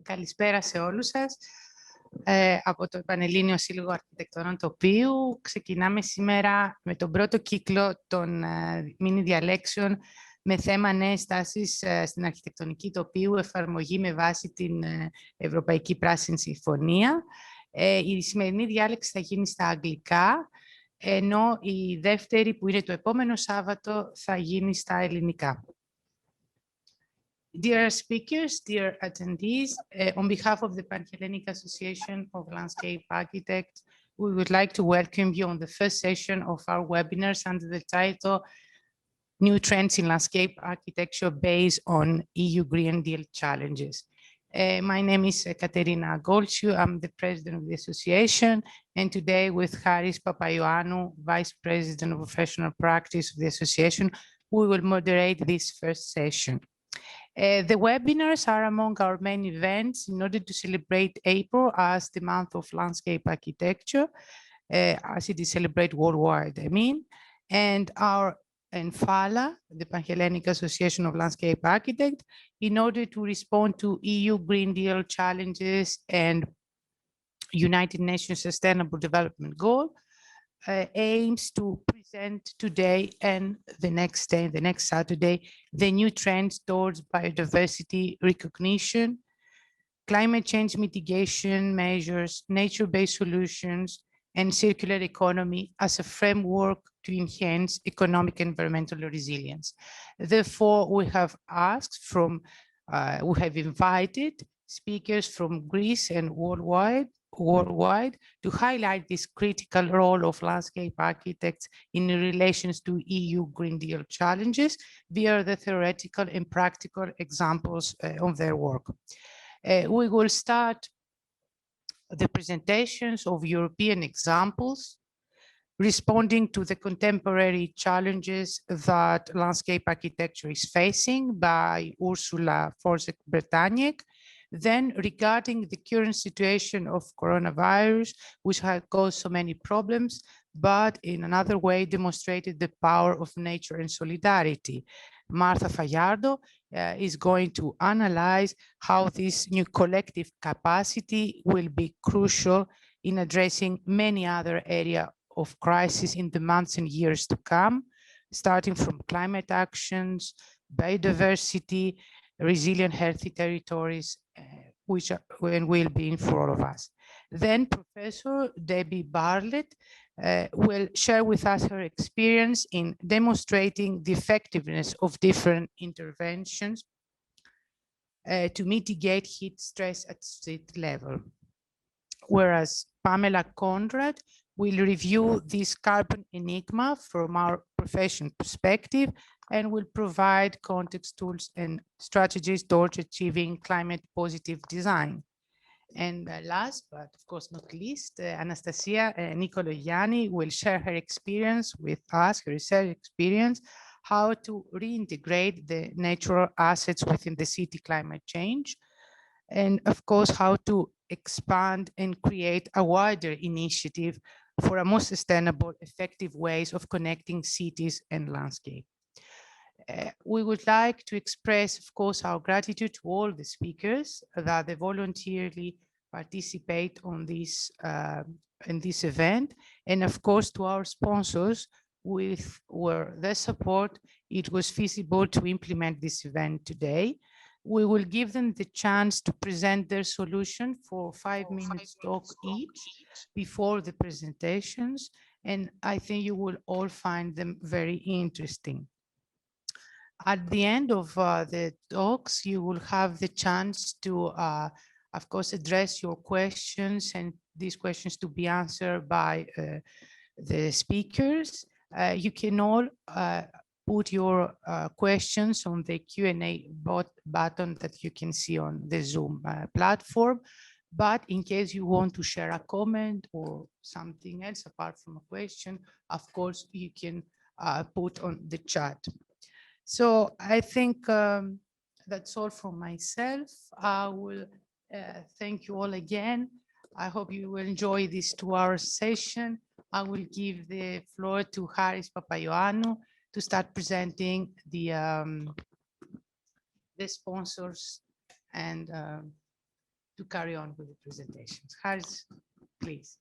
Καλησπέρα σε όλους σας. Από το Πανελλήνιο Σύλλογο Αρχιτεκτονών Τοπίου ξεκινάμε σήμερα με τον πρώτο κύκλο των μίνι διαλέξεων με θέμα νέες τάσεις στην αρχιτεκτονική τοπίου, εφαρμογή με βάση την Ευρωπαϊκή Πράσινη Συμφωνία. Η σημερινή διάλεξη θα γίνει στα αγγλικά, ενώ η δεύτερη, που είναι το επόμενο Σάββατο, θα γίνει στα ελληνικά. Dear speakers, dear attendees, on behalf of the Pan-Hellenic Association of Landscape Architects, we would like to welcome you on the first session of our webinars under the title New Trends in Landscape Architecture Based on EU Green Deal Challenges. My name is Katerina Gkoltsiou. I'm the president of the association, and today with Papaioannou, vice president of professional practice of the association, we will moderate this first session. The webinars are among our main events in order to celebrate April as the month of landscape architecture, as it is celebrated worldwide, and our FCIEEM, the Pan-Hellenic Association of Landscape Architects, in order to respond to EU Green Deal challenges and United Nations Sustainable Development Goal, aims to present today and the next day, the next Saturday, the new trends towards biodiversity recognition, climate change mitigation measures, nature-based solutions, and circular economy as a framework to enhance economic and environmental resilience. Therefore, we have invited speakers from Greece and worldwide to highlight this critical role of landscape architects in relation to EU Green Deal challenges via the theoretical and practical examples of their work. We will start the presentations of European examples responding to the contemporary challenges that landscape architecture is facing by Urszula Forczek-Brataniec. Then, regarding the current situation of coronavirus, which has caused so many problems, but in another way demonstrated the power of nature and solidarity. Martha Fajardo is going to analyze how this new collective capacity will be crucial in addressing many other areas of crisis in the months and years to come, starting from climate actions, biodiversity, resilient healthy territories, which will be in for all of us. Then Professor Debbie Bartlett will share with us her experience in demonstrating the effectiveness of different interventions to mitigate heat stress at street level. Whereas Pamela Conrad will review this carbon enigma from our profession perspective and will provide context tools and strategies towards achieving climate positive design. And last, but of course not least, Anastasia Nikologianni will share her experience with us, her research experience, how to reintegrate the natural assets within the city climate change, and of course how to expand and create a wider initiative for a more sustainable, effective ways of connecting cities and landscape. We would like to express, of course, our gratitude to all the speakers that they voluntarily participate on this in this event, and of course to our sponsors, with their support, it was feasible to implement this event today. We will give them the chance to present their solution for 5 minutes talk each before the presentations, and I think you will all find them very interesting. At the end of the talks, you will have the chance to, of course, address your questions, and these questions to be answered by the speakers. You can all put your questions on the Q&A button that you can see on the Zoom platform. But in case you want to share a comment or something else apart from a question, of course, you can put on the chat. So I think that's all from myself. I will thank you all again. I hope you will enjoy this 2-hour session. I will give the floor to Papaioannou to start presenting the sponsors and to carry on with the presentations. Haris, please.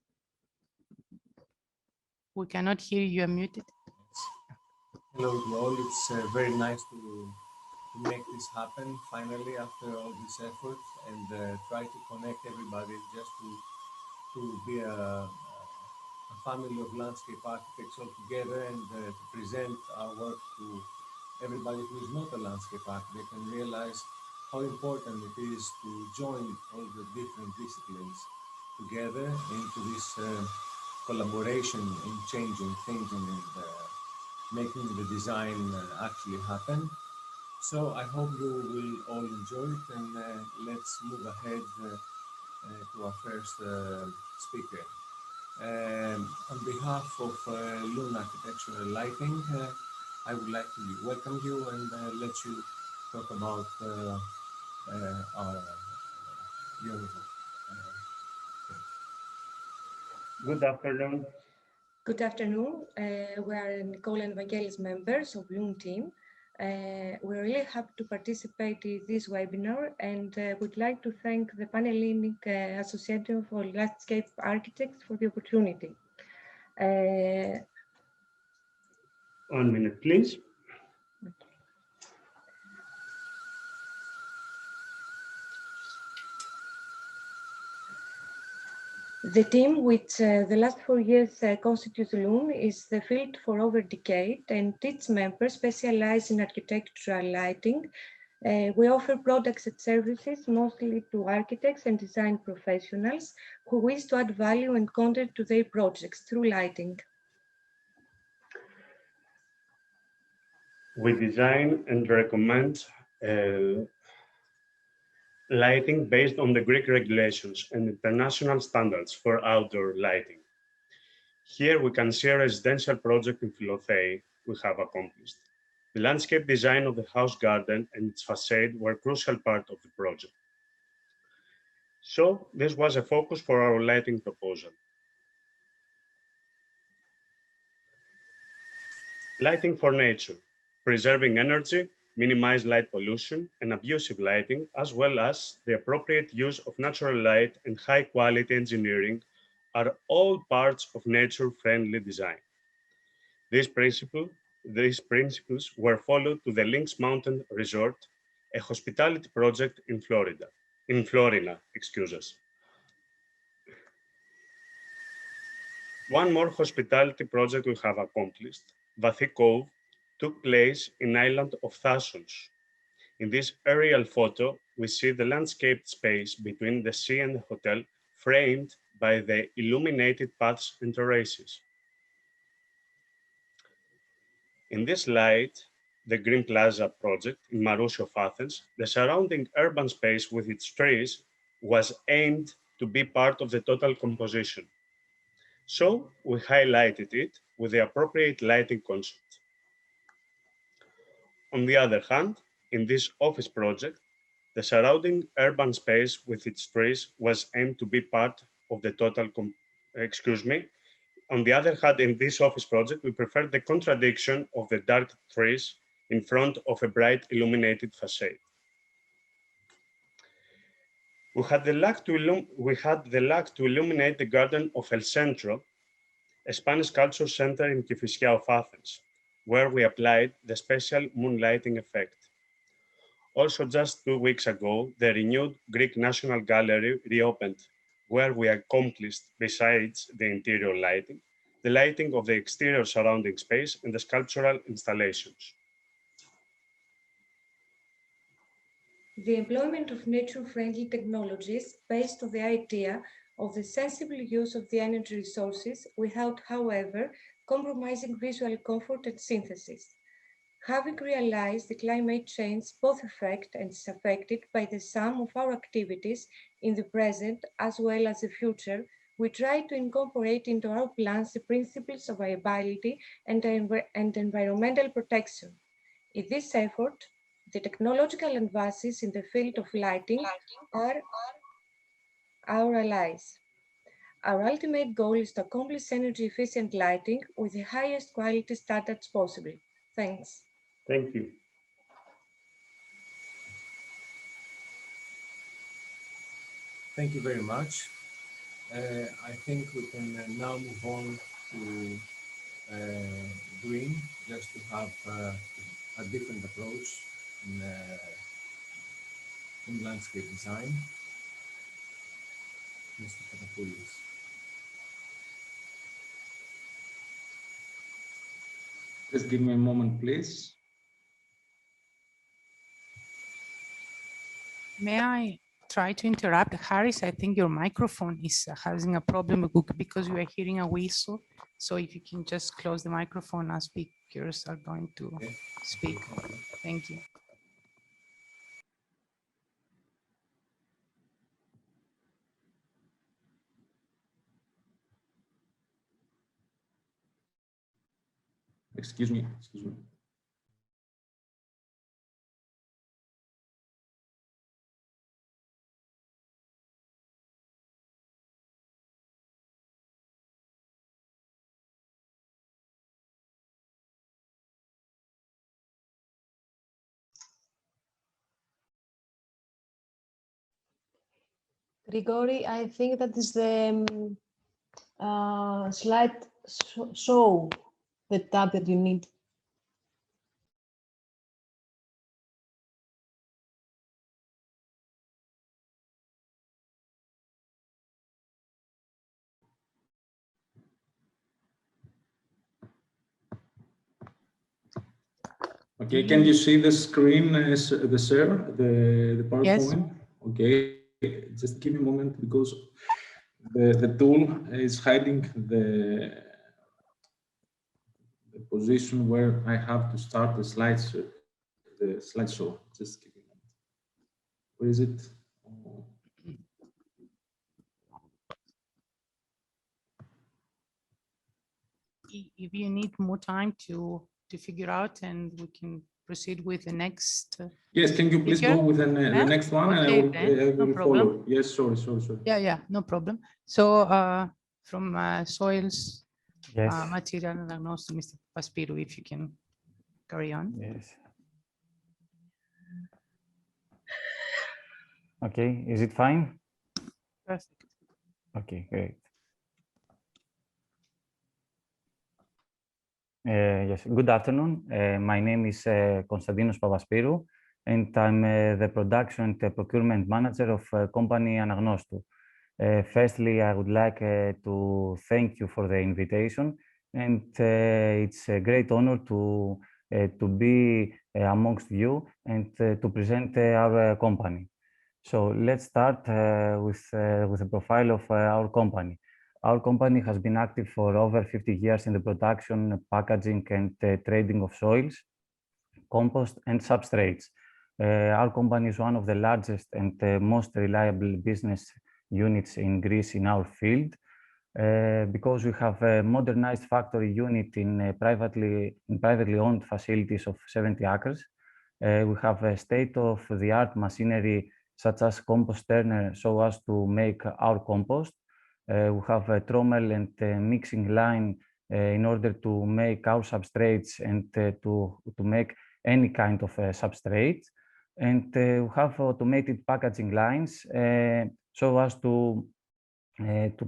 We cannot hear you, you're muted. Hello to all, it's very nice to make this happen finally after all these efforts and try to connect everybody just to be a family of landscape architects all together and to present our work to everybody who is not a landscape architect and realize how important it is to join all the different disciplines together into this collaboration in changing things and making the design actually happen. So I hope you will all enjoy it and let's move ahead to our first speaker. On behalf of Loon Architectural Lighting, I would like to welcome you and let you talk about our unit. Good afternoon. Good afternoon. We are Nicole and Vangelis members of Loon team. We're really happy to participate in this webinar and would like to thank the Pan-Hellenic Association for Landscape Architects for the opportunity. 1 minute, please. The team, which the last 4 years constitutes Loon, is the field for over a decade, and its members specialize in architectural lighting. We offer products and services mostly to architects and design professionals who wish to add value and content to their projects through lighting. We design and recommend lighting based on the Greek regulations and international standards for outdoor lighting. Here we can see a residential project in Philothei we have accomplished. The landscape design of the house garden and its facade were a crucial part of the project. So this was a focus for our lighting proposal. Lighting for nature, preserving energy, minimize light pollution and abusive lighting, as well as the appropriate use of natural light and high-quality engineering are all parts of nature-friendly design. These principles were followed to the Lynx Mountain Resort, a hospitality project in Florida, excuse us. One more hospitality project we have accomplished, Vathi Cove, took place in island of Thassos. In this aerial photo, we see the landscaped space between the sea and the hotel framed by the illuminated paths and terraces. In this light, the Green Plaza project in Marousi of Athens, the surrounding urban space with its trees was aimed to be part of the total composition. So we highlighted it with the appropriate lighting concept. On the other hand, in this office project, the surrounding urban space with its trees was aimed to be part of the total, On the other hand, in this office project, we preferred the contradiction of the dark trees in front of a bright illuminated facade. We had the luck to illuminate the garden of El Centro, a Spanish culture center in Kifisia of Athens, where we applied the special moonlighting effect. Also, just 2 weeks ago, the renewed Greek National Gallery reopened, where we accomplished, besides the interior lighting, the lighting of the exterior surrounding space and the sculptural installations. The employment of nature-friendly technologies based on the idea of the sensible use of the energy resources without, however, compromising visual comfort and synthesis. Having realized the climate change both affect and is affected by the sum of our activities in the present as well as the future, we try to incorporate into our plans the principles of viability and environmental protection. In this effort, the technological advances in the field of lighting are our allies. Our ultimate goal is to accomplish energy-efficient lighting with the highest quality standards possible. Thanks. Thank you. Thank you very much. I think we can now move on to green, just to have a different approach in landscape design. Mr. Papaioannou. Just give me a moment, please. May I try to interrupt? Harris, I think your microphone is having a problem because you are hearing a whistle. So if you can just close the microphone as speakers are going to speak. Thank you. Excuse me. Grigori, I think that is the slide show, the tab that you need. Okay, can you see the screen, the share, the PowerPoint? Yes. Okay, just give me a moment because the tool is hiding the position where I have to start the slideshow. Just give me a moment. Where is it? If you need more time to figure out, and we can proceed with the next. Yes, can you please go with the next one, okay, and I will follow. Yes, sorry. Yeah, no problem. So from soils, material and diagnosis, Mr. Paspirou, if you can carry on. Yes. Okay, is it fine? Perfect. Okay, great. Yes, good afternoon. My name is Konstantinos Papaspirou, and I'm the production and procurement manager of company Anagnostou. Firstly, I would like to thank you for the invitation, and it's a great honor to be amongst you and to present our company. So let's start with the profile of our company. Our company has been active for over 50 years in the production, packaging, and trading of soils, compost, and substrates. Our company is one of the largest and most reliable business units in Greece in our field, because we have a modernized factory unit in privately owned facilities of 70 acres. We have a state-of-the-art machinery such as compost turner so as to make our compost. We have a trommel and mixing line in order to make our substrates and to make any kind of substrate. And we have automated packaging lines so as to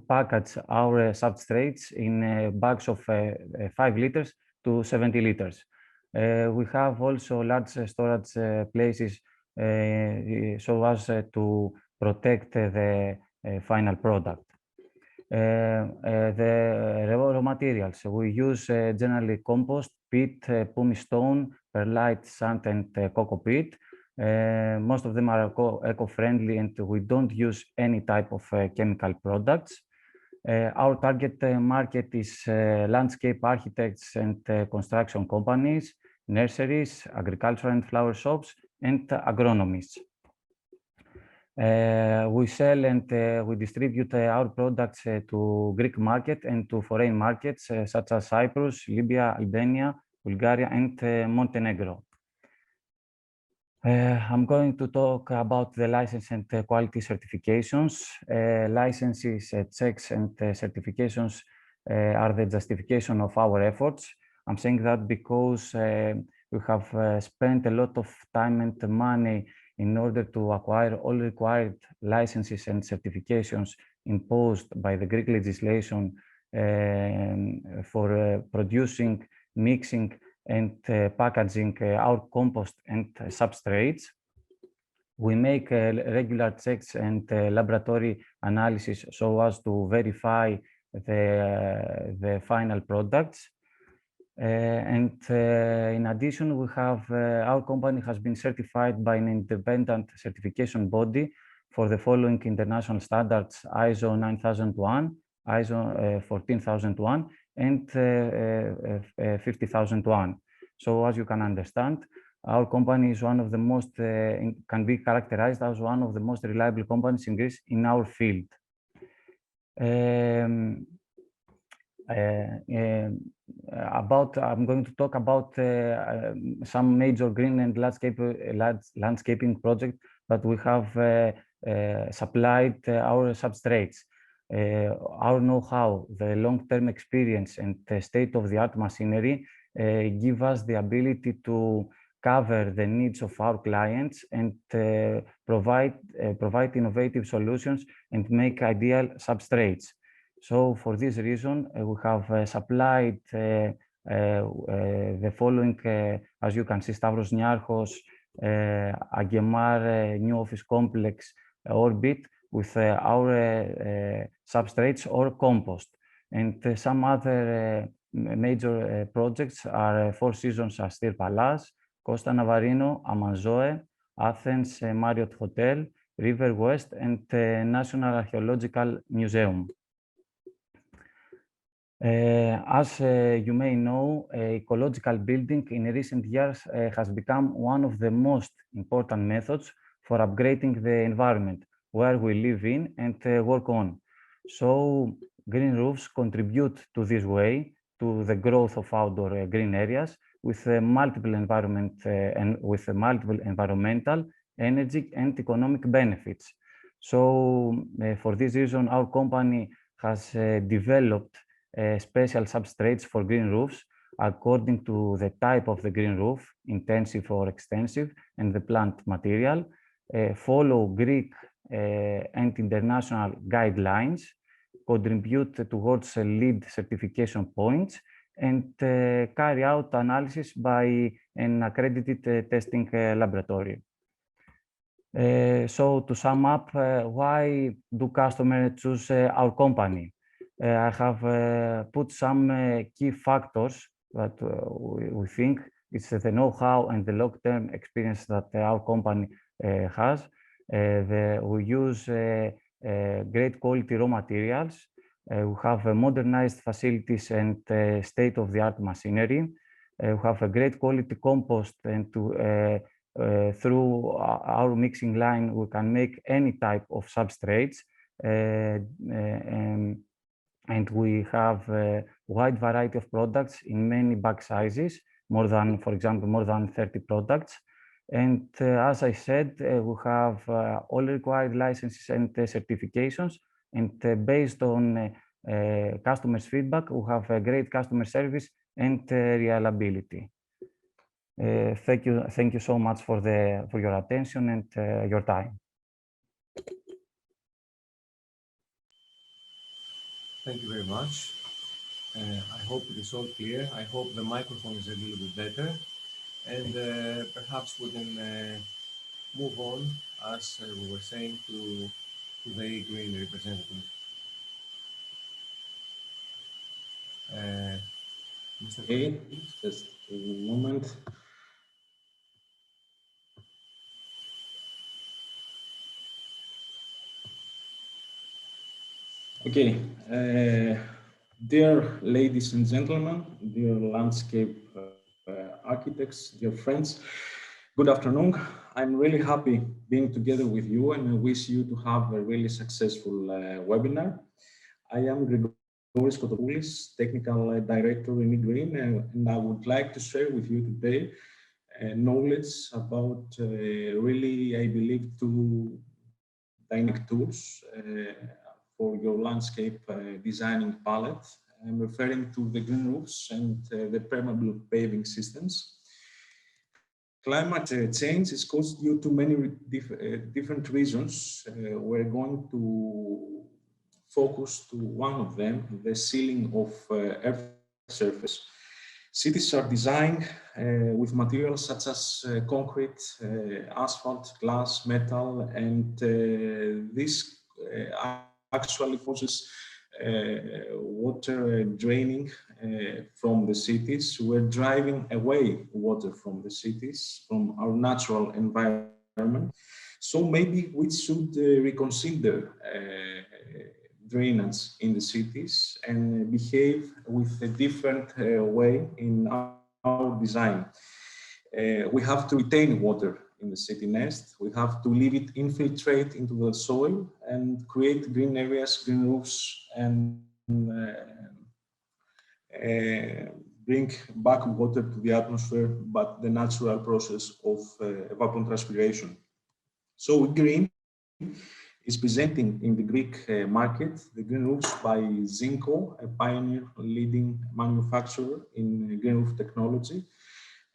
package our substrates in bags of 5 liters to 70 liters. We have also large storage places so as to protect the final product. The raw materials, we use generally compost, peat, pumice stone, perlite, sand, and cocoa peat. Most of them are eco-friendly, and we don't use any type of chemical products. Our target market is landscape architects and construction companies, nurseries, agricultural and flower shops, and agronomists. We sell and we distribute our products to Greek market and to foreign markets such as Cyprus, Libya, Albania, Bulgaria, and Montenegro. I'm going to talk about the license and quality certifications. Licenses, checks, and certifications are the justification of our efforts. I'm saying that because we have spent a lot of time and money in order to acquire all required licenses and certifications imposed by the Greek legislation for producing, mixing, and packaging our compost and substrates. We make regular checks and laboratory analysis so as to verify the final products. In addition, we have our company has been certified by an independent certification body for the following international standards: ISO 9001, ISO 14001, and 50001. So as you can understand, our company is one of the most, can be characterized as one of the most reliable companies in Greece in our field. I'm going to talk about some major green and landscaping projects that we have supplied our substrates. Our know-how, the long-term experience, and the state-of-the-art machinery give us the ability to cover the needs of our clients and provide innovative solutions and make ideal substrates. So for this reason, we have supplied the following, as you can see, Stavros Niarchos, Agemar new office complex, Orbit, with our substrates or compost. And some other major projects are Four Seasons Astir Palace, Costa Navarino, Amanzoe, Athens Marriott Hotel, River West, and National Archaeological Museum. As you may know, ecological building in recent years has become one of the most important methods for upgrading the environment where we live in and work on. So green roofs contribute to this way to the growth of outdoor green areas with multiple environmental, energy, and economic benefits. So for this reason, our company has developed special substrates for green roofs according to the type of the green roof, intensive or extensive, and the plant material, follow Greek and international guidelines, contribute towards LEED certification points, and carry out analysis by an accredited testing laboratory. So to sum up, why do customers choose our company? I have put some key factors that we think it's the know-how and the long-term experience that our company has. We use great quality raw materials. We have modernized facilities and state-of-the-art machinery. We have a great quality compost, and through our mixing line, we can make any type of substrates. And we have a wide variety of products in many bag sizes, more than, for example, more than 30 products. And as I said, we have all required licenses and certifications. And based on customers' feedback, we have a great customer service and reliability. Thank you so much for your attention and your time. Thank you very much. I hope it is all clear. I hope the microphone is a little bit better. And perhaps we can move on, as we were saying, to the green representative. Mr. Okay, just a moment. Okay, dear ladies and gentlemen, dear landscape architects, dear friends, good afternoon. I'm really happy being together with you, and I wish you to have a really successful webinar. I am Grigouris, Technical Director in eGreen, and I would like to share with you today knowledge about really, I believe, two dynamic tools for your landscape designing palette. I'm referring to the green roofs and the permeable paving systems. climate change is caused due to many different reasons. We're going to focus to one of them, the sealing of Earth's surface. Cities are designed with materials such as concrete, asphalt, glass, metal, and this actually causes water draining from the cities. We're driving away water from the cities, from our natural environment. So maybe we should reconsider drainage in the cities and behave with a different way in our design. We have to retain water in the city nest. We have to leave it infiltrate into the soil and create green areas, green roofs, and bring back water to the atmosphere, but the natural process of evapotranspiration. So green is presenting in the Greek market the green roofs by Zinco, a pioneer leading manufacturer in green roof technology,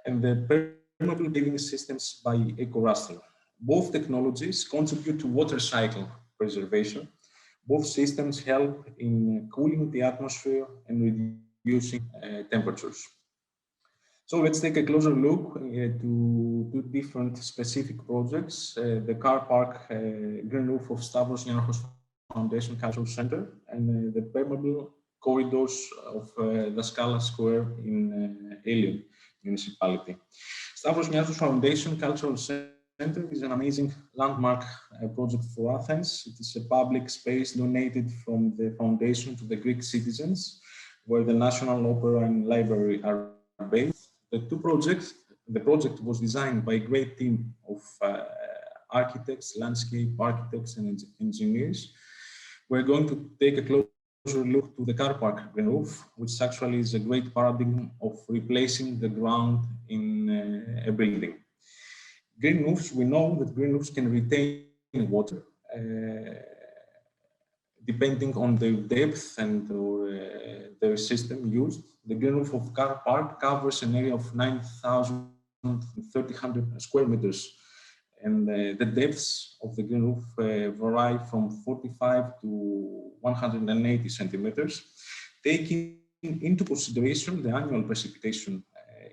and the permeable paving systems by EcoRaster. Both technologies contribute to water cycle preservation. Both systems help in cooling the atmosphere and reducing temperatures. So let's take a closer look to two different specific projects, the car park green roof of Stavros Niarchos Foundation Cultural Center and the permeable corridors of Daskala Square in Ilion municipality. Stavros Niarchos Foundation Cultural Center is an amazing landmark project for Athens. It is a public space donated from the foundation to the Greek citizens, where the National Opera and Library are based. The project was designed by a great team of architects, landscape architects, and engineers. We're going to take a closer look to the car park green roof, which actually is a great paradigm of replacing the ground in a building. Green roofs, we know that green roofs can retain water depending on the depth and their system used. The green roof of car park covers an area of 9,300 square meters, and the depths of the green roof vary from 45 to 180 centimeters. Taking into consideration the annual precipitation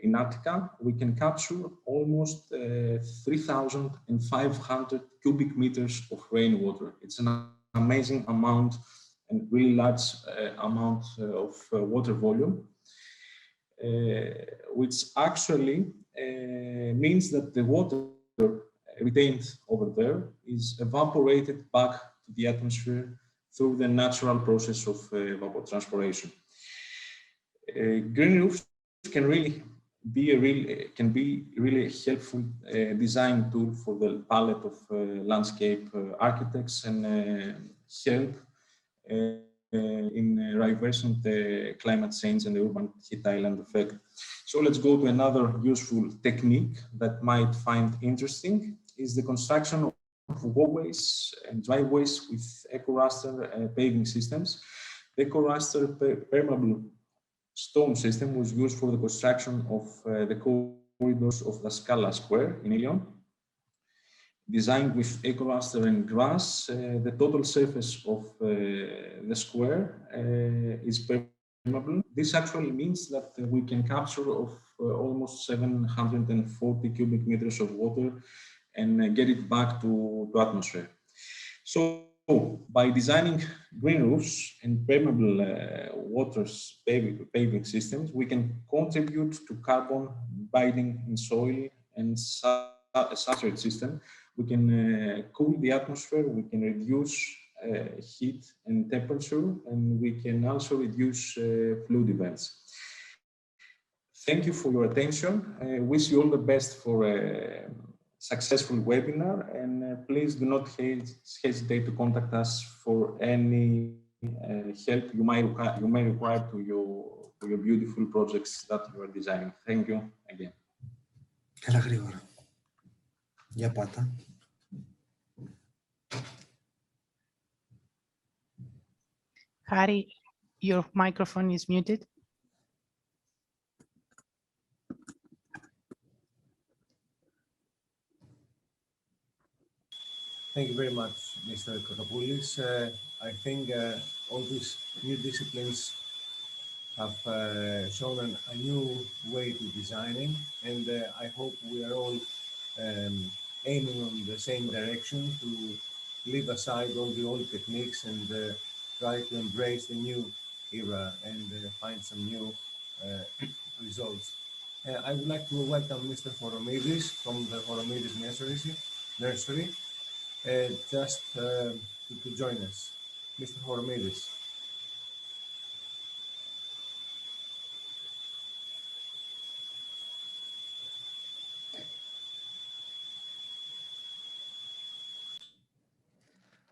in Attica, we can capture almost 3,500 cubic meters of rainwater. It's an amazing amount and really large amount of water volume, which actually means that the water retained over there is evaporated back to the atmosphere through the natural process of evapotranspiration. Green roofs can be really a helpful design tool for the palette of landscape architects and help in reversing the climate change and the urban heat island effect. So let's go to another useful technique that might find interesting is the construction of walkways and driveways with EcoRaster paving systems. The EcoRaster permeable stone system was used for the construction of the corridors of the Daskala Square in Ilion. Designed with EcoRaster and grass, the total surface of the square is permeable. This actually means that we can capture of almost 740 cubic meters of water and get it back to atmosphere. So by designing green roofs and permeable waters paving systems, we can contribute to carbon binding in soil and a saturate system. We can cool the atmosphere, we can reduce heat and temperature, and we can also reduce flood events. Thank you for your attention. I wish you all the best for a successful webinar, and please do not hesitate to contact us for any help you may require to your beautiful projects that you are designing. Thank you again. Καλά γρήγορα. Για πάτα. Harry, your microphone is muted. Thank you very much, Mr. Kotopoulis. I think all these new disciplines have shown a new way to designing, and I hope we are all aiming on the same direction to leave aside all the old techniques and try to embrace the new era and find some new results. I would like to welcome Mr. Horomidis from the Horomidis Nursery just to join us. Mr. Horomidis.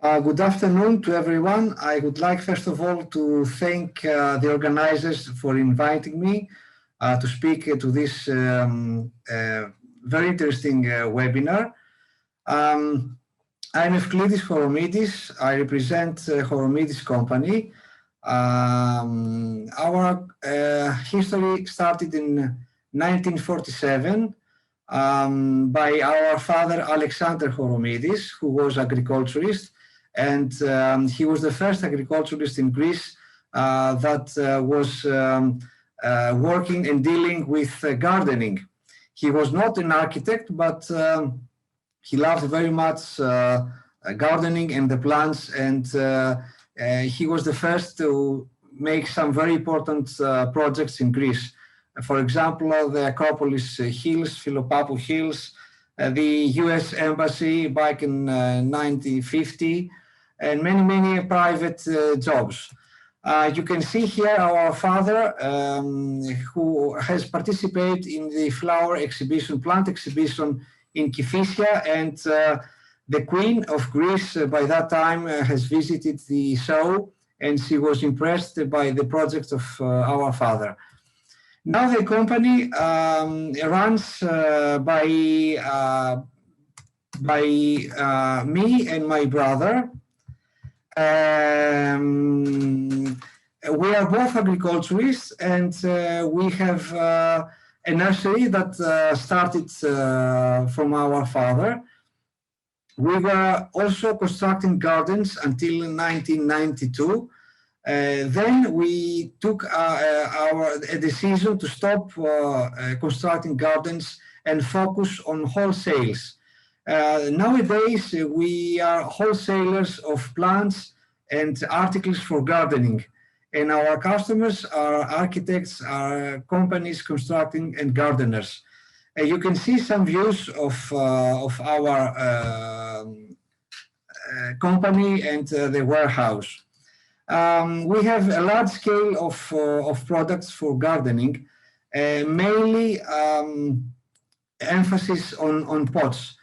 Good afternoon to everyone. I would like first of all to thank the organizers for inviting me to speak to this very interesting webinar. I'm Evklidis Horomidis. I represent Horomidis Company. Our history started in 1947 by our father Alexander Horomidis, who was agriculturist, and he was the first agriculturist in Greece that was working and dealing with gardening. He was not an architect, but he loved very much gardening and the plants, and he was the first to make some very important projects in Greece. For example, the Acropolis Hills, Philopapou Hills, the US Embassy back in 1950, and many, many private jobs. You can see here our father, who has participated in the flower exhibition, plant exhibition in Kifisia, and the Queen of Greece by that time has visited the show, and she was impressed by the project of our father. Now the company runs by me and my brother. We are both agriculturists, and we have a nursery that started from our father. We were also constructing gardens until 1992. Then we took a decision to stop constructing gardens and focus on wholesales. Nowadays, we are wholesalers of plants and articles for gardening, and our customers are architects, are companies constructing, and gardeners. You can see some views of our company and the warehouse. We have a large scale of products for gardening, mainly emphasis on pots.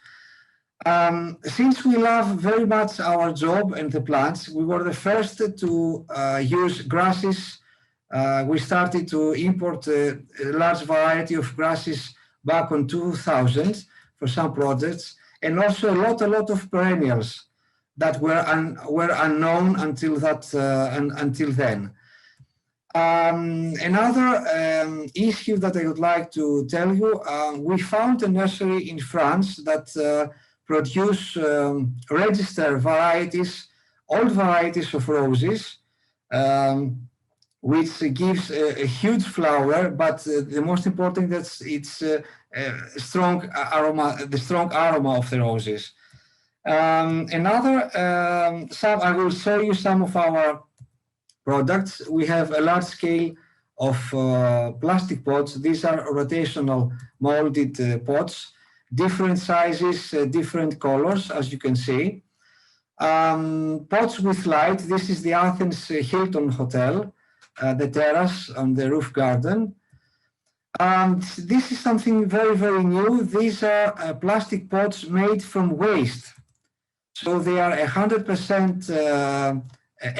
Since we love very much our job and the plants, we were the first to use grasses. We started to import a large variety of grasses back in 2000 for some projects, and also a lot of perennials that were unknown until then. Another issue that I would like to tell you, we found a nursery in France that produce registered varieties, old varieties of roses, which gives a huge flower, but the most important is it's strong aroma, the strong aroma of the roses. I will show you some of our products. We have a large scale of plastic pots. These are rotational molded pots, different sizes, different colors, as you can see. Pots with light. This is the Athens Hilton Hotel, the terrace on the roof garden. This is something very, very new. These are plastic pots made from waste. So they are 100%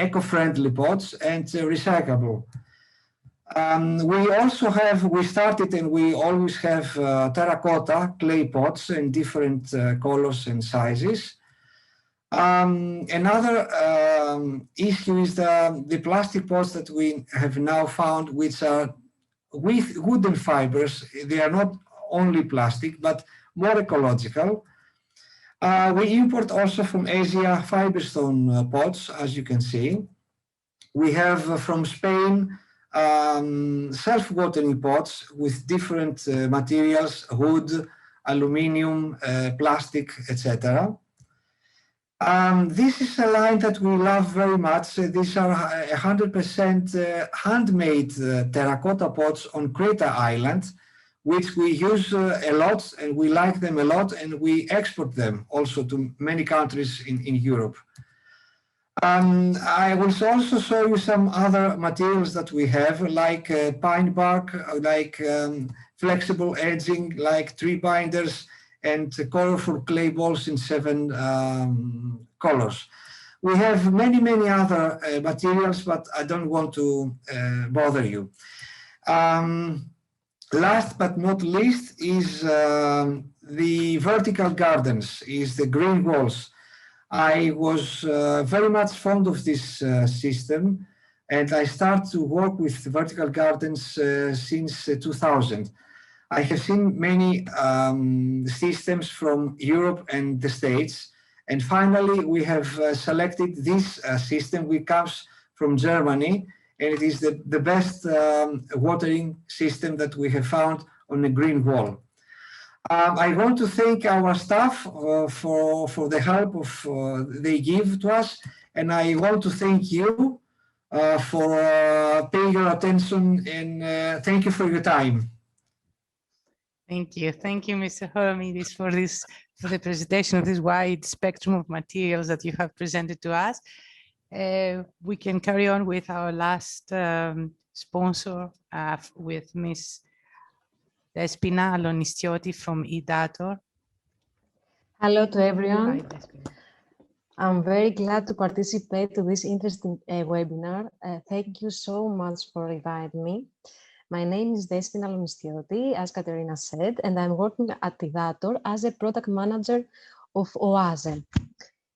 eco-friendly pots and recyclable. We started and we always have terracotta clay pots in different colors and sizes. Another issue is the plastic pots that we have now found, which are with wooden fibers. They are not only plastic, but more ecological. We import also from Asia fiberstone pots, as you can see. We have from Spain self-watering pots with different materials, wood, aluminium, plastic, etc. This is a line that we love very much. These are 100% handmade terracotta pots on Creta Island, which we use a lot, and we like them a lot, and we export them also to many countries in Europe. I will also show you some other materials that we have, like pine bark, like flexible edging, like tree binders, and colorful clay balls in 7 colors. We have many, many other materials, but I don't want to bother you. Last but not least is the vertical gardens, is the green walls. I was very much fond of this system, and I started to work with vertical gardens since 2000. I have seen many systems from Europe and the States, and finally we have selected this system, which comes from Germany, and it is the best watering system that we have found on a green wall. I want to thank our staff for the help they give to us, and I want to thank you for paying your attention, and thank you for your time. Thank you, Mr. Horomidis, for the presentation of this wide spectrum of materials that you have presented to us. We can carry on with our last sponsor, with Ms. Despina Alonistioti from EDATOR. Hello to everyone. I'm very glad to participate to this interesting webinar. Thank you so much for inviting me. My name is Despina Alonistioti, as Katerina said, and I'm working at EDATOR as a product manager of OASE.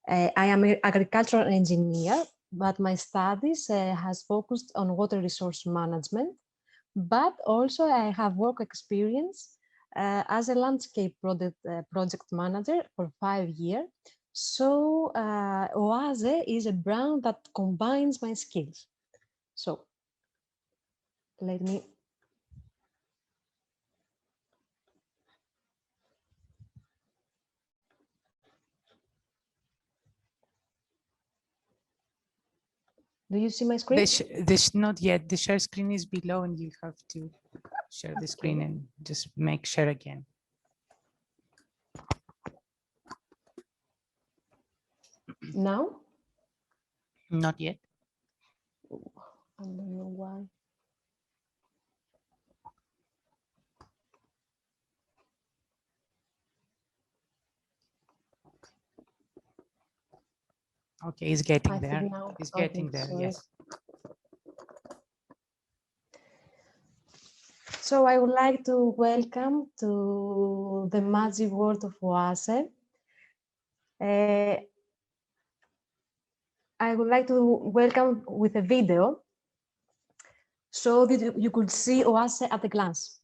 I am an agricultural engineer, but my studies has focused on water resource management, but also I have work experience as a landscape project manager for 5 years. So OASE is a brand that combines my skills. So let me. Do you see my screen? This not yet. The share screen is below, and you have to share the screen and just make share again. Now? Not yet. I don't know why. Okay, it's getting there. It's getting there, so yes. So I would like to welcome to the magic world of OASE. I would like to welcome with a video so that you could see OASE at a glance.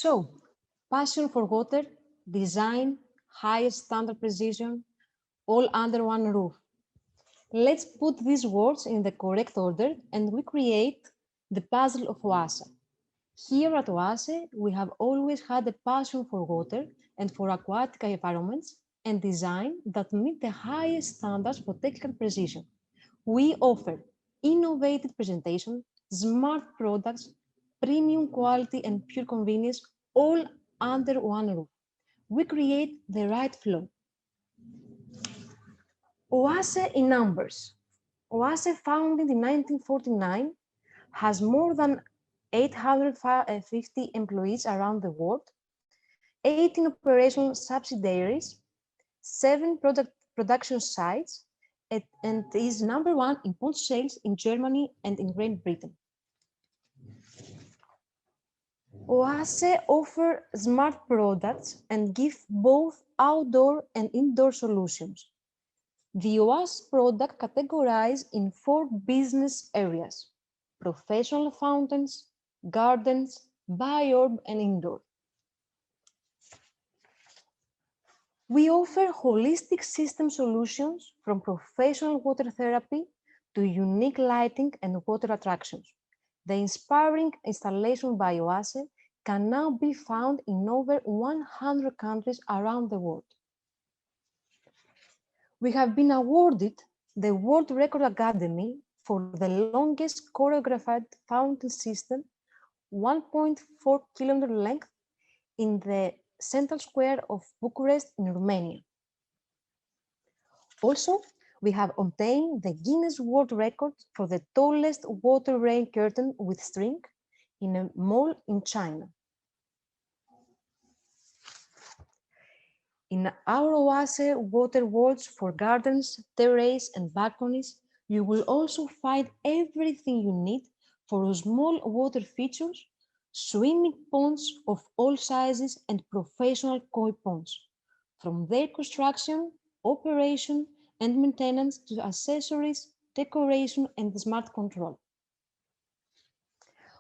So, passion for water, design, highest standard precision, all under one roof. Let's put these words in the correct order and we create the puzzle of OASE. Here at OASE, we have always had a passion for water and for aquatic environments and design that meet the highest standards for technical precision. We offer innovative presentation, smart products, premium quality and pure convenience, all under one roof. We create the right flow. OASE in numbers. OASE, founded in 1949, has more than 850 employees around the world, 18 operational subsidiaries, 7 production sites, and is #1 in pond sales in Germany and in Great Britain. OASE offer smart products and give both outdoor and indoor solutions. The OASE product categorized in 4 business areas: professional fountains, gardens, bio-urban, and indoor. We offer holistic system solutions from professional water therapy to unique lighting and water attractions. The inspiring installation by OASE can now be found in over 100 countries around the world. We have been awarded the World Record Academy for the longest choreographed fountain system, 1.4 kilometer length, in the central square of Bucharest in Romania. Also, we have obtained the Guinness World Record for the tallest water rain curtain with string in a mall in China. In our OASE water worlds for gardens, terraces, and balconies, you will also find everything you need for small water features, swimming ponds of all sizes, and professional koi ponds, from their construction, operation, and maintenance to accessories, decoration, and smart control.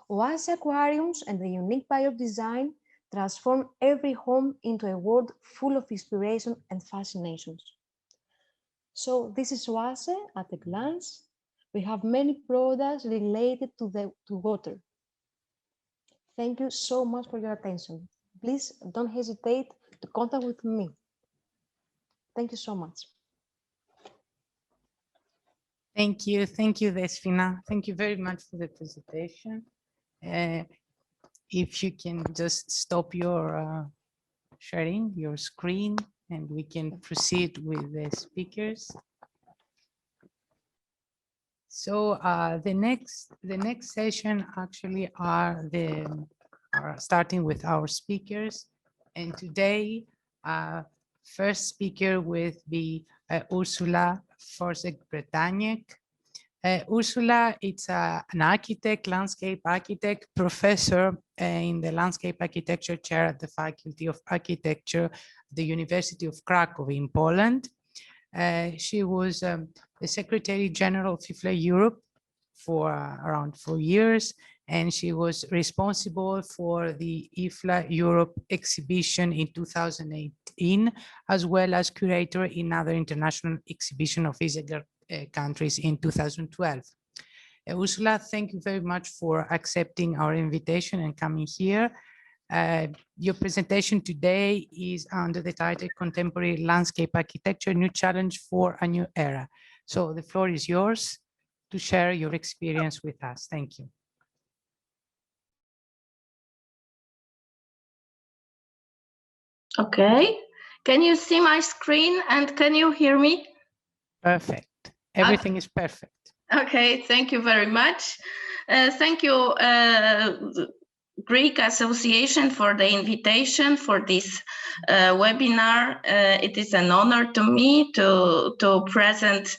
OASE aquariums and the unique bio-design transform every home into a world full of inspiration and fascinations. So this is OASE at a glance. We have many products related to water. Thank you so much for your attention. Please don't hesitate to contact with me. Thank you so much. Thank you, Despina. Thank you very much for the presentation. If you can just stop your sharing your screen and we can proceed with the speakers. So the next session actually are starting with our speakers, and today first speaker will be Urszula Forczek-Brataniec. Urszula is an architect, landscape architect, professor in the landscape architecture chair at the Faculty of Architecture at the University of Cracow in Poland. She was the Secretary General of IFLA Europe for around 4 years, and she was responsible for the IFLA Europe exhibition in 2018, as well as curator in other international exhibition of ISEGER countries in 2012. Urszula, thank you very much for accepting our invitation and coming here. Your presentation today is under the title Contemporary Landscape Architecture, New Challenge for a New Era. So the floor is yours to share your experience with us. Thank you. Okay, can you see my screen and can you hear me? Perfect. Everything is perfect. Okay, thank you very much. Thank you, Greek Association, for the invitation for this webinar. It is an honor to me to present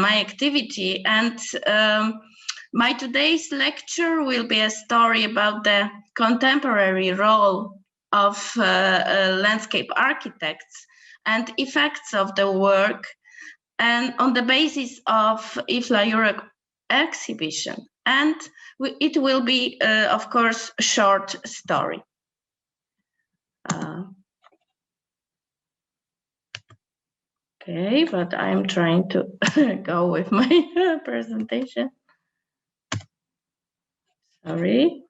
my activity, and my today's lecture will be a story about the contemporary role of landscape architects and effects of the work, and on the basis of IFLA Europe exhibition. And it will be, of course, a short story. Okay, but I'm trying to go with my presentation. Sorry.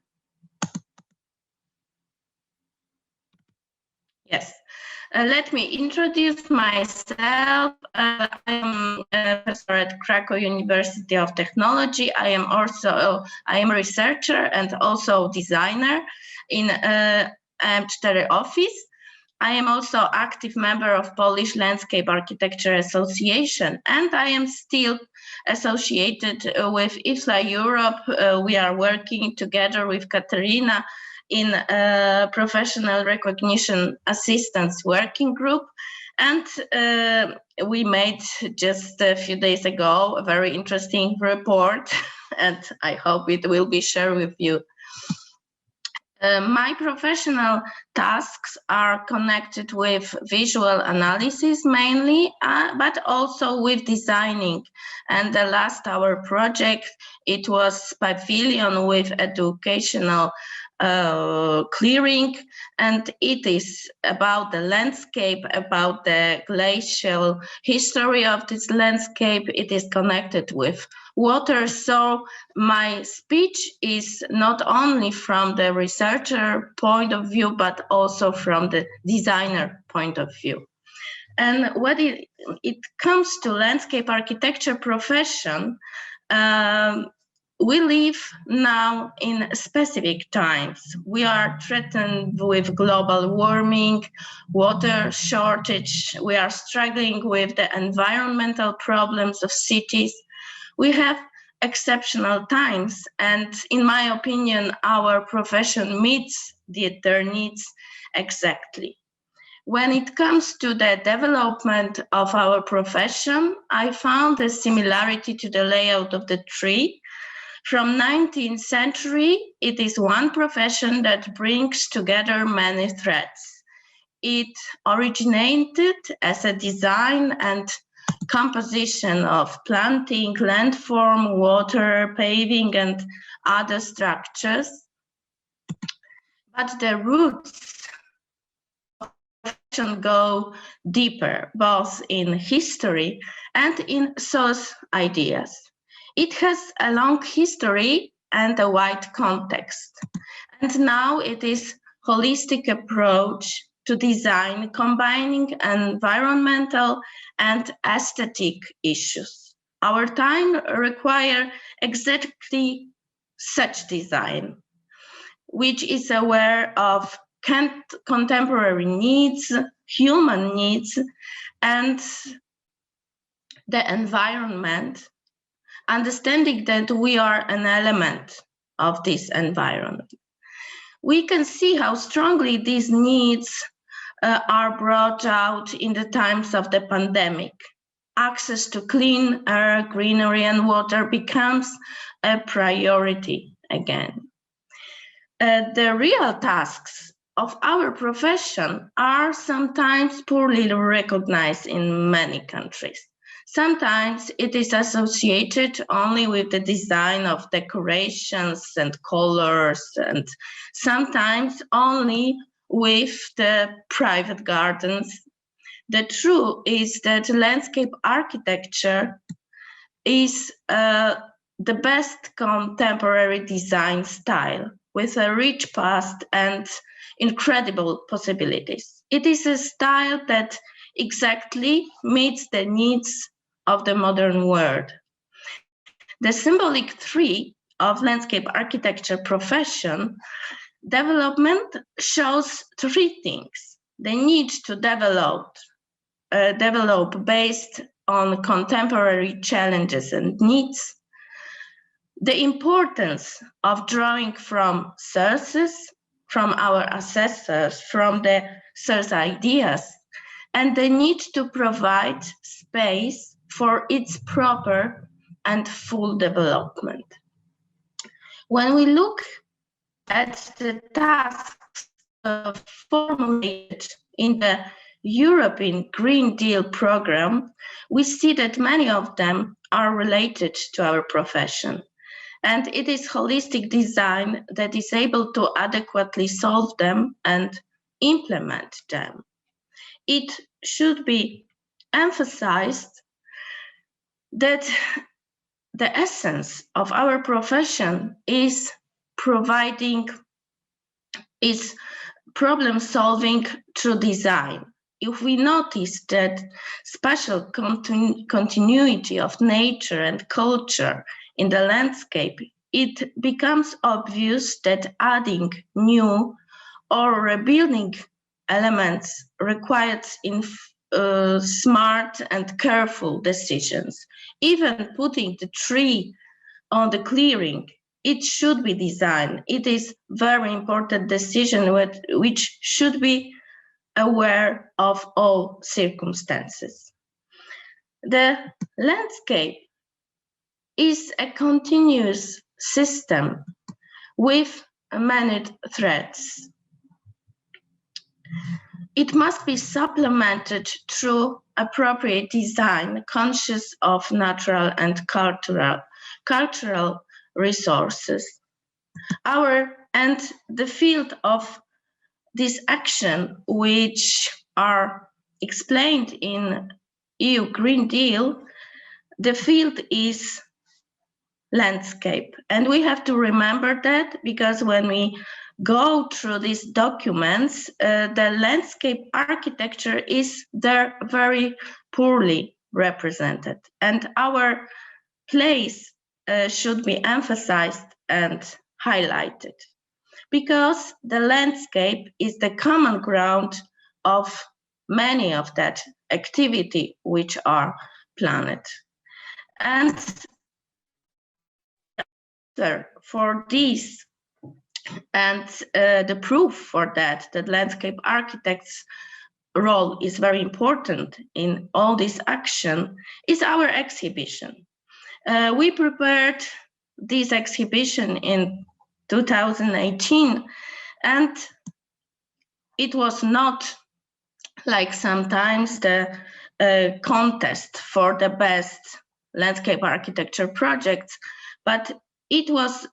Yes. Let me introduce myself. I am a professor at Cracow University of Technology. I am a researcher and also designer in M4 office. I am also active member of Polish Landscape Architecture Association, and I am still associated with IFLA Europe. We are working together with Katerina in a professional recognition assistance working group. And we made just a few days ago a very interesting report, and I hope it will be shared with you. My professional tasks are connected with visual analysis mainly, but also with designing. And the last our project, it was pavilion with educational clearing, and it is about the landscape, about the glacial history of this landscape. It is connected with water. So my speech is not only from the researcher point of view, but also from the designer point of view. And when it comes to landscape architecture profession, we live now in specific times. We are threatened with global warming, water shortage. We are struggling with the environmental problems of cities. We have exceptional times, and in my opinion, our profession meets their needs exactly. When it comes to the development of our profession, I found a similarity to the layout of the tree. From 19th century, it is one profession that brings together many threads. It originated as a design and composition of planting, landform, water, paving, and other structures. But the roots of the profession go deeper, both in history and in source ideas. It has a long history and a wide context. And now it is a holistic approach to design, combining environmental and aesthetic issues. Our time requires exactly such design, which is aware of contemporary needs, human needs, and the environment, understanding that we are an element of this environment. We can see how strongly these needs are brought out in the times of the pandemic. Access to clean air, greenery, and water becomes a priority again. The real tasks of our profession are sometimes poorly recognized in many countries. Sometimes it is associated only with the design of decorations and colors, and sometimes only with the private gardens. The truth is that landscape architecture is the best contemporary design style with a rich past and incredible possibilities. It is a style that exactly meets the needs of the modern world. The symbolic tree of landscape architecture profession development shows three things: the need to develop based on contemporary challenges and needs, the importance of drawing from sources, from our assessors, from the source ideas, and the need to provide space for its proper and full development. When we look at the tasks formulated in the European Green Deal program, we see that many of them are related to our profession. And it is holistic design that is able to adequately solve them and implement them. It should be emphasized that the essence of our profession is problem solving through design. If we notice that spatial continuity of nature and culture in the landscape, it becomes obvious that adding new or rebuilding elements requires smart and careful decisions. Even putting the tree on the clearing, it should be designed. It is very important decision which should be aware of all circumstances. The landscape is a continuous system with many threads. It must be supplemented through appropriate design, conscious of natural and cultural resources. And the field of this action, which are explained in EU Green Deal, the field is landscape. And we have to remember that, because when we go through these documents, the landscape architecture is there very poorly represented. And our place should be emphasized and highlighted, because the landscape is the common ground of many of that activity which are planned. And for this, and the proof for that landscape architects' role is very important in all this action, is our exhibition. We prepared this exhibition in 2018, and it was not like sometimes the contest for the best landscape architecture projects, but it was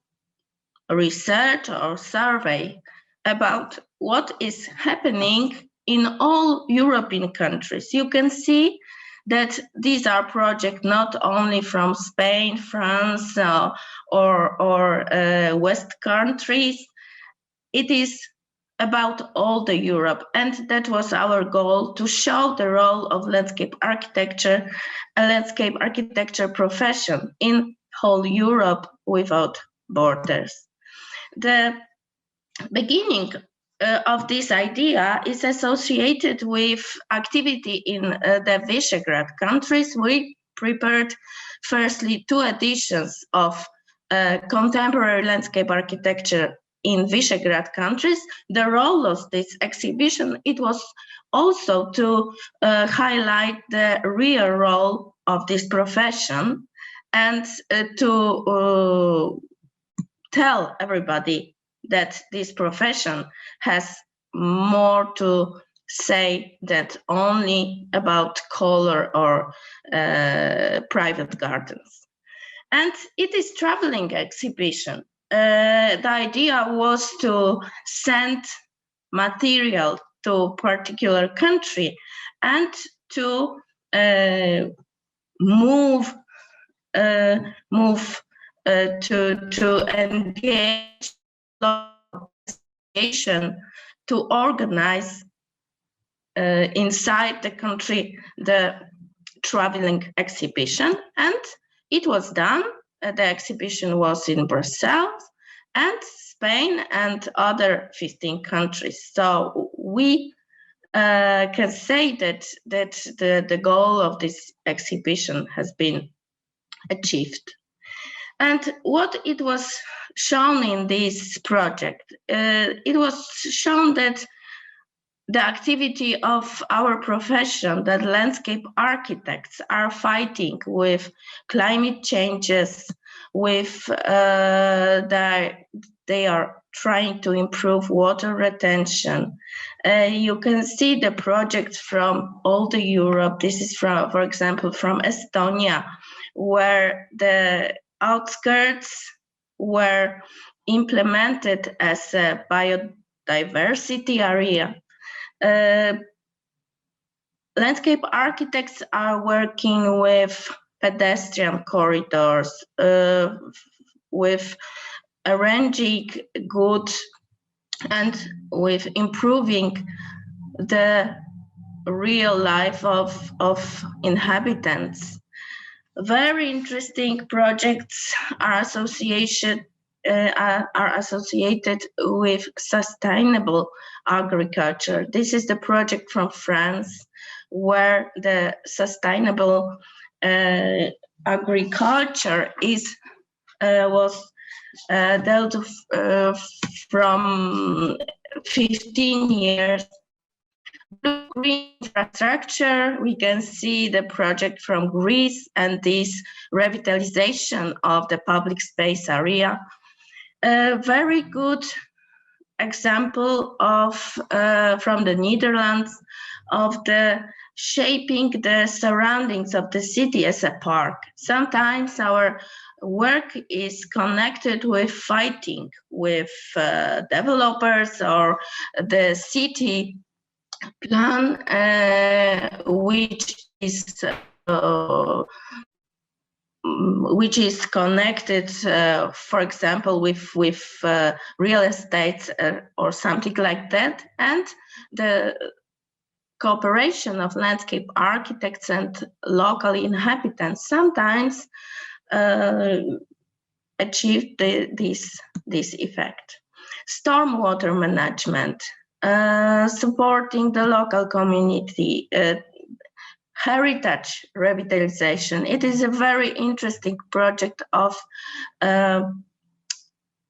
a research or survey about what is happening in all European countries. You can see that these are projects not only from Spain, France, or West countries. It is about all the Europe, and that was our goal, to show the role of landscape architecture, a landscape architecture profession in whole Europe without borders. The beginning of this idea is associated with activity in the Visegrad countries. We prepared firstly 2 editions of contemporary landscape architecture in Visegrad countries. The role of this exhibition, it was also to highlight the real role of this profession and to tell everybody that this profession has more to say than only about color or private gardens. And it is traveling exhibition. The idea was to send material to a particular country and to to engage to organize inside the country the traveling exhibition, and it was done. The exhibition was in Brussels and Spain and other 15 countries. So we can say that the goal of this exhibition has been achieved. And what it was shown in this project, it was shown that the activity of our profession, that landscape architects are fighting with climate changes, with they are trying to improve water retention. You can see the projects from all the Europe. This is from, for example, from Estonia, where the outskirts were implemented as a biodiversity area. Landscape architects are working with pedestrian corridors, with arranging good and with improving the real life of inhabitants. Very interesting projects are associated with sustainable agriculture. This is the project from France, where the sustainable agriculture was dealt from 15 years. Green infrastructure, we can see the project from Greece and this revitalization of the public space area. A very good example of from the Netherlands of the shaping the surroundings of the city as a park. Sometimes our work is connected with fighting with developers or the city plan, which is connected, for example, with real estate or something like that, and the cooperation of landscape architects and local inhabitants sometimes achieved this effect. Stormwater management, supporting the local community, heritage revitalization. It is a very interesting project of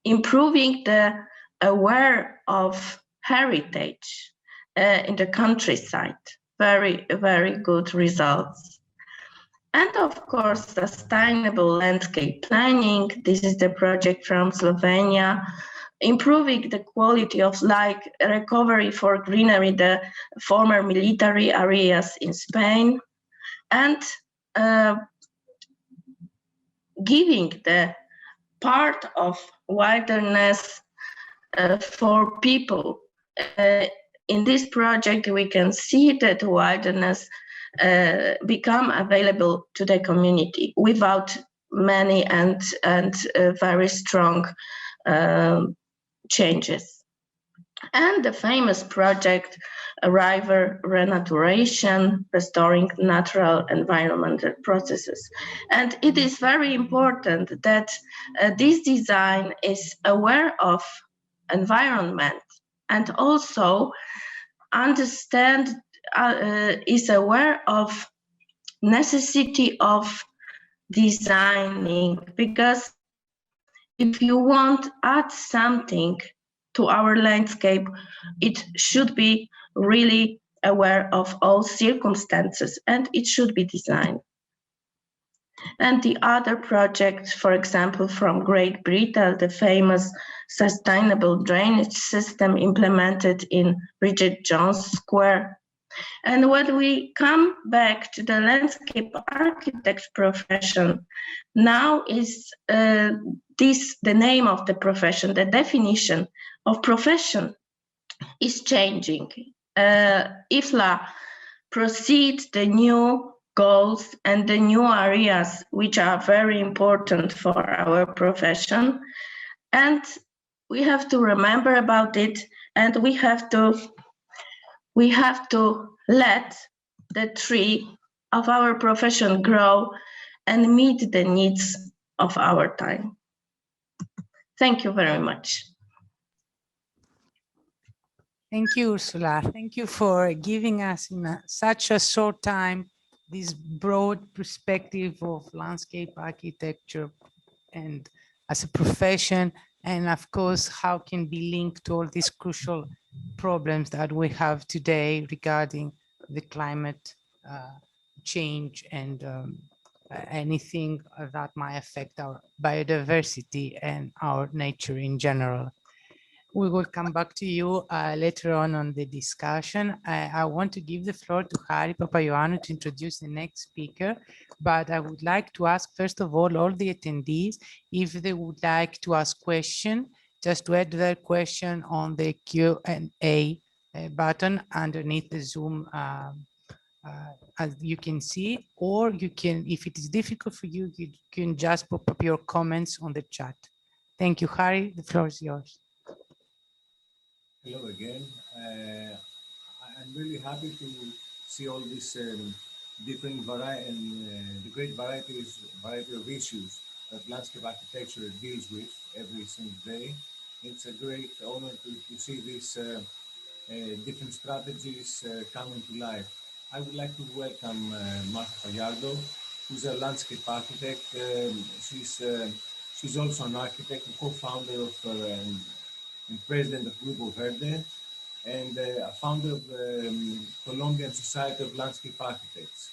improving the aware of heritage in the countryside. Very, very good results. And of course, sustainable landscape planning. This is the project from Slovenia, improving the quality of life, recovery for greenery, the former military areas in Spain, and giving the part of wilderness for people. In this project, we can see that wilderness become available to the community without many and very strong changes. And the famous project, river renaturation, restoring natural environmental processes. And it is very important that this design is aware of environment and also is aware of necessity of designing, because if you want to add something to our landscape, it should be really aware of all circumstances and it should be designed. And the other project, for example, from Great Britain, the famous sustainable drainage system implemented in Bridget Jones Square. And when we come back to the landscape architect profession, now is the name of the profession, the definition of profession is changing. IFLA proceeds the new goals and the new areas which are very important for our profession, and we have to remember about it, and we have to let the tree of our profession grow and meet the needs of our time. Thank you very much. Thank you, Urszula. Thank you for giving us in such a short time this broad perspective of landscape architecture and as a profession, and of course, how can be linked to all these crucial problems that we have today regarding the climate change and anything that might affect our biodiversity and our nature in general. We will come back to you later on the discussion. I want to give the floor to Harry Papaioannou to introduce the next speaker, but I would like to ask, first of all the attendees, if they would like to ask questions, just to add their question on the Q&A button underneath the Zoom, as you can see, or you can, if it is difficult for you, you can just pop up your comments on the chat. Thank you, Harry. The floor is yours. Hello again. I'm really happy to see all these different the great variety of issues that landscape architecture deals with every single day. It's a great honor to see these different strategies coming to life. I would like to welcome Martha Fajardo, who's a landscape architect. She's also an architect, and co-founder of and president of GRUPO VERDE, and a founder of Colombian Society of Landscape Architects.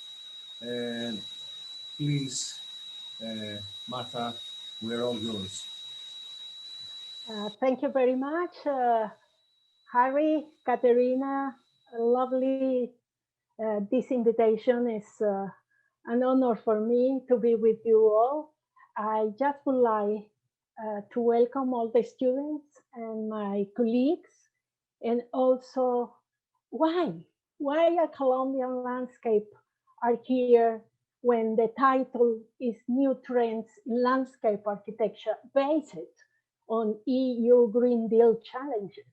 Please, Martha, we're all yours. Thank you very much, Harry, Katerina. Lovely. This invitation is an honor for me to be with you all. I just would like to welcome all the students and my colleagues, and also why a Colombian landscape are here when the title is New Trends in Landscape Architecture based on EU Green Deal challenges.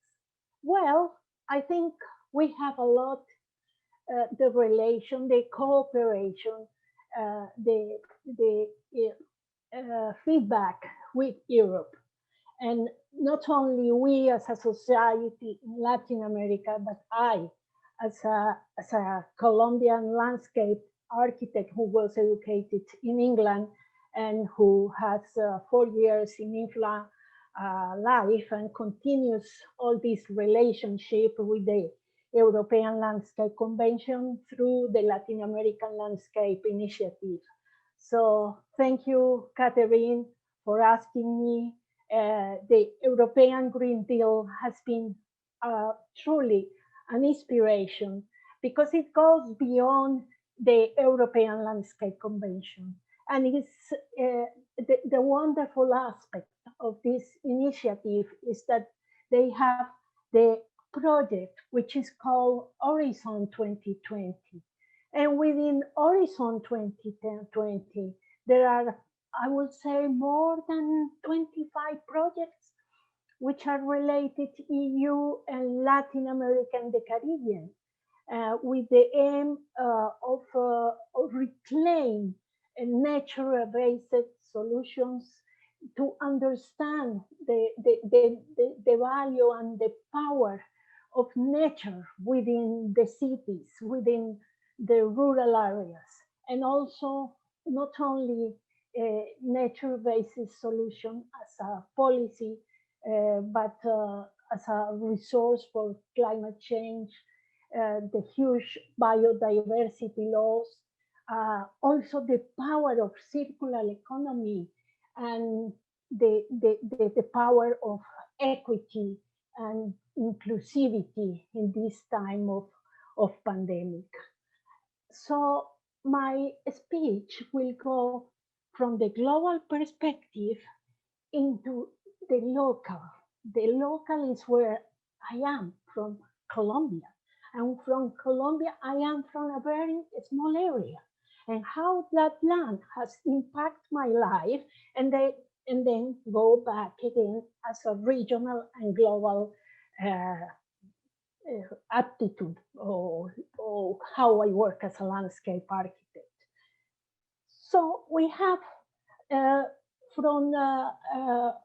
Well, I think we have a lot, the relation, the cooperation, the feedback with Europe. And not only we as a society in Latin America, but I, as a Colombian landscape architect who was educated in England and who has 4 years in IFLA life and continues all this relationship with the European Landscape Convention through the Latin American Landscape Initiative. So thank you, Katerina, for asking me. The European Green Deal has been truly an inspiration because it goes beyond the European Landscape Convention. And it's the wonderful aspect of this initiative is that they have the project, which is called Horizon 2020. And within Horizon 2020, there are, I would say, more than 25 projects which are related to EU and Latin America and the Caribbean, with the aim of reclaim nature-based solutions to understand the value and the power of nature within the cities, within the rural areas, and also not only nature-based solution as a policy, but as a resource for climate change, the huge biodiversity loss, also the power of circular economy, and the power of equity and inclusivity in this time of pandemic. So my speech will go from the global perspective into the local. The local is where I am, from Colombia. And from Colombia, I am from a very small area. And how that land has impacted my life, and then go back again as a regional and global aptitude, or how I work as a landscape architect. So we have from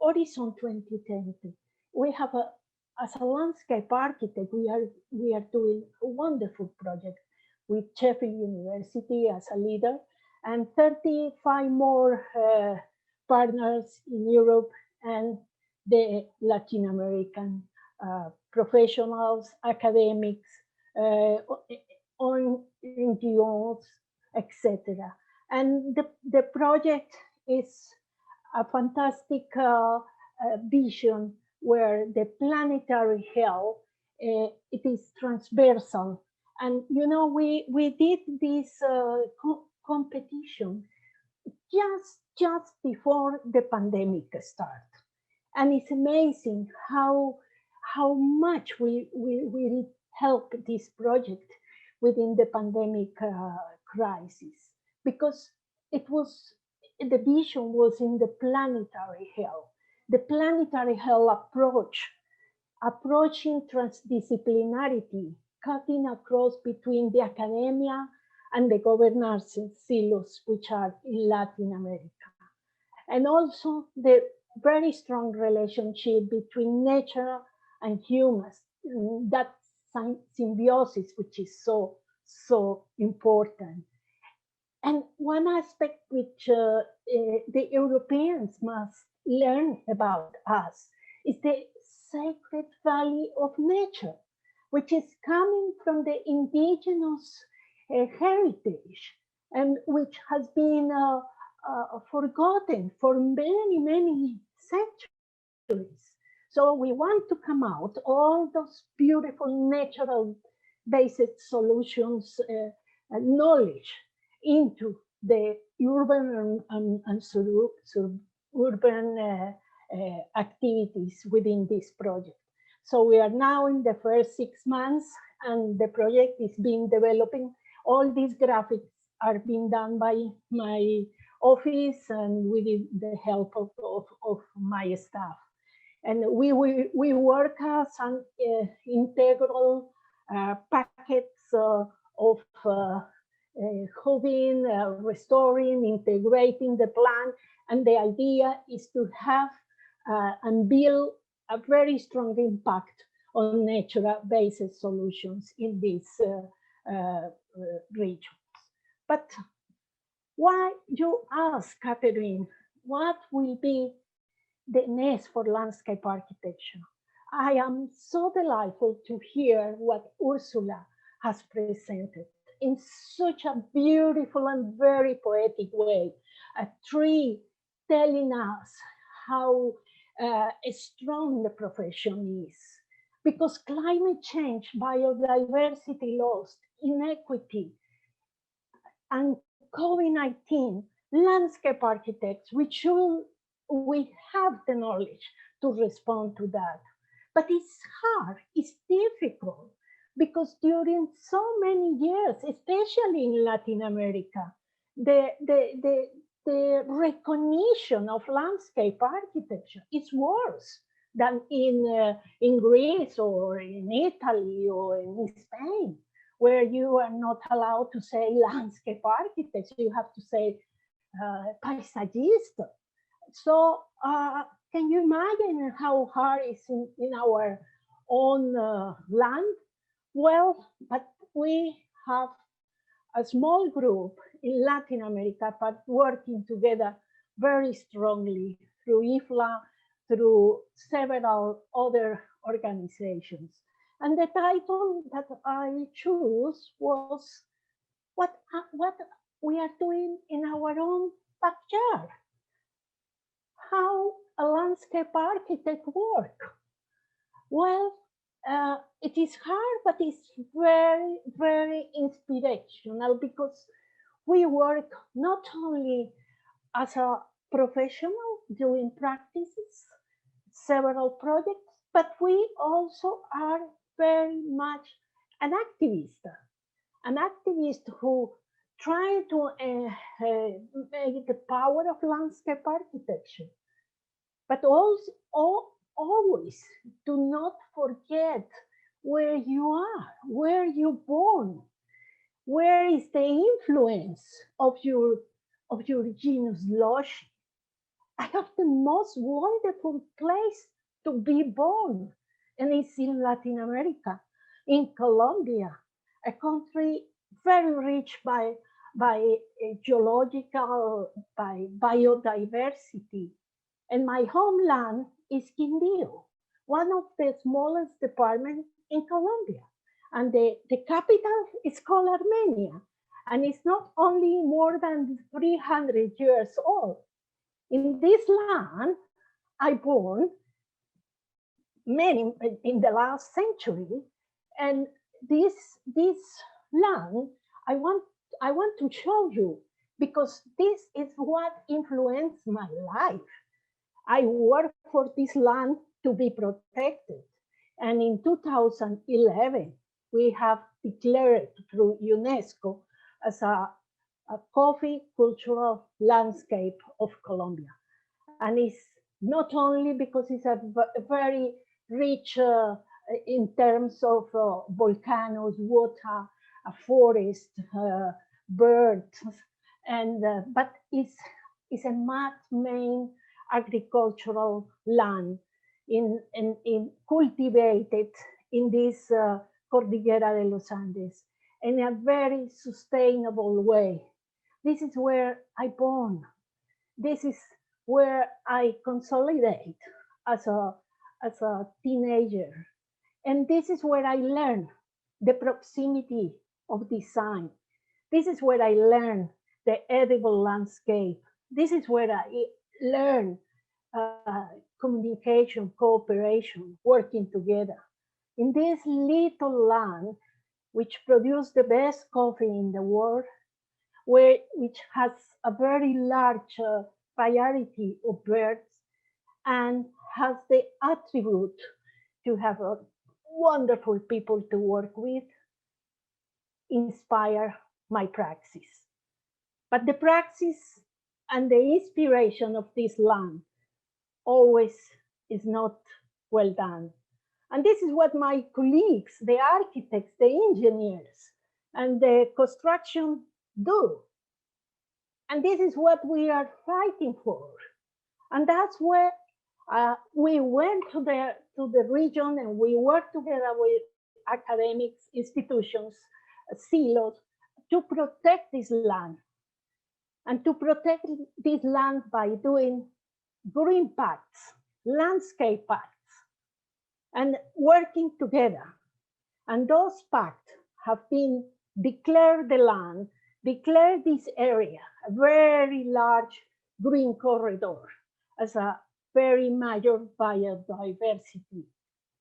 Horizon 2020, we have as a landscape architect, we are doing a wonderful project with Sheffield University as a leader, and 35 more partners in Europe and the Latin American professionals, academics, on NGOs, etc. And the project is a fantastic vision where the planetary health, it is transversal. And you know, we did this competition just before the pandemic started, and it's amazing how much we help this project within the pandemic crisis, because it was, the vision was in the planetary health. The planetary health approach, approaching transdisciplinarity, cutting across between the academia and the governance silos, which are in Latin America. And also the very strong relationship between nature and humans, that symbiosis, which is so important. And one aspect which the Europeans must learn about us is the sacred value of nature, which is coming from the indigenous heritage and which has been forgotten for many, many centuries. So we want to come out all those beautiful natural based solutions knowledge into the urban and suburban activities within this project. So we are now in the first 6 months, and the project is being developing. All these graphics are being done by my office and with the help of my staff. And we work as an integral packets of hoping, restoring, integrating the plan. And the idea is to have and build a very strong impact on nature-based solutions in these regions. But why, you ask, Katerina, what will be the next for landscape architecture? I am so delighted to hear what Urszula has presented in such a beautiful and very poetic way. A tree telling us how strong the profession is, because climate change, biodiversity loss, inequity, and COVID-19, landscape architects, we have the knowledge to respond to that. But it's hard, it's difficult, because during so many years, especially in Latin America, the recognition of landscape architecture is worse than in Greece or in Italy or in Spain, where you are not allowed to say landscape architects, you have to say paisagist. So can you imagine how hard it is in our own land? Well, but we have a small group in Latin America, but working together very strongly through IFLA, through several other organizations. And the title that I chose was what we are doing in our own backyard. How a landscape architect work? Well, it is hard, but it's very, very inspirational, because we work not only as a professional doing practices, several projects, but we also are very much an activist who try to make the power of landscape architecture, but also always do not forget where you are, where you're born, where is the influence of your genus loci. I have the most wonderful place to be born, and it's in Latin America, in Colombia, a country very rich by geological, by biodiversity. And my homeland is Quindío, one of the smallest departments in Colombia. And the capital is called Armenia. And it's not only more than 300 years old. In this land, I born many in the last century. And this land, I want to show you, because this is what influenced my life. I work for this land to be protected. And in 2011, we have declared through UNESCO as a coffee cultural landscape of Colombia. And it's not only because it's a very rich in terms of volcanoes, water, a forest, birds, and but it's a main agricultural land in cultivated in this Cordillera de los Andes in a very sustainable way. This is where I born. This is where I consolidate as a teenager. And this is where I learn the proximity of design. This is where I learn the edible landscape. This is where I learn communication, cooperation, working together. In this little land, which produces the best coffee in the world, which has a very large variety of birds and has the attribute to have a wonderful people to work with, inspire my praxis. But the praxis and the inspiration of this land always is not well done. And this is what my colleagues, the architects, the engineers, and the construction do. And this is what we are fighting for. And that's where we went to the region and we worked together with academics, institutions, silos, to protect this land. And to protect this land by doing green pacts, landscape pacts, and working together. And those pacts have been declared the land, declared this area, a very large green corridor, as a very major biodiversity.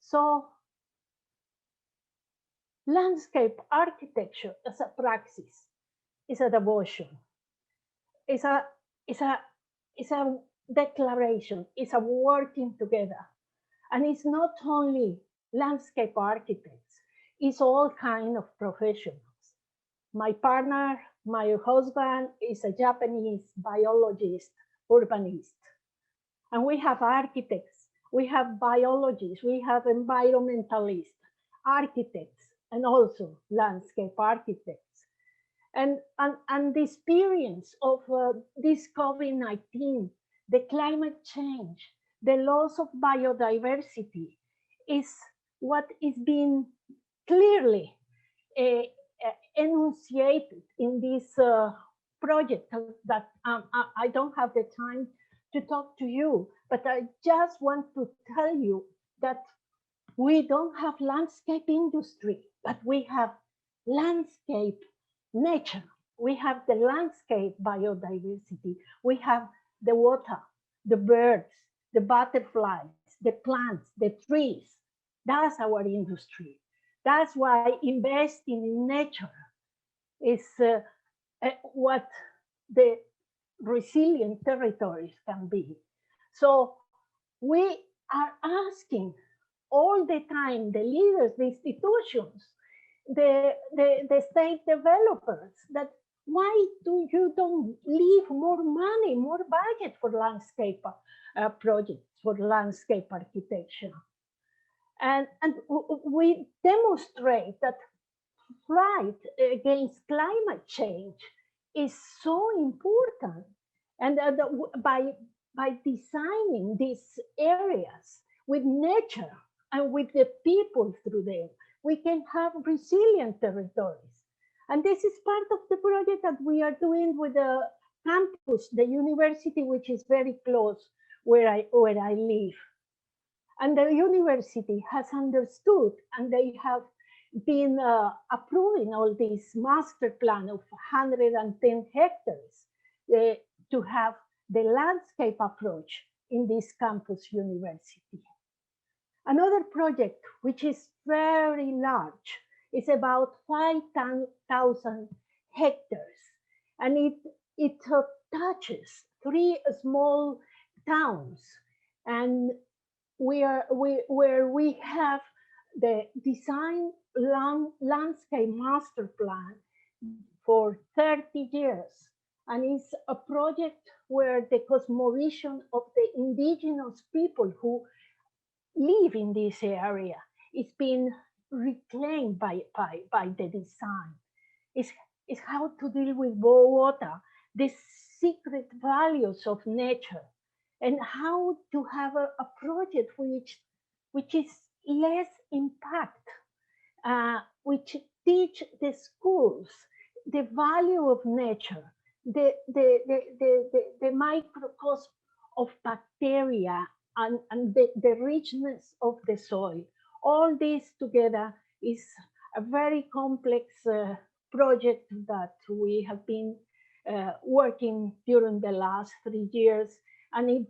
So landscape architecture as a praxis is a devotion. It's a declaration, it's a working together. And it's not only landscape architects, it's all kinds of professionals. My partner, my husband, is a Japanese biologist, urbanist. And we have architects, we have biologists, we have environmentalists, architects, and also landscape architects. And the experience of this COVID-19, the climate change, the loss of biodiversity is what is being clearly enunciated in this project that I don't have the time to talk to you, but I just want to tell you that we don't have landscape industry, but we have landscape nature. We have the landscape biodiversity. We have the water, the birds, the butterflies, the plants, the trees. That's our industry. That's why investing in nature is what the resilient territories can be. So we are asking all the time the leaders, the institutions, the state developers, that why do you don't leave more money, more budget for landscape projects, for landscape architecture? And we demonstrate that fight against climate change is so important. And by designing these areas with nature and with the people through them, we can have resilient territories. And this is part of the project that we are doing with the campus, the university, which is very close where I live. And the university has understood, and they have been approving all this master plan of 110 hectares to have the landscape approach in this campus university. Another project, which is very large, is about 5,000 hectares, and it touches 3 small towns, and where we have the design landscape master plan for 30 years. And it's a project where the cosmovision of the indigenous people who live in this area is being reclaimed by the design. It's how to deal with water, the secret values of nature, and how to have a project which is less impact, which teach the schools the value of nature, the microcosm of bacteria and the richness of the soil. All this together is a very complex project that we have been working during the last 3 years, and it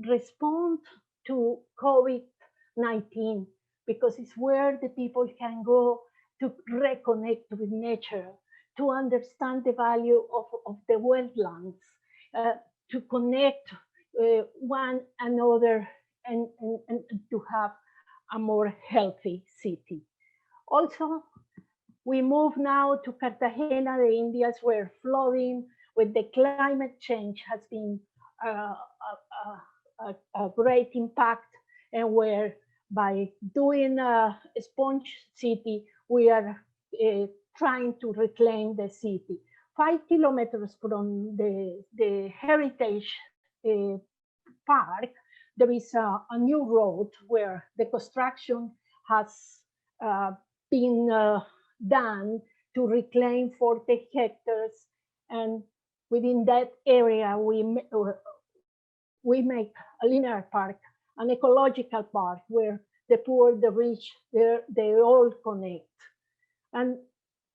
responds to COVID-19, because it's where the people can go to reconnect with nature, to understand the value of the wetlands, to connect one another, and to have a more healthy city. Also, we move now to Cartagena, the Indias, where flooding with the climate change has been a great impact, and where by doing a sponge city, we are trying to reclaim the city. 5 kilometers from the heritage park, there is a new road where the construction has been done to reclaim 40 hectares, and within that area we make a linear park, an ecological park where the poor, the rich, they all connect. And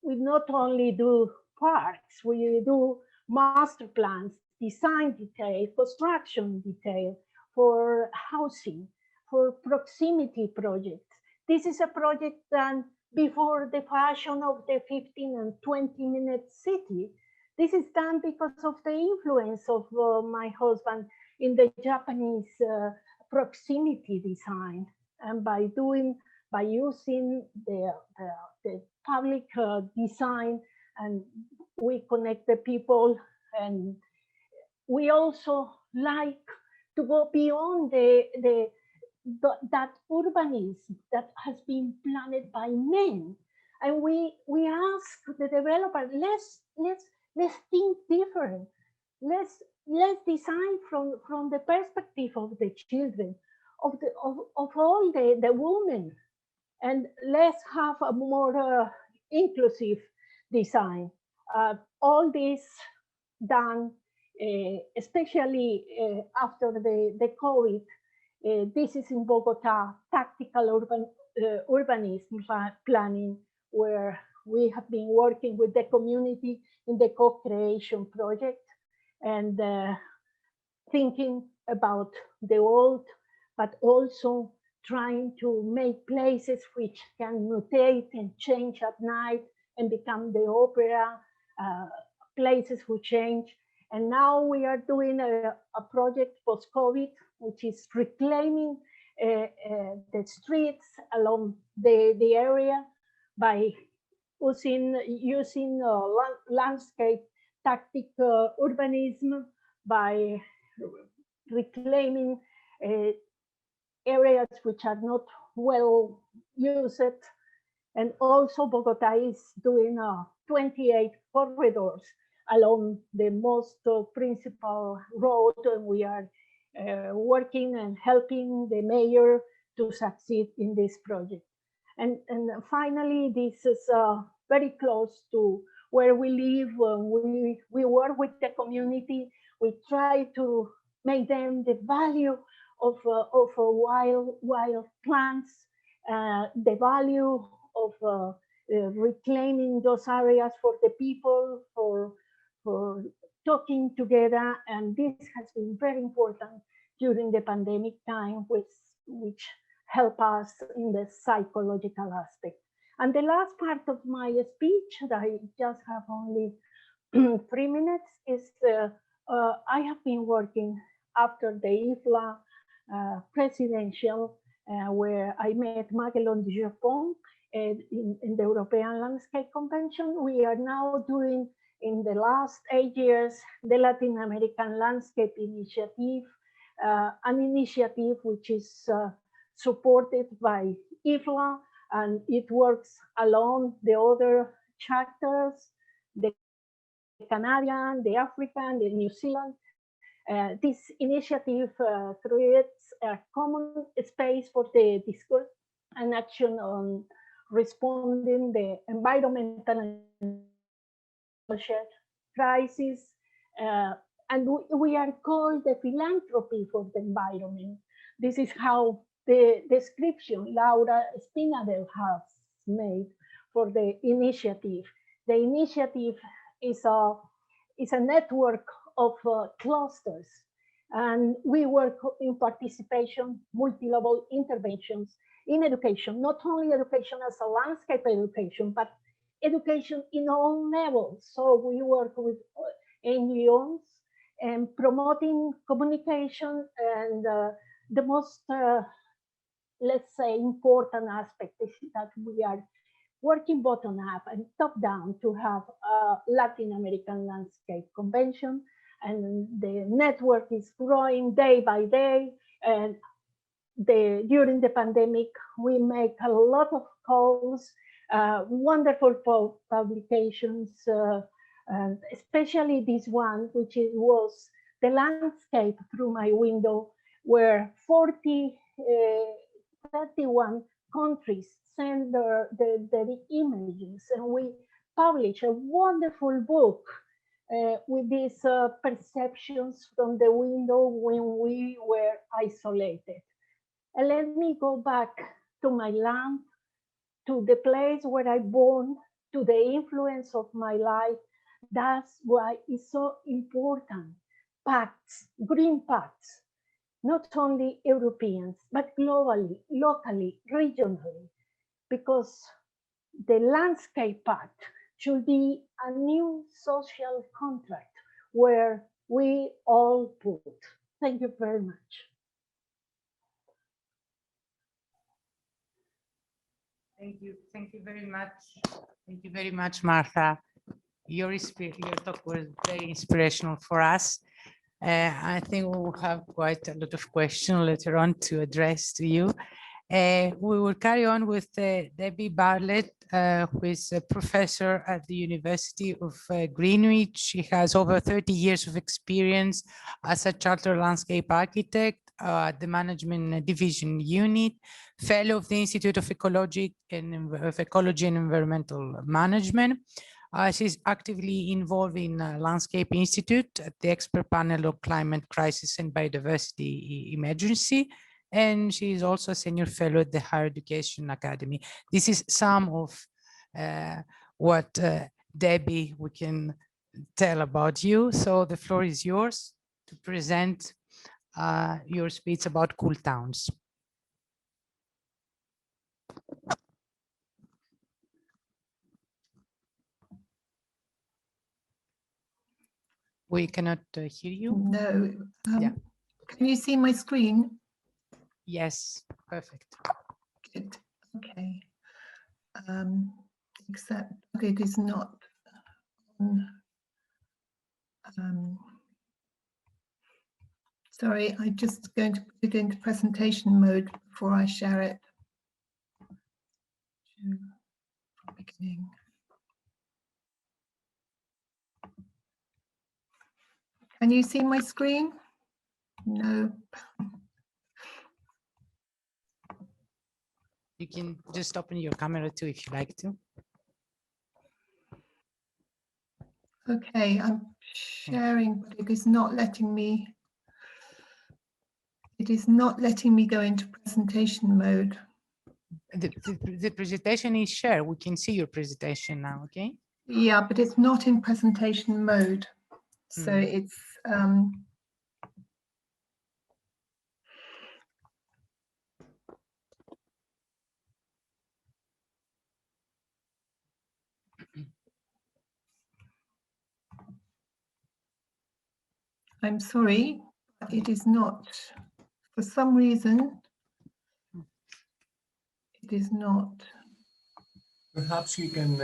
we not only do parks, we do master plans, design detail, construction detail for housing, for proximity projects. This is a project done before the fashion of the 15 and 20-minute city. This is done because of the influence of my husband in the Japanese proximity design, and by using the public design, and we connect the people, and we also like to go beyond that urbanism that has been planned by men, and we ask the developer, let's think different, let's design from the perspective of the children, of all the women, and let's have a more inclusive design. All this done, especially after the COVID. This is in Bogota, tactical urbanism planning, where we have been working with the community in the co-creation project, and thinking about the old, but also trying to make places which can mutate and change at night and become the opera, places who change. And now we are doing a project post-COVID, which is reclaiming the streets along the area by using landscape tactic urbanism, by reclaiming areas which are not well used. And also Bogota is doing 28 corridors along the most principal road, and we are working and helping the mayor to succeed in this project. And finally, this is very close to where we live. We work with the community. We try to make them the value of wild plants, the value of reclaiming those areas for the people, for talking together. And this has been very important during the pandemic time, which help us in the psychological aspect. And the last part of my speech, that I just have only 3 minutes, is I have been working after the IFLA presidential where I met Magellan de Japon in the European Landscape Convention. We are now doing, in the last 8 years, the Latin American Landscape Initiative, an initiative which is supported by IFLA, and it works along the other chapters, the Canadian, the African, the New Zealand. This initiative creates a common space for the discourse and action on responding the environmental and social crisis. And we are called the philanthropy for the environment. This is how the description Laura Spinadel has made for the initiative. The initiative is a network of clusters, and we work in participation, multi-level interventions in education, not only education as a landscape education, but education in all levels. So we work with NGOs and promoting communication, and the most, let's say, important aspect is that we are working bottom up and top down to have a Latin American Landscape Convention, and the network is growing day by day. And during the pandemic, we make a lot of calls, wonderful publications, and especially this one, which was The Landscape Through My Window, where 31 countries send their images, and we publish a wonderful book with these perceptions from the window when we were isolated. And let me go back to my land, to the place where I born, to the influence of my life. That's why it's so important. Pacts, green pacts, not only Europeans, but globally, locally, regionally, because the Landscape Pact should be a new social contract where we all put. Thank you very much. Thank you very much. Thank you very much, Martha. Your talk was very inspirational for us. I think we will have quite a lot of questions later on to address to you. We will carry on with Debbie Bartlett, who is a professor at the University of Greenwich. She has over 30 years of experience as a chartered landscape architect at the Management Division Unit, fellow of the Institute of Ecology and Environmental Management. She's actively involved in Landscape Institute at the expert panel on climate crisis and biodiversity emergency. And she is also a senior fellow at the Higher Education Academy. This is some of what Debbie, we can tell about you. So the floor is yours to present your speech about cool towns. We cannot hear you. No. Yeah. Can you see my screen? Yes, perfect. Good. Okay. Except it is not on. Sorry, I'm just going to put it into presentation mode before I share it. Beginning. Can you see my screen? No. You can just open your camera too if you like to. Okay, I'm sharing, but it is not letting me. It is not letting me go into presentation mode. The presentation is shared. We can see your presentation now, okay? Yeah, but it's not in presentation mode. So it's I'm sorry, but it is not, for some reason, It is not. Perhaps you can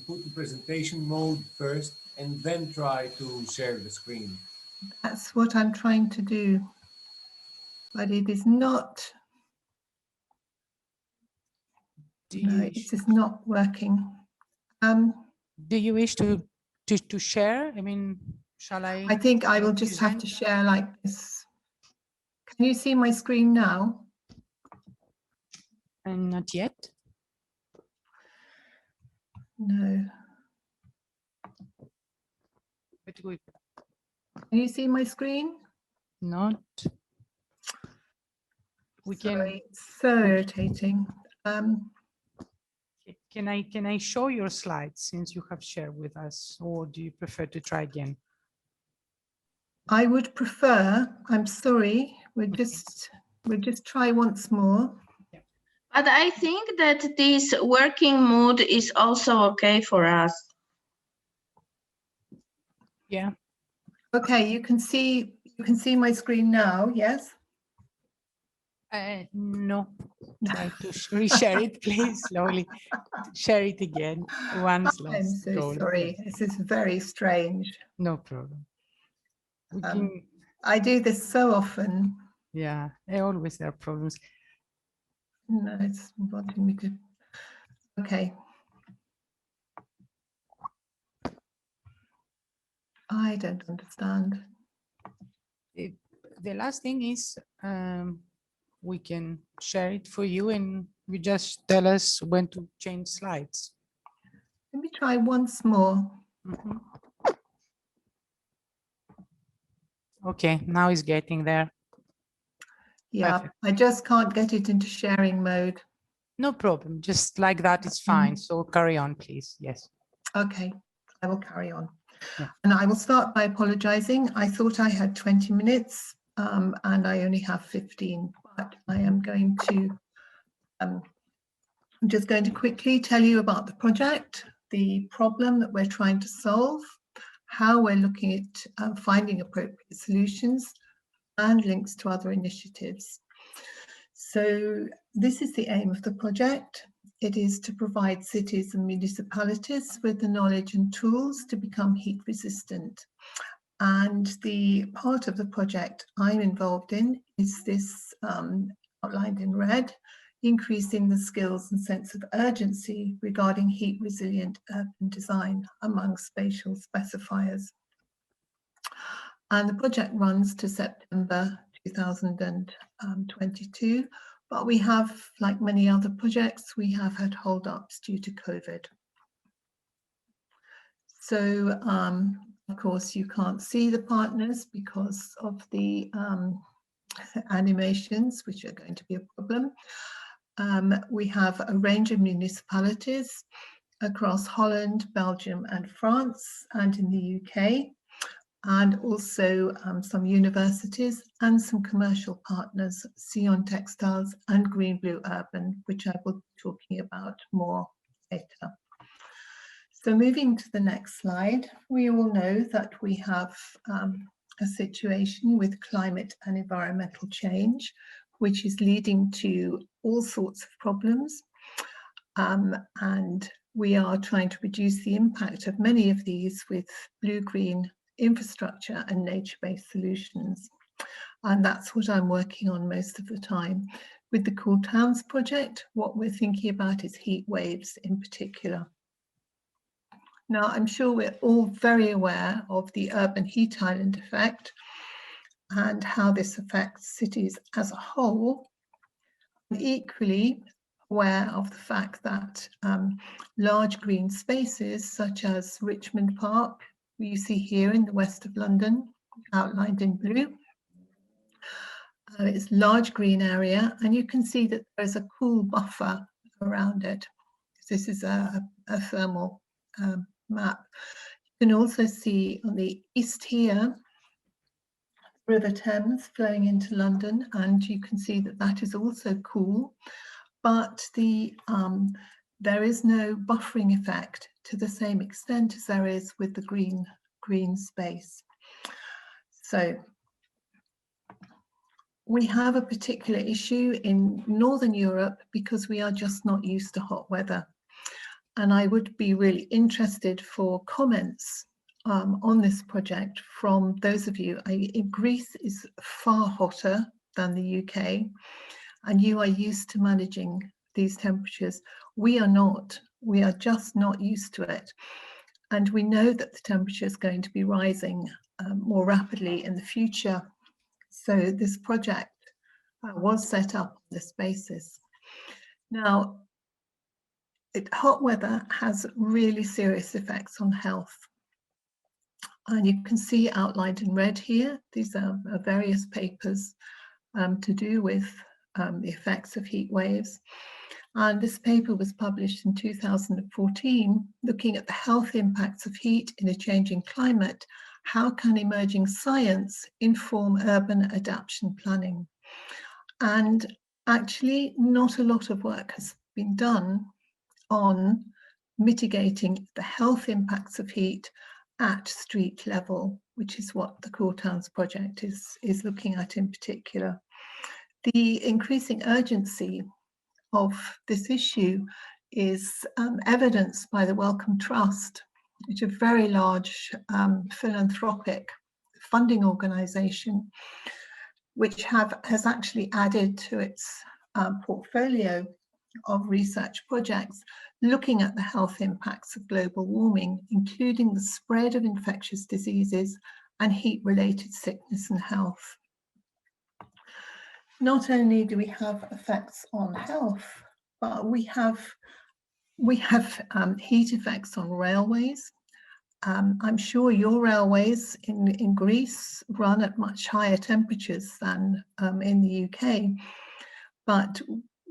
put the presentation mode first and then try to share the screen. That's what I'm trying to do, but it is not. No, it is not working. Do you wish to share? I mean, shall I? I think I will just have to share like this. Can you see my screen now? And not yet. No. Can you see my screen? Not. Sorry, it's so irritating. Can I show your slides since you have shared with us, or do you prefer to try again? I would prefer. I'm sorry. We'll just try once more. But I think that this working mode is also okay for us. Yeah. Okay, you can see my screen now, yes? No. Try to reshare it, please, slowly. Share it again. One slide. I'm so sorry. This is very strange. No problem. I do this so often. Yeah, always there are problems. No, it's wanting me to. Okay. I don't understand. The last thing is we can share it for you and you just tell us when to change slides. Let me try once more. Mm-hmm. Okay, now it's getting there. Yeah, perfect. I just can't get it into sharing mode. No problem, just like that, it's fine. So carry on, please. Yes. Okay, I will carry on. Yeah. And I will start by apologizing. I thought I had 20 minutes and I only have 15, but I am going to, I'm just going to quickly tell you about the project, the problem that we're trying to solve, how we're looking at finding appropriate solutions, and links to other initiatives. So this is the aim of the project. It is to provide cities and municipalities with the knowledge and tools to become heat resistant. And the part of the project I'm involved in is this outlined in red, increasing the skills and sense of urgency regarding heat resilient urban design among spatial specifiers. And the project runs to September 2022, but we have, like many other projects, we have had hold-ups due to COVID. So, of course, you can't see the partners because of the animations, which are going to be a problem. We have a range of municipalities across Holland, Belgium, and France, and in the UK. And also some universities and some commercial partners, Sion Textiles and Green Blue Urban, which I will be talking about more later. So moving to the next slide, we all know that we have a situation with climate and environmental change, which is leading to all sorts of problems. And we are trying to reduce the impact of many of these with blue-green infrastructure and nature-based solutions. And that's what I'm working on most of the time. With the Cool Towns project, what we're thinking about is heat waves in particular. Now, I'm sure we're all very aware of the urban heat island effect and how this affects cities as a whole, and equally aware of the fact that large green spaces such as Richmond Park, you see here in the west of London, outlined in blue. It's a large green area, and you can see that there's a cool buffer around it. This is a thermal map. You can also see on the east here, River Thames flowing into London, and you can see that that is also cool, but there is no buffering effect to the same extent as there is with the green space. So we have a particular issue in Northern Europe because we are just not used to hot weather. And I would be really interested for comments on this project from those of you. Greece is far hotter than the UK, and you are used to managing these temperatures. We are not. We are just not used to it. And we know that the temperature is going to be rising more rapidly in the future. So this project was set up on this basis. Now, hot weather has really serious effects on health. And you can see outlined in red here, these are various papers to do with the effects of heat waves. And this paper was published in 2014, looking at the health impacts of heat in a changing climate. How can emerging science inform urban adaptation planning? And actually, not a lot of work has been done on mitigating the health impacts of heat at street level, which is what the Cool Towns project is looking at in particular. The increasing urgency of this issue is evidenced by the Wellcome Trust, which is a very large philanthropic funding organisation, which has actually added to its portfolio of research projects looking at the health impacts of global warming, including the spread of infectious diseases and heat-related sickness and health. Not only do we have effects on health, but we have heat effects on railways. I'm sure your railways in Greece run at much higher temperatures than in the UK, but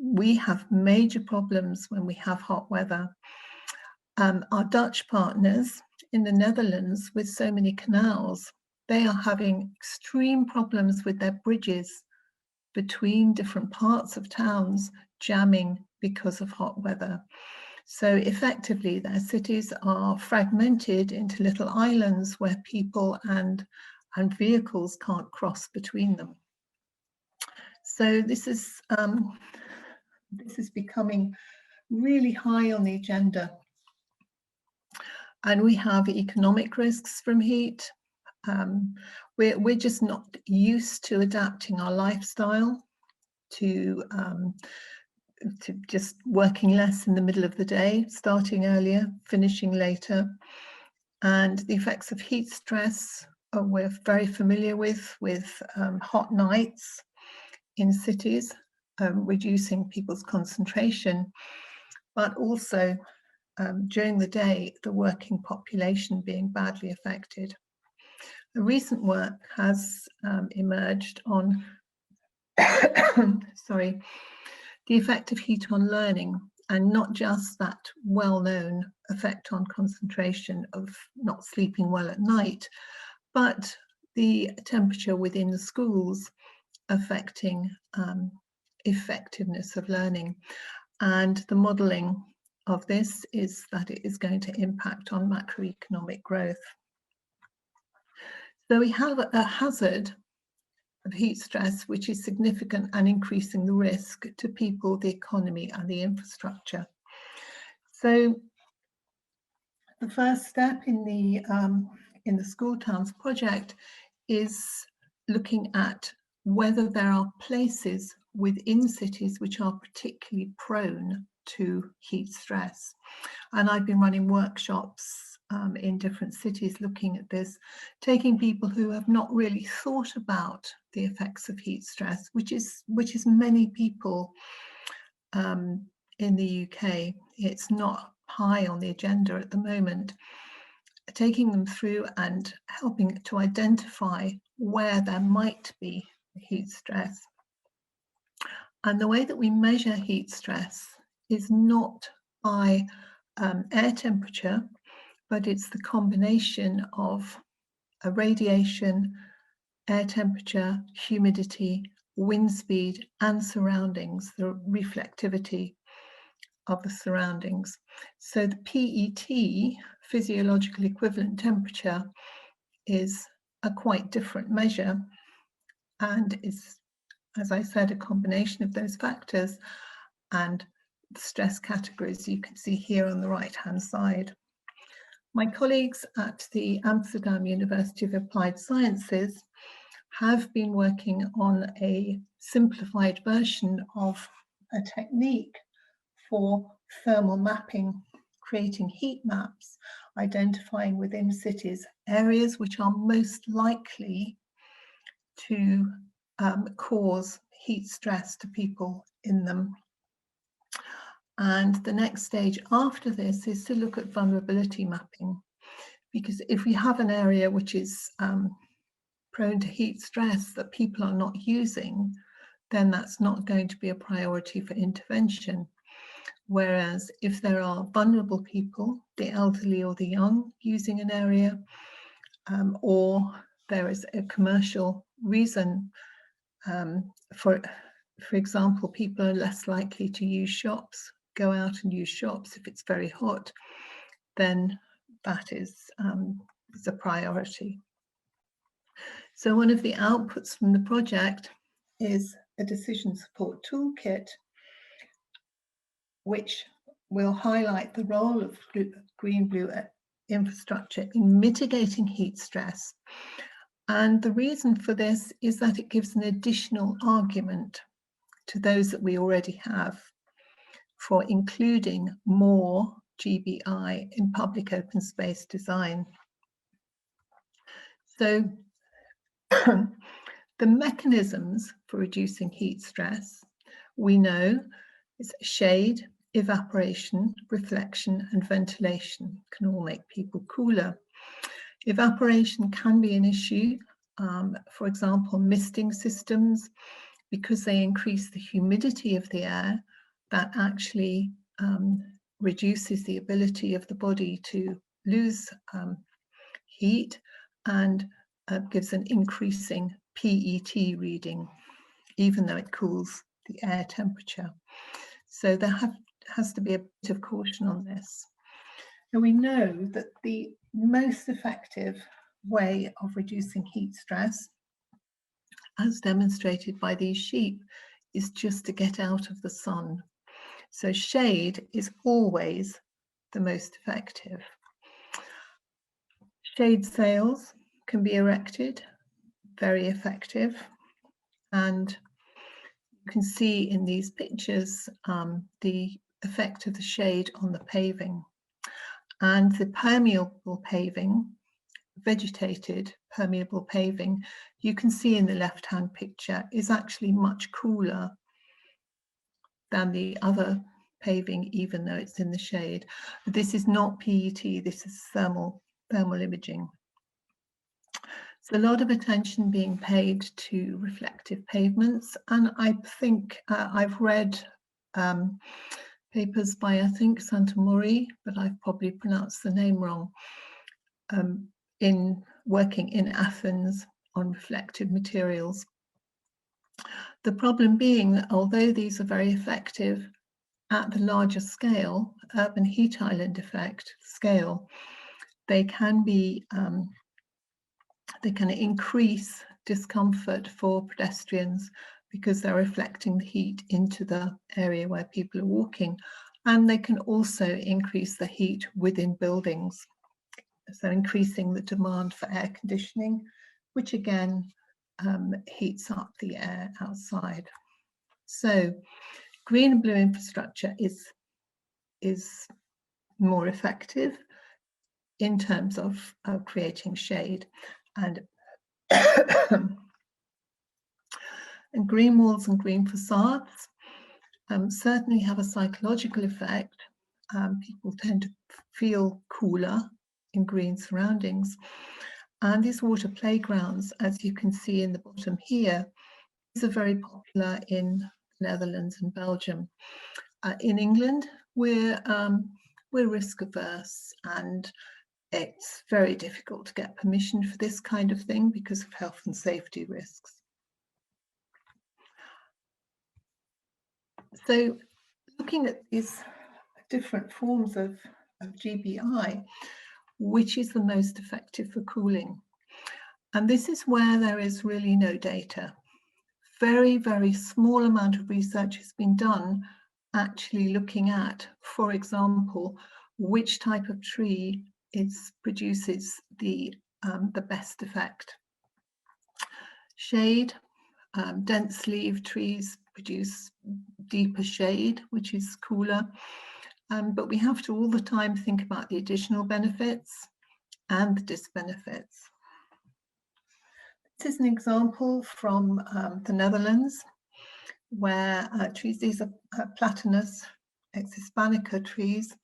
we have major problems when we have hot weather. Our Dutch partners in the Netherlands, with so many canals, they are having extreme problems with their bridges between different parts of towns jamming because of hot weather. So effectively, their cities are fragmented into little islands where people and vehicles can't cross between them. So this is becoming really high on the agenda. And we have economic risks from heat. We're just not used to adapting our lifestyle to just working less in the middle of the day, starting earlier, finishing later. And the effects of heat stress we're very familiar with hot nights in cities, reducing people's concentration, but also during the day, the working population being badly affected. A recent work has emerged on sorry, the effect of heat on learning, and not just that well-known effect on concentration of not sleeping well at night, but the temperature within the schools affecting effectiveness of learning. And the modelling of this is that it is going to impact on macroeconomic growth. So we have a hazard of heat stress, which is significant and increasing the risk to people, the economy, and the infrastructure. So the first step in the School Towns project is looking at whether there are places within cities which are particularly prone to heat stress. And I've been running workshops in different cities looking at this, taking people who have not really thought about the effects of heat stress, which is many people in the UK. It's not high on the agenda at the moment, taking them through and helping to identify where there might be heat stress. And the way that we measure heat stress is not by air temperature, but it's the combination of radiation, air temperature, humidity, wind speed, and surroundings, the reflectivity of the surroundings. So the PET, physiological equivalent temperature, is a quite different measure and is as I said, a combination of those factors and the stress categories you can see here on the right-hand side. My colleagues at the Amsterdam University of Applied Sciences have been working on a simplified version of a technique for thermal mapping, creating heat maps, identifying within cities areas which are most likely to cause heat stress to people in them. And the next stage after this is to look at vulnerability mapping, because if we have an area which is prone to heat stress that people are not using, then that's not going to be a priority for intervention. Whereas if there are vulnerable people, the elderly or the young, using an area, or there is a commercial reason, for example, people are less likely to use shops, go out and use shops if it's very hot, then that is a priority. So one of the outputs from the project is a decision support toolkit, which will highlight the role of green-blue infrastructure in mitigating heat stress. And the reason for this is that it gives an additional argument to those that we already have for including more GBI in public open space design. So the mechanisms for reducing heat stress, we know, is shade, evaporation, reflection, and ventilation can all make people cooler. Evaporation can be an issue, for example, misting systems, because they increase the humidity of the air, that actually reduces the ability of the body to lose heat and gives an increasing PET reading, even though it cools the air temperature. So there has to be a bit of caution on this. Now we know that the most effective way of reducing heat stress, as demonstrated by these sheep, is just to get out of the sun. So shade is always the most effective. Shade sails can be erected, very effective. And you can see in these pictures the effect of the shade on the paving. And the permeable paving, vegetated permeable paving, you can see in the left-hand picture, is actually much cooler than the other paving, even though it's in the shade. But this is not PET, this is thermal imaging. So a lot of attention being paid to reflective pavements, and I think I've read papers by, I think, Santamori, but I've probably pronounced the name wrong, in working in Athens on reflective materials. The problem being that although these are very effective at the larger scale, urban heat island effect scale, they can be they can increase discomfort for pedestrians because they're reflecting the heat into the area where people are walking, and they can also increase the heat within buildings, so increasing the demand for air conditioning, which again heats up the air outside. So green and blue infrastructure is more effective in terms of creating shade, and and green walls and green facades certainly have a psychological effect. People tend to feel cooler in green surroundings. And these water playgrounds, as you can see in the bottom here, these are very popular in the Netherlands and Belgium. In England, we're risk averse, and it's very difficult to get permission for this kind of thing because of health and safety risks. So looking at these different forms of GBI, which is the most effective for cooling? And this is where there is really no data. very, very small amount of research has been done actually looking at, for example, which type of tree produces the best effect. Shade, dense leaf trees produce deeper shade, which is cooler. But we have to all the time think about the additional benefits and the disbenefits. This is an example from the Netherlands, where trees, these are Platanus ex-hispanica trees,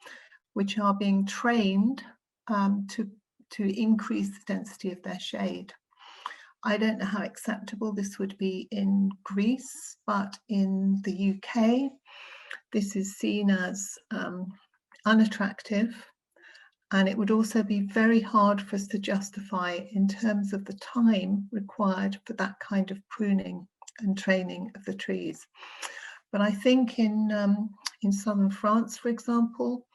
which are being trained to increase the density of their shade. I don't know how acceptable this would be in Greece, but in the UK, this is seen as unattractive, and it would also be very hard for us to justify in terms of the time required for that kind of pruning and training of the trees. But I think in southern France, for example,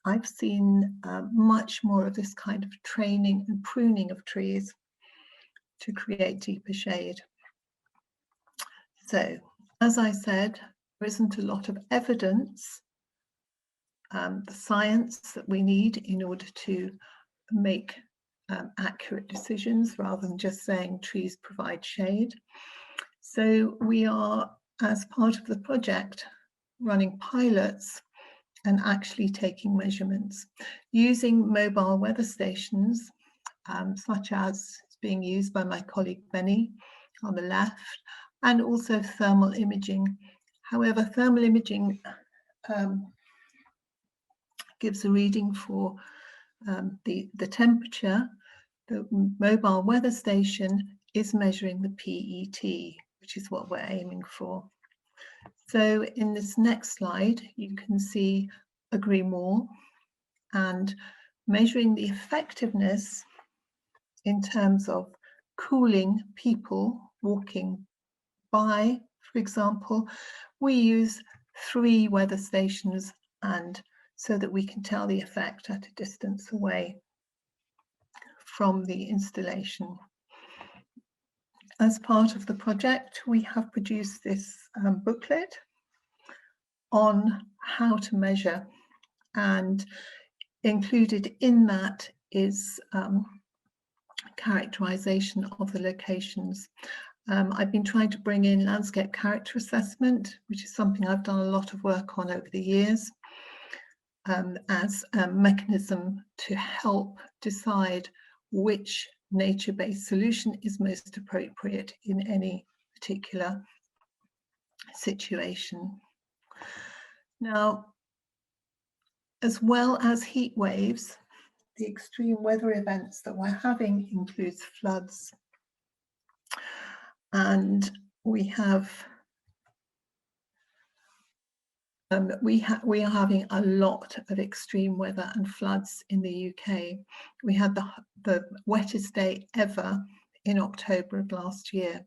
I've seen much more of this kind of training and pruning of trees to create deeper shade. So, as I said, there isn't a lot of evidence, the science that we need in order to make accurate decisions rather than just saying trees provide shade. So we are, as part of the project, running pilots and actually taking measurements using mobile weather stations, such as is being used by my colleague Benny on the left, and also thermal imaging. However, thermal imaging gives a reading for the temperature. The mobile weather station is measuring the PET, which is what we're aiming for. So in this next slide, you can see Agree More and measuring the effectiveness in terms of cooling people walking by. For example, we use 3 weather stations, and so that we can tell the effect at a distance away from the installation. As part of the project, we have produced this booklet on how to measure, and included in that is characterization of the locations. I've been trying to bring in landscape character assessment, which is something I've done a lot of work on over the years, as a mechanism to help decide which nature-based solution is most appropriate in any particular situation. Now, as well as heat waves, the extreme weather events that we're having includes floods. And we have we are having a lot of extreme weather and floods in the UK. We had the wettest day ever in October of last year.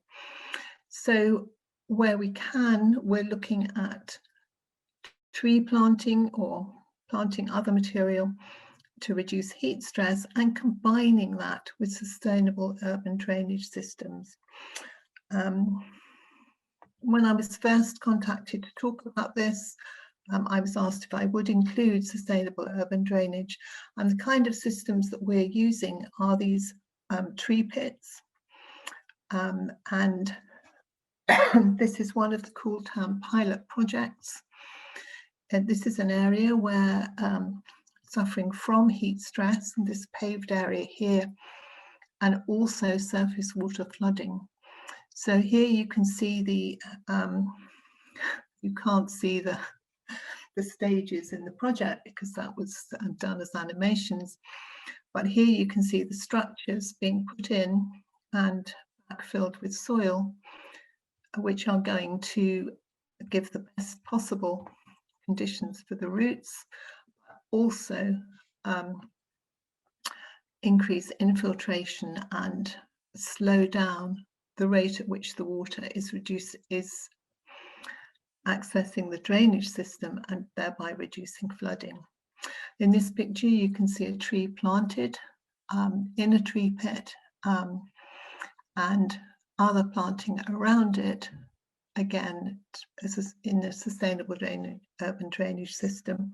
So where we can, we're looking at tree planting or planting other material to reduce heat stress and combining that with sustainable urban drainage systems. When I was first contacted to talk about this, I was asked if I would include sustainable urban drainage, and the kind of systems that we're using are these tree pits, and this is one of the Cool Town pilot projects. And this is an area where suffering from heat stress, in this paved area here, and also surface water flooding. So here you can see the, you can't see the stages in the project because that was done as animations. But here you can see the structures being put in and backfilled with soil, which are going to give the best possible conditions for the roots, also increase infiltration and slow down the rate at which the water is accessing the drainage system and thereby reducing flooding. In this picture, you can see a tree planted in a tree pit and other planting around it again, in a sustainable urban drainage system.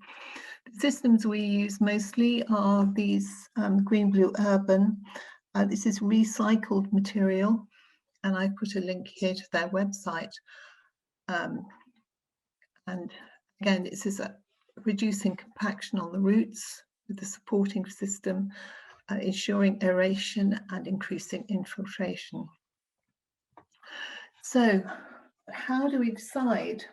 The systems we use mostly are these green-blue urban. This is recycled material, and I put a link here to their website. And again, this is reducing compaction on the roots with the supporting system, ensuring aeration and increasing infiltration. So how do we decide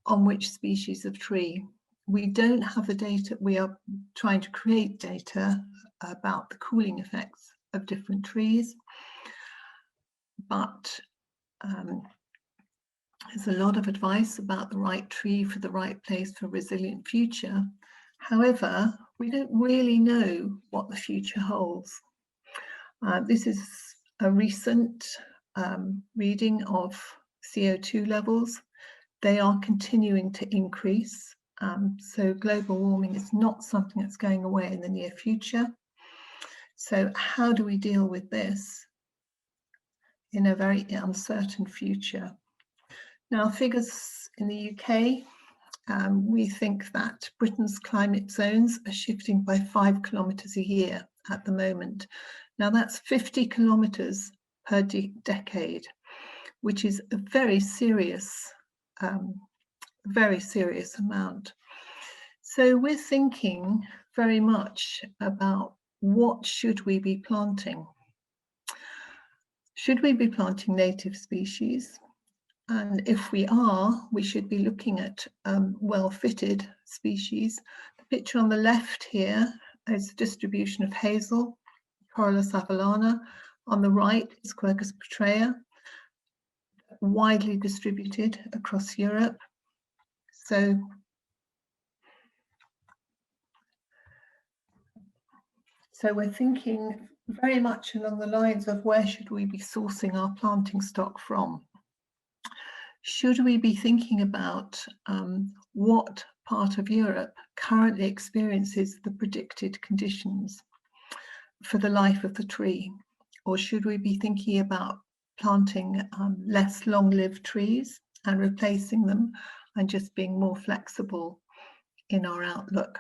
on which species of tree? We don't have the data. We are trying to create data about the cooling effects of different trees, but there's a lot of advice about the right tree for the right place for a resilient future. However, we don't really know what the future holds. This is a recent reading of CO2 levels. They are continuing to increase. So global warming is not something that's going away in the near future. So how do we deal with this in a very uncertain future? Now, figures in the UK, we think that Britain's climate zones are shifting by 5 kilometres a year at the moment. Now that's 50 kilometres per decade, which is a very serious amount. So we're thinking very much about what should we be planting? Should we be planting native species? And if we are, we should be looking at well-fitted species. The picture on the left here is the distribution of hazel, Corylus avellana. On the right is Quercus petraea, widely distributed across Europe. So we're thinking very much along the lines of where should we be sourcing our planting stock from? Should we be thinking about what part of Europe currently experiences the predicted conditions for the life of the tree? Or should we be thinking about planting less long-lived trees and replacing them and just being more flexible in our outlook?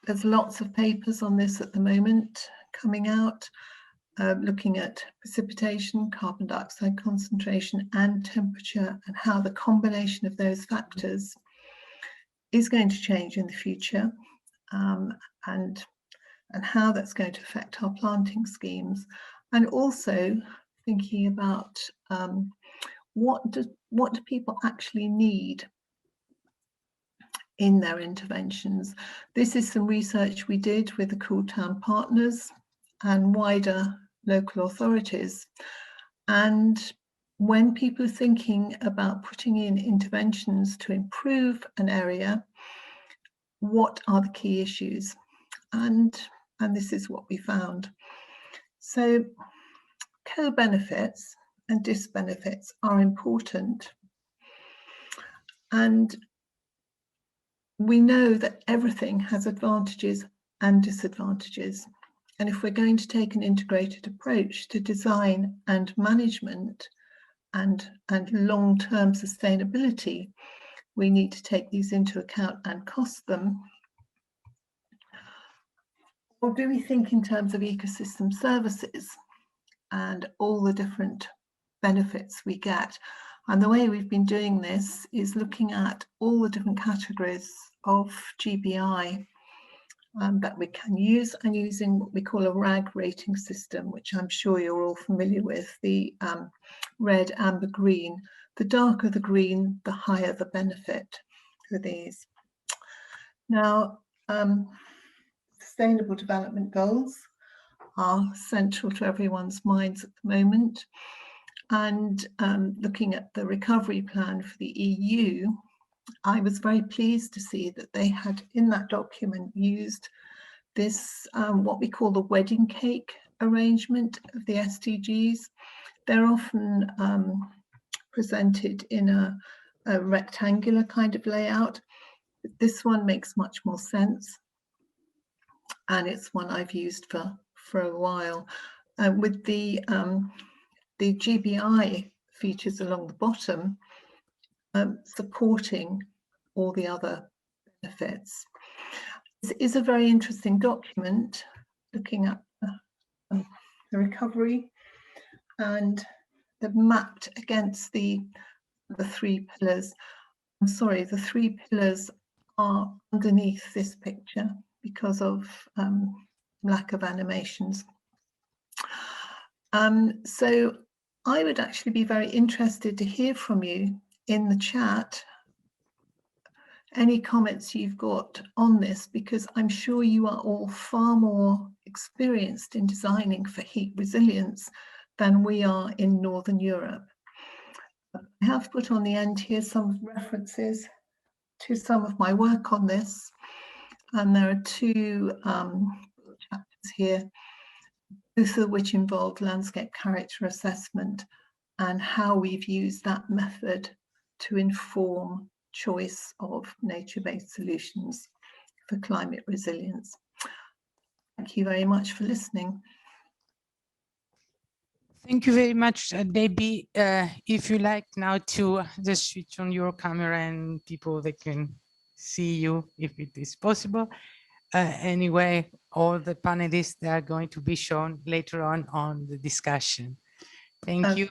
There's lots of papers on this at the moment coming out, looking at precipitation, carbon dioxide concentration and temperature, and how the combination of those factors is going to change in the future, and how that's going to affect our planting schemes. And also thinking about what do people actually need in their interventions. This is some research we did with the Cool Town partners and wider local authorities. And when people are thinking about putting in interventions to improve an area, what are the key issues? And this is what we found. So co-benefits and disbenefits are important. And we know that everything has advantages and disadvantages. And if we're going to take an integrated approach to design and management and long-term sustainability, we need to take these into account and cost them. Or do we think in terms of ecosystem services and all the different benefits we get? And the way we've been doing this is looking at all the different categories of GBI that we can use, and using what we call a RAG rating system, which I'm sure you're all familiar with, the red, amber, green. The darker the green, the higher the benefit for these. Now, Sustainable Development Goals are central to everyone's minds at the moment. And looking at the recovery plan for the EU, I was very pleased to see that they had in that document used this, what we call the wedding cake arrangement of the SDGs. They're often presented in a rectangular kind of layout. But this one makes much more sense. And it's one I've used for a while. With the the GBI features along the bottom, supporting all the other benefits. This is a very interesting document looking at the recovery, and they're mapped against the 3 pillars. I'm sorry, the 3 pillars are underneath this picture because of lack of animations. So I would actually be very interested to hear from you in the chat any comments you've got on this, because I'm sure you are all far more experienced in designing for heat resilience than we are in Northern Europe. I have put on the end here some references to some of my work on this, and there are 2 chapters here, both of which involve landscape character assessment and how we've used that method to inform choice of nature-based solutions for climate resilience. Thank you very much for listening. Thank you very much, Debbie. If you like now to just switch on your camera and people that can see you, if it is possible. Anyway, all the panelists, they are going to be shown later on the discussion. Thank you.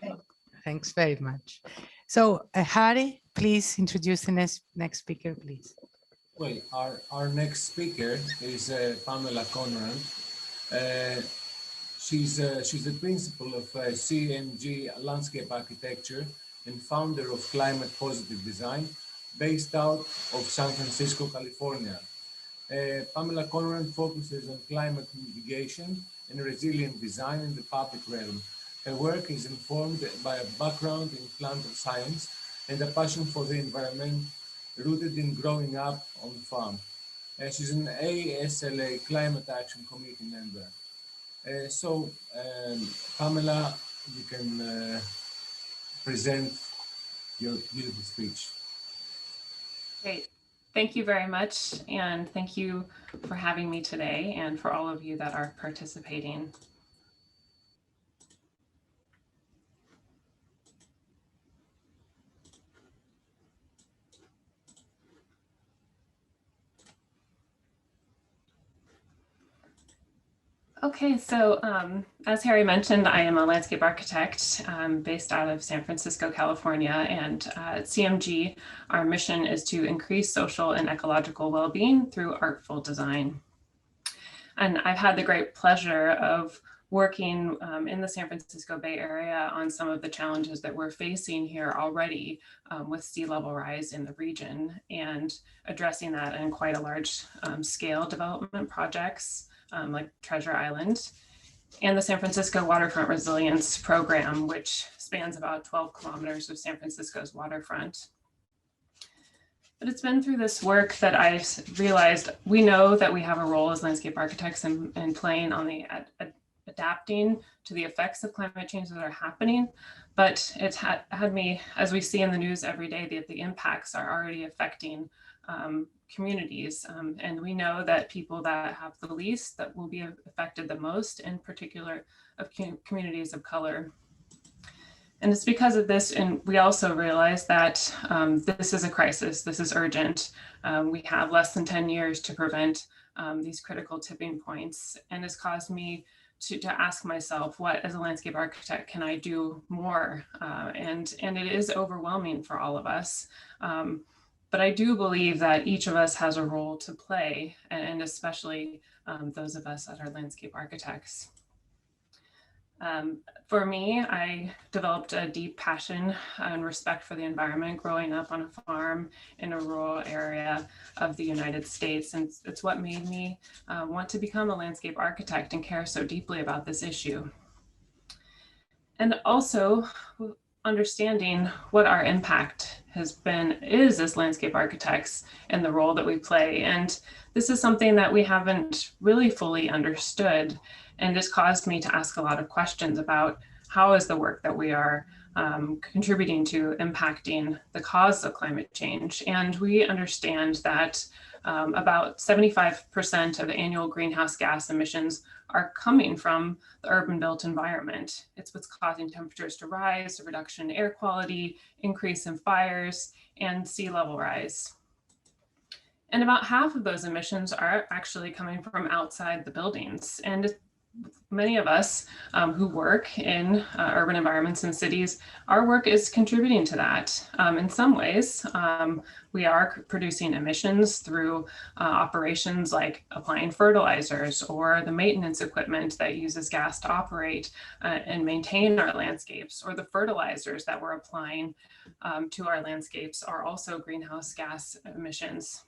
Thanks very much. So, Harry, please introduce the next speaker, please. Well, our next speaker is Pamela Conrad. She's the principal of CMG Landscape Architecture and founder of Climate Positive Design, based out of San Francisco, California. Pamela Conrad focuses on climate mitigation and resilient design in the public realm. Her work is informed by a background in plant science and a passion for the environment rooted in growing up on the farm. She's an ASLA Climate Action Committee member. Pamela, you can present your beautiful speech. Great. Thank you very much. And thank you for having me today and for all of you that are participating. Okay, so as Harry mentioned, I am a landscape architect based out of San Francisco, California, and at CMG, our mission is to increase social and ecological well-being through artful design. And I've had the great pleasure of working in the San Francisco Bay Area on some of the challenges that we're facing here already with sea level rise in the region, and addressing that in quite a large scale development projects. Like Treasure Island, and the San Francisco Waterfront Resilience Program, which spans about 12 kilometers of San Francisco's waterfront. But it's been through this work that I realized we know that we have a role as landscape architects in playing on the adapting to the effects of climate change that are happening, but it's had me, as we see in the news every day, that the impacts are already affecting communities, and we know that people that have the least that will be affected the most, in particular of communities of color. And it's because of this, and we also realize that this is a crisis, this is urgent. We have less than 10 years to prevent these critical tipping points, and it's caused me to ask myself, what as a landscape architect can I do more? And it is overwhelming for all of us. But I do believe that each of us has a role to play, and especially those of us that are landscape architects. For me, I developed a deep passion and respect for the environment growing up on a farm in a rural area of the United States. And it's what made me want to become a landscape architect and care so deeply about this issue. And also understanding what our impact is as landscape architects and the role that we play. And this is something that we haven't really fully understood, and has caused me to ask a lot of questions about how is the work that we are contributing to impacting the cause of climate change. And we understand that about 75% of annual greenhouse gas emissions are coming from the urban built environment. It's what's causing temperatures to rise, a reduction in air quality, increase in fires, and sea level rise. And about half of those emissions are actually coming from outside the buildings. And many of us who work in urban environments and cities, our work is contributing to that. In some ways, we are producing emissions through operations like applying fertilizers or the maintenance equipment that uses gas to operate and maintain our landscapes, or the fertilizers that we're applying to our landscapes are also greenhouse gas emissions.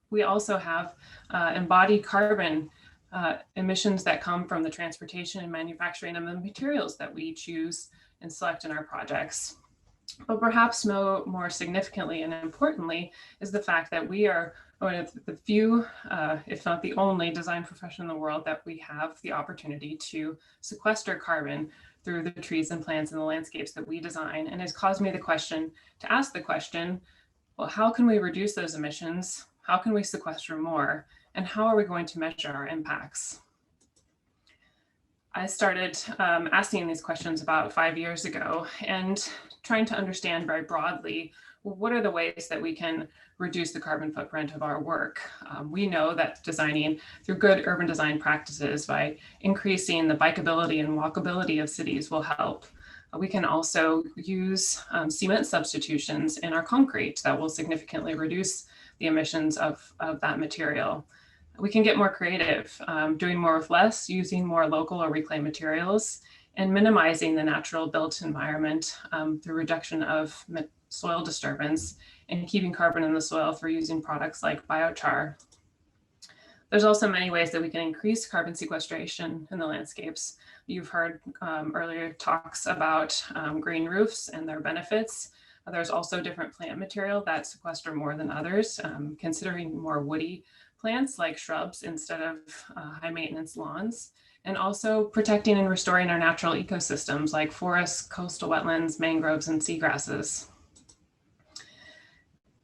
We also have embodied carbon emissions that come from the transportation and manufacturing of the materials that we choose and select in our projects. But perhaps more significantly and importantly is the fact that we are one of the few, if not the only, design profession in the world that we have the opportunity to sequester carbon through the trees and plants and the landscapes that we design. And it's caused me to ask the question, well, how can we reduce those emissions? How can we sequester more? And how are we going to measure our impacts? I started asking these questions about 5 years ago and trying to understand very broadly, what are the ways that we can reduce the carbon footprint of our work? We know that designing through good urban design practices by increasing the bikeability and walkability of cities will help. We can also use cement substitutions in our concrete that will significantly reduce the emissions of that material. We can get more creative, doing more with less, using more local or reclaimed materials, and minimizing the natural built environment through reduction of soil disturbance and keeping carbon in the soil through using products like biochar. There's also many ways that we can increase carbon sequestration in the landscapes. You've heard earlier talks about green roofs and their benefits. There's also different plant material that sequester more than others, considering more woody plants like shrubs instead of high maintenance lawns, and also protecting and restoring our natural ecosystems like forests, coastal wetlands, mangroves, and seagrasses.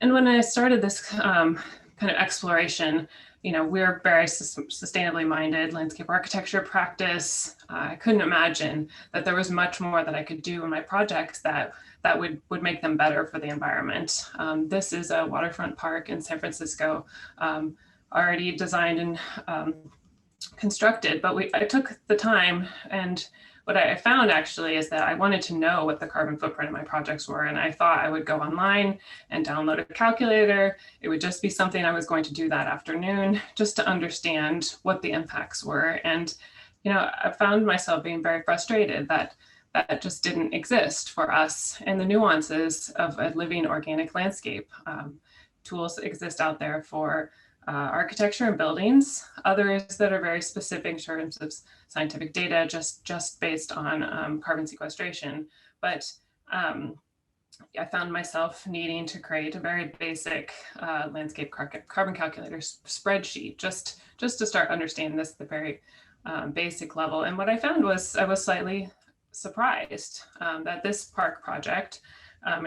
And when I started this kind of exploration, we're very sustainably minded landscape architecture practice. I couldn't imagine that there was much more that I could do in my projects that would make them better for the environment. This is a waterfront park in San Francisco, already designed and constructed, but I took the time, and what I found actually is that I wanted to know what the carbon footprint of my projects were, and I thought I would go online and download a calculator. It would just be something I was going to do that afternoon just to understand what the impacts were. And I found myself being very frustrated that that just didn't exist for us and the nuances of a living organic landscape. Tools exist out there for architecture and buildings, others that are very specific in terms of scientific data, just based on carbon sequestration. But I found myself needing to create a very basic landscape carbon calculator spreadsheet, just to start understanding this at the very basic level. And what I found was I was slightly surprised that this park project,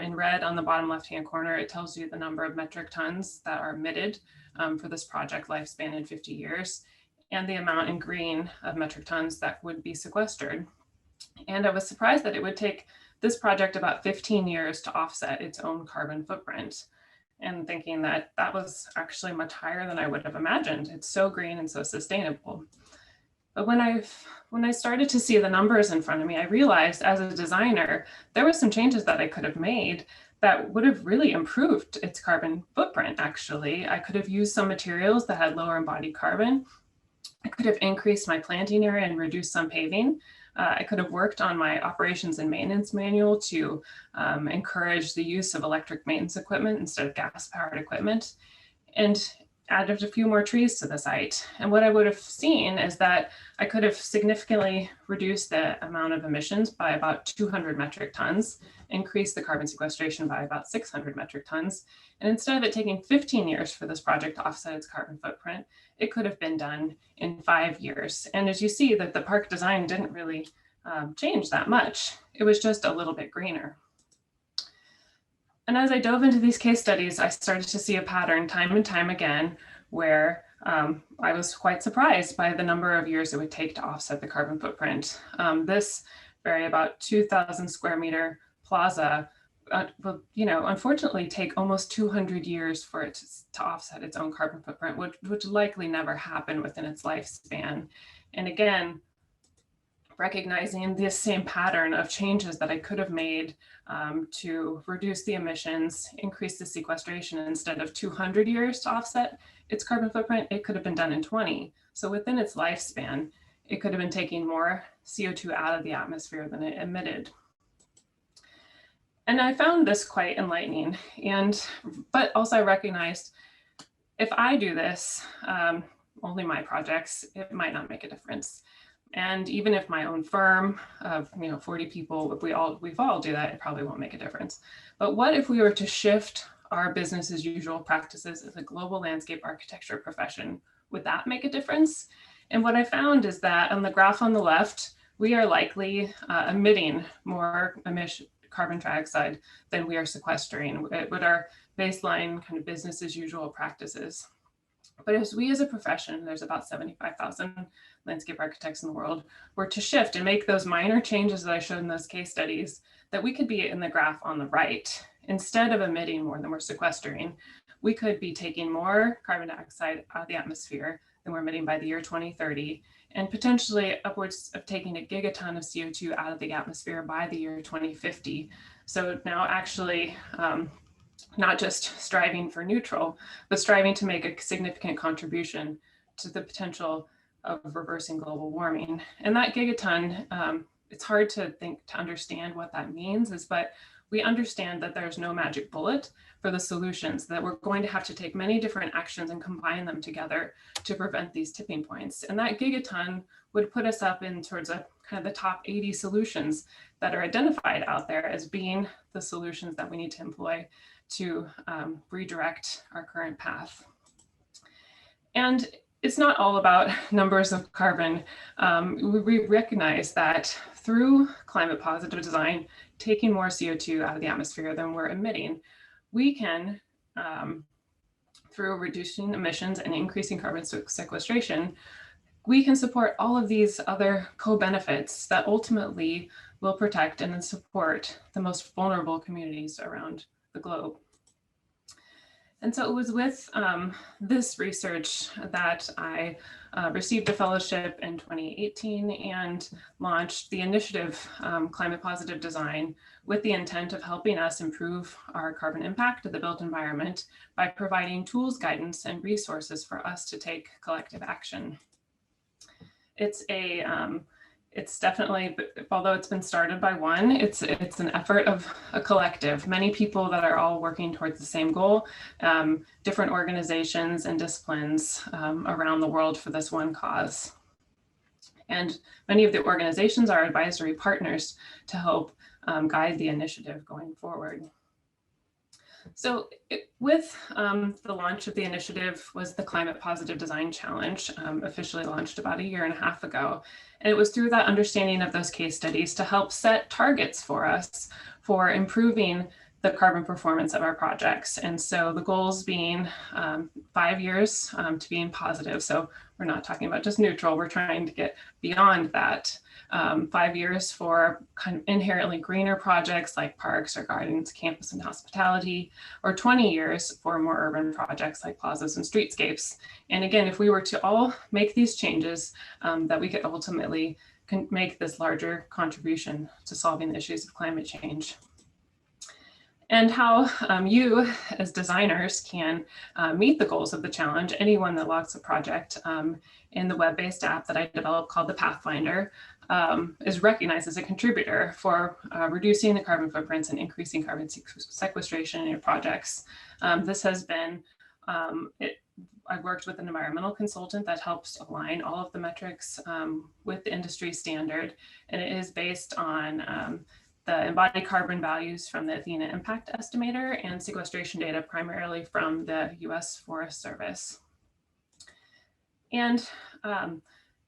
in red on the bottom left-hand corner, it tells you the number of metric tons that are emitted for this project lifespan in 50 years, and the amount in green of metric tons that would be sequestered. And I was surprised that it would take this project about 15 years to offset its own carbon footprint, and thinking that that was actually much higher than I would have imagined. It's so green and so sustainable. But when I started to see the numbers in front of me, I realized as a designer, there were some changes that I could have made that would have really improved its carbon footprint, actually. I could have used some materials that had lower embodied carbon. I could have increased my planting area and reduced some paving. I could have worked on my operations and maintenance manual to encourage the use of electric maintenance equipment instead of gas-powered equipment, and added a few more trees to the site. And what I would have seen is that I could have significantly reduced the amount of emissions by about 200 metric tons, increased the carbon sequestration by about 600 metric tons. And instead of it taking 15 years for this project to offset its carbon footprint, it could have been done in 5 years. And as you see, that the park design didn't really change that much. It was just a little bit greener. And as I dove into these case studies, I started to see a pattern time and time again where I was quite surprised by the number of years it would take to offset the carbon footprint. This very about 2,000 square meter plaza will, unfortunately take almost 200 years for it to offset its own carbon footprint, which would likely never happen within its lifespan. And again, recognizing this same pattern of changes that I could have made to reduce the emissions, increase the sequestration, instead of 200 years to offset its carbon footprint, it could have been done in 20. So within its lifespan, it could have been taking more CO2 out of the atmosphere than it emitted. And I found this quite enlightening, but also I recognized if I do this, only my projects, it might not make a difference. And even if my own firm of 40 people, if we all do that, it probably won't make a difference. But what if we were to shift our business as usual practices as a global landscape architecture profession? Would that make a difference? And what I found is that on the graph on the left, we are likely emitting more carbon dioxide than we are sequestering with our baseline kind of business as usual practices. But as we as a profession, there's about 75,000 landscape architects in the world, were to shift and make those minor changes that I showed in those case studies, that we could be in the graph on the right. Instead of emitting more than we're sequestering, we could be taking more carbon dioxide out of the atmosphere than we're emitting by the year 2030, and potentially upwards of taking a gigaton of CO2 out of the atmosphere by the year 2050. So now actually, not just striving for neutral, but striving to make a significant contribution to the potential of reversing global warming. And that gigaton, it's hard to understand what that means, but we understand that there's no magic bullet for the solutions, that we're going to have to take many different actions and combine them together to prevent these tipping points. And that gigaton would put us up in towards a kind of the top 80 solutions that are identified out there as being the solutions that we need to employ to redirect our current path. And it's not all about numbers of carbon. We recognize that through climate positive design, taking more CO2 out of the atmosphere than we're emitting, we can, through reducing emissions and increasing carbon sequestration, we can support all of these other co-benefits that ultimately will protect and support the most vulnerable communities around the globe. And so it was with this research that I received a fellowship in 2018 and launched the initiative Climate Positive Design, with the intent of helping us improve our carbon impact of the built environment by providing tools, guidance, and resources for us to take collective action. It's definitely, although it's been started by one, it's an effort of a collective, many people that are all working towards the same goal, different organizations and disciplines around the world for this one cause. And many of the organizations are advisory partners to help guide the initiative going forward. So with the launch of the initiative was the Climate Positive Design Challenge, officially launched about 1.5 years ago. And it was through that understanding of those case studies to help set targets for us for improving the carbon performance of our projects. And so the goals being 5 years to being positive. So we're not talking about just neutral, we're trying to get beyond that. 5 years for kind of inherently greener projects like parks or gardens, campus and hospitality, or 20 years for more urban projects like plazas and streetscapes. And again, if we were to all make these changes, that we could ultimately make this larger contribution to solving the issues of climate change. And how you as designers can meet the goals of the challenge. Anyone that logs a project in the web-based app that I developed called the Pathfinder is recognized as a contributor for reducing the carbon footprints and increasing carbon sequestration in your projects. This has been, I've worked with an environmental consultant that helps align all of the metrics with the industry standard, and it is based on the embodied carbon values from the Athena Impact Estimator and sequestration data primarily from the US Forest Service. And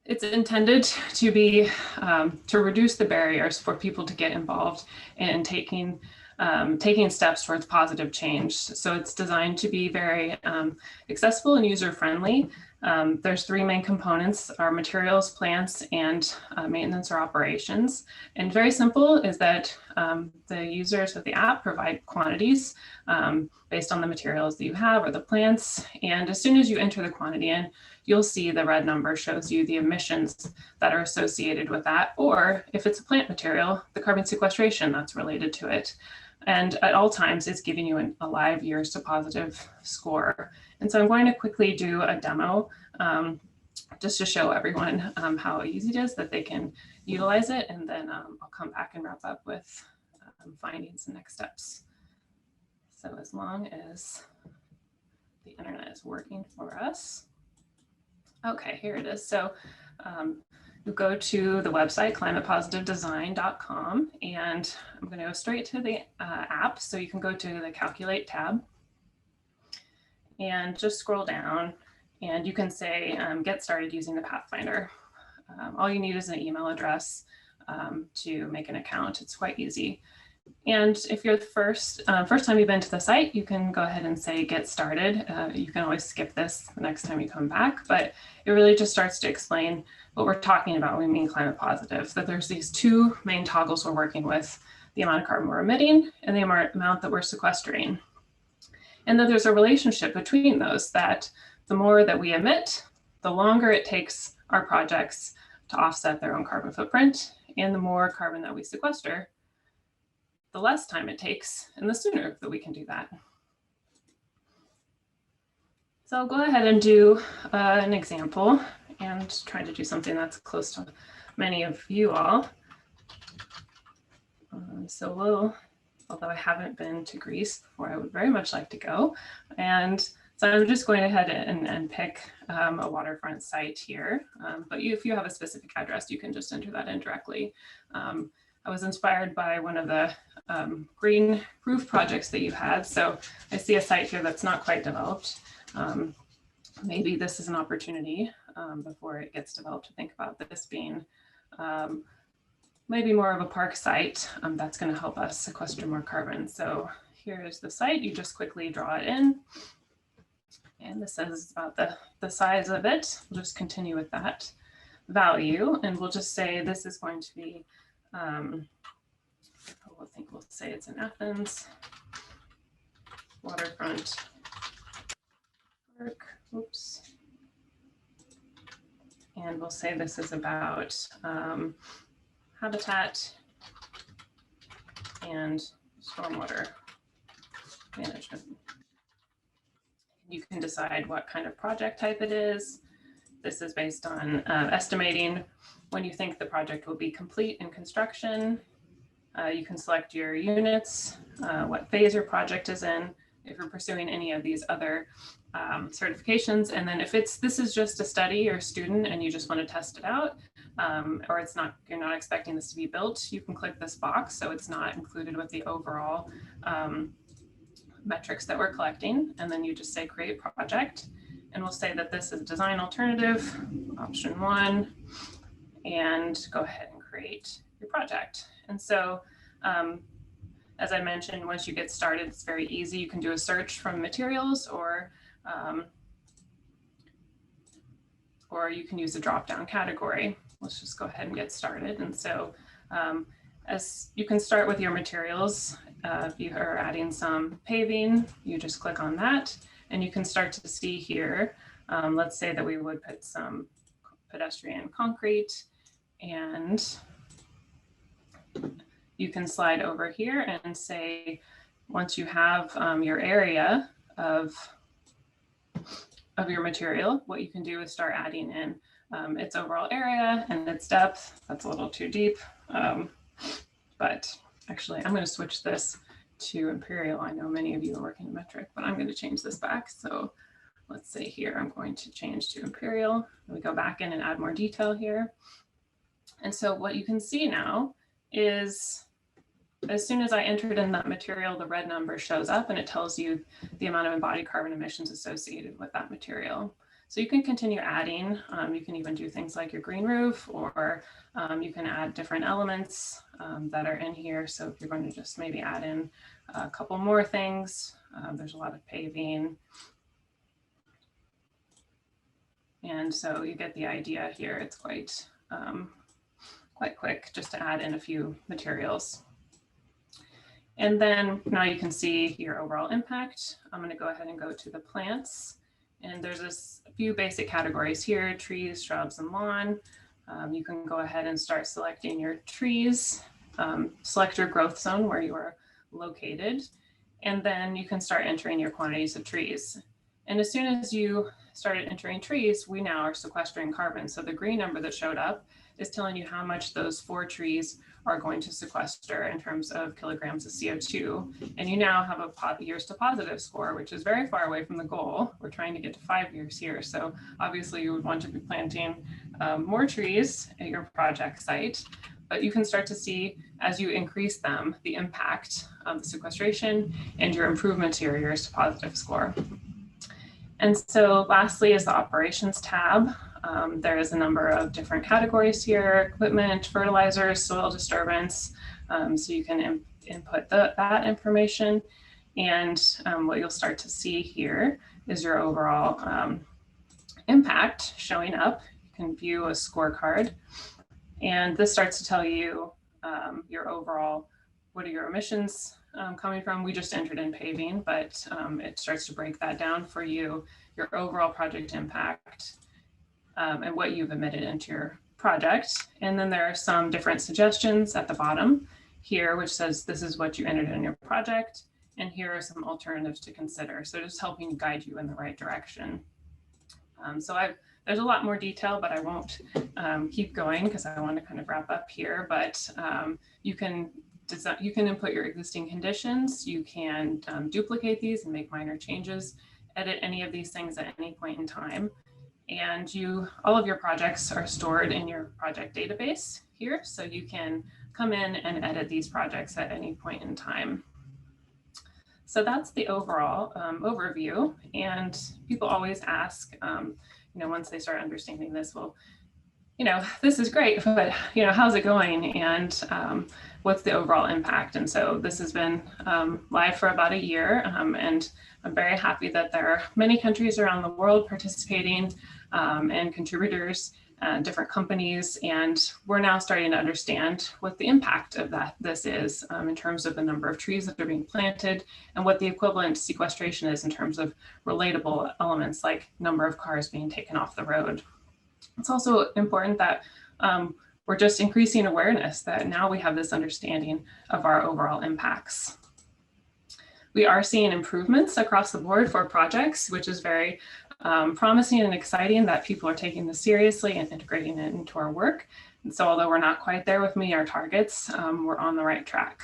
it's intended to be, to reduce the barriers for people to get involved in taking steps towards positive change. So it's designed to be very accessible and user-friendly. There's three main components: our materials, plants, and maintenance or operations. And very simple is that the users of the app provide quantities based on the materials that you have or the plants. And as soon as you enter the quantity in, you'll see the red number shows you the emissions that are associated with that. Or if it's a plant material, the carbon sequestration that's related to it. And at all times, it's giving you a live years to positive score. And so I'm going to quickly do a demo just to show everyone how easy it is that they can utilize it. And then I'll come back and wrap up with findings and next steps. So as long as the internet is working for us. Okay, here it is. So you go to the website, climatepositivedesign.com, and I'm going to go straight to the app. So you can go to the Calculate tab and just scroll down, and you can say, get started using the Pathfinder. All you need is an email address to make an account. It's quite easy. And if you're the first time you've been to the site, you can go ahead and say, get started. You can always skip this the next time you come back, but it really just starts to explain what we're talking about when we mean climate positive, that there's these two main toggles we're working with: the amount of carbon we're emitting and the amount that we're sequestering. And that there's a relationship between those, that the more that we emit, the longer it takes our projects to offset their own carbon footprint, and the more carbon that we sequester, the less time it takes and the sooner that we can do that. So I'll go ahead and do an example and try to do something that's close to many of you all. Although I haven't been to Greece before, I would very much like to go. And so I'm just going ahead and pick a waterfront site here. But if you have a specific address, you can just enter that in directly. I was inspired by one of the green roof projects that you had. So I see a site here that's not quite developed. Maybe this is an opportunity before it gets developed to think about this being maybe more of a park site that's going to help us sequester more carbon. So here's the site. You just quickly draw it in. And this is about the size of it. We'll just continue with that value. And we'll just say this is going to be, I think we'll say it's in Athens, waterfront park. Oops. And we'll say this is about habitat and stormwater management. You can decide what kind of project type it is. This is based on estimating when you think the project will be complete in construction. You can select your units, what phase your project is in, if you're pursuing any of these other certifications. And then if this is just a study or a student and you just want to test it out, or you're not expecting this to be built, you can click this box so it's not included with the overall metrics that we're collecting. And then you just say create project, and we'll say that this is design alternative, option 1, and go ahead and create your project. And so as I mentioned, once you get started, it's very easy. You can do a search from materials, or you can use a drop-down category. Let's just go ahead and get started. And so as you can start with your materials, if you are adding some paving, you just click on that, and you can start to see here, let's say that we would put some pedestrian concrete, and you can slide over here and say, once you have your area of your material, what you can do is start adding in its overall area and its depth. That's a little too deep, but actually I'm going to switch this to imperial. I know many of you are working in metric, but I'm going to change this back. So let's say here, I'm going to change to imperial. And we go back in and add more detail here. And so what you can see now is, as soon as I entered in that material, the red number shows up and it tells you the amount of embodied carbon emissions associated with that material. So you can continue adding. You can even do things like your green roof, or you can add different elements that are in here. So if you're going to just maybe add in a couple more things, there's a lot of paving. And so you get the idea here. It's quite quick just to add in a few materials. And then now you can see your overall impact. I'm going to go ahead and go to the plants. And there's a few basic categories here: trees, shrubs, and lawn. You can go ahead and start selecting your trees, select your growth zone where you are located, and then you can start entering your quantities of trees. And as soon as you started entering trees, we now are sequestering carbon. So the green number that showed up is telling you how much those 4 trees are going to sequester in terms of kilograms of CO2. And you now have a years to positive score, which is very far away from the goal. We're trying to get to 5 years here. So obviously you would want to be planting more trees at your project site, but you can start to see as you increase them, the impact of the sequestration and your improvement to your years to positive score. And so lastly is the operations tab. There is a number of different categories here: equipment, fertilizers, soil disturbance. So you can input that information. And what you'll start to see here is your overall impact showing up. You can view a scorecard. And this starts to tell you your overall, what are your emissions coming from? We just entered in paving, but it starts to break that down for you, your overall project impact, and what you've emitted into your project. And then there are some different suggestions at the bottom here, which says this is what you entered in your project, and here are some alternatives to consider. So just helping guide you in the right direction. There's a lot more detail, but I won't keep going because I want to kind of wrap up here. But you can input your existing conditions. You can duplicate these and make minor changes, edit any of these things at any point in time. And all of your projects are stored in your project database here. So you can come in and edit these projects at any point in time. So that's the overall overview. And people always ask, once they start understanding this, well, this is great, but, how's it going? And what's the overall impact? And so this has been live for about a year. And I'm very happy that there are many countries around the world participating and contributors, different companies. And we're now starting to understand what the impact of this is in terms of the number of trees that are being planted and what the equivalent sequestration is in terms of relatable elements like number of cars being taken off the road. It's also important that we're just increasing awareness that now we have this understanding of our overall impacts. We are seeing improvements across the board for projects, which is very promising and exciting that people are taking this seriously and integrating it into our work. And so although we're not quite there with meeting our targets, we're on the right track.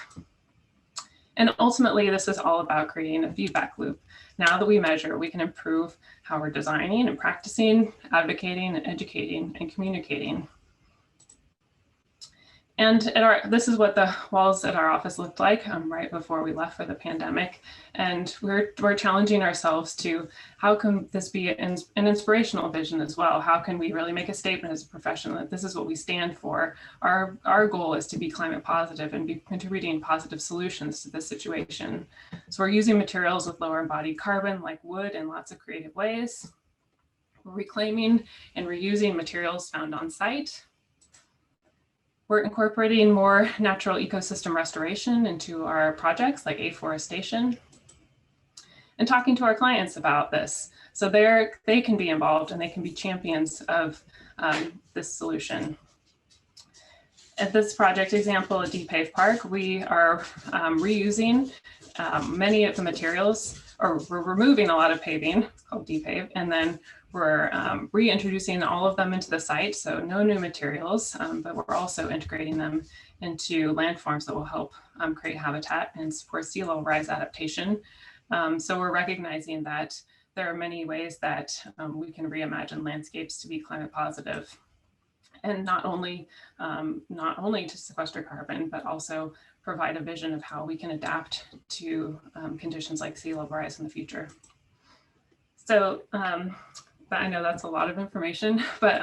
And ultimately, this is all about creating a feedback loop. Now that we measure, we can improve how we're designing and practicing, advocating and educating and communicating. And this is what the walls at our office looked like right before we left for the pandemic. And we're challenging ourselves to, how can this be an inspirational vision as well? How can we really make a statement as a profession that this is what we stand for? Our goal is to be climate positive and be contributing positive solutions to this situation. So we're using materials with lower embodied carbon like wood in lots of creative ways. We're reclaiming and reusing materials found on site. We're incorporating more natural ecosystem restoration into our projects like afforestation, and talking to our clients about this. So they can be involved and they can be champions of this solution. At this project example at DPave Park, we are reusing many of the materials, or we're removing a lot of paving called DPave, and then we're reintroducing all of them into the site, so no new materials, but we're also integrating them into landforms that will help create habitat and support sea level rise adaptation. So we're recognizing that there are many ways that we can reimagine landscapes to be climate positive, and not only to sequester carbon, but also provide a vision of how we can adapt to conditions like sea level rise in the future. So I know that's a lot of information, but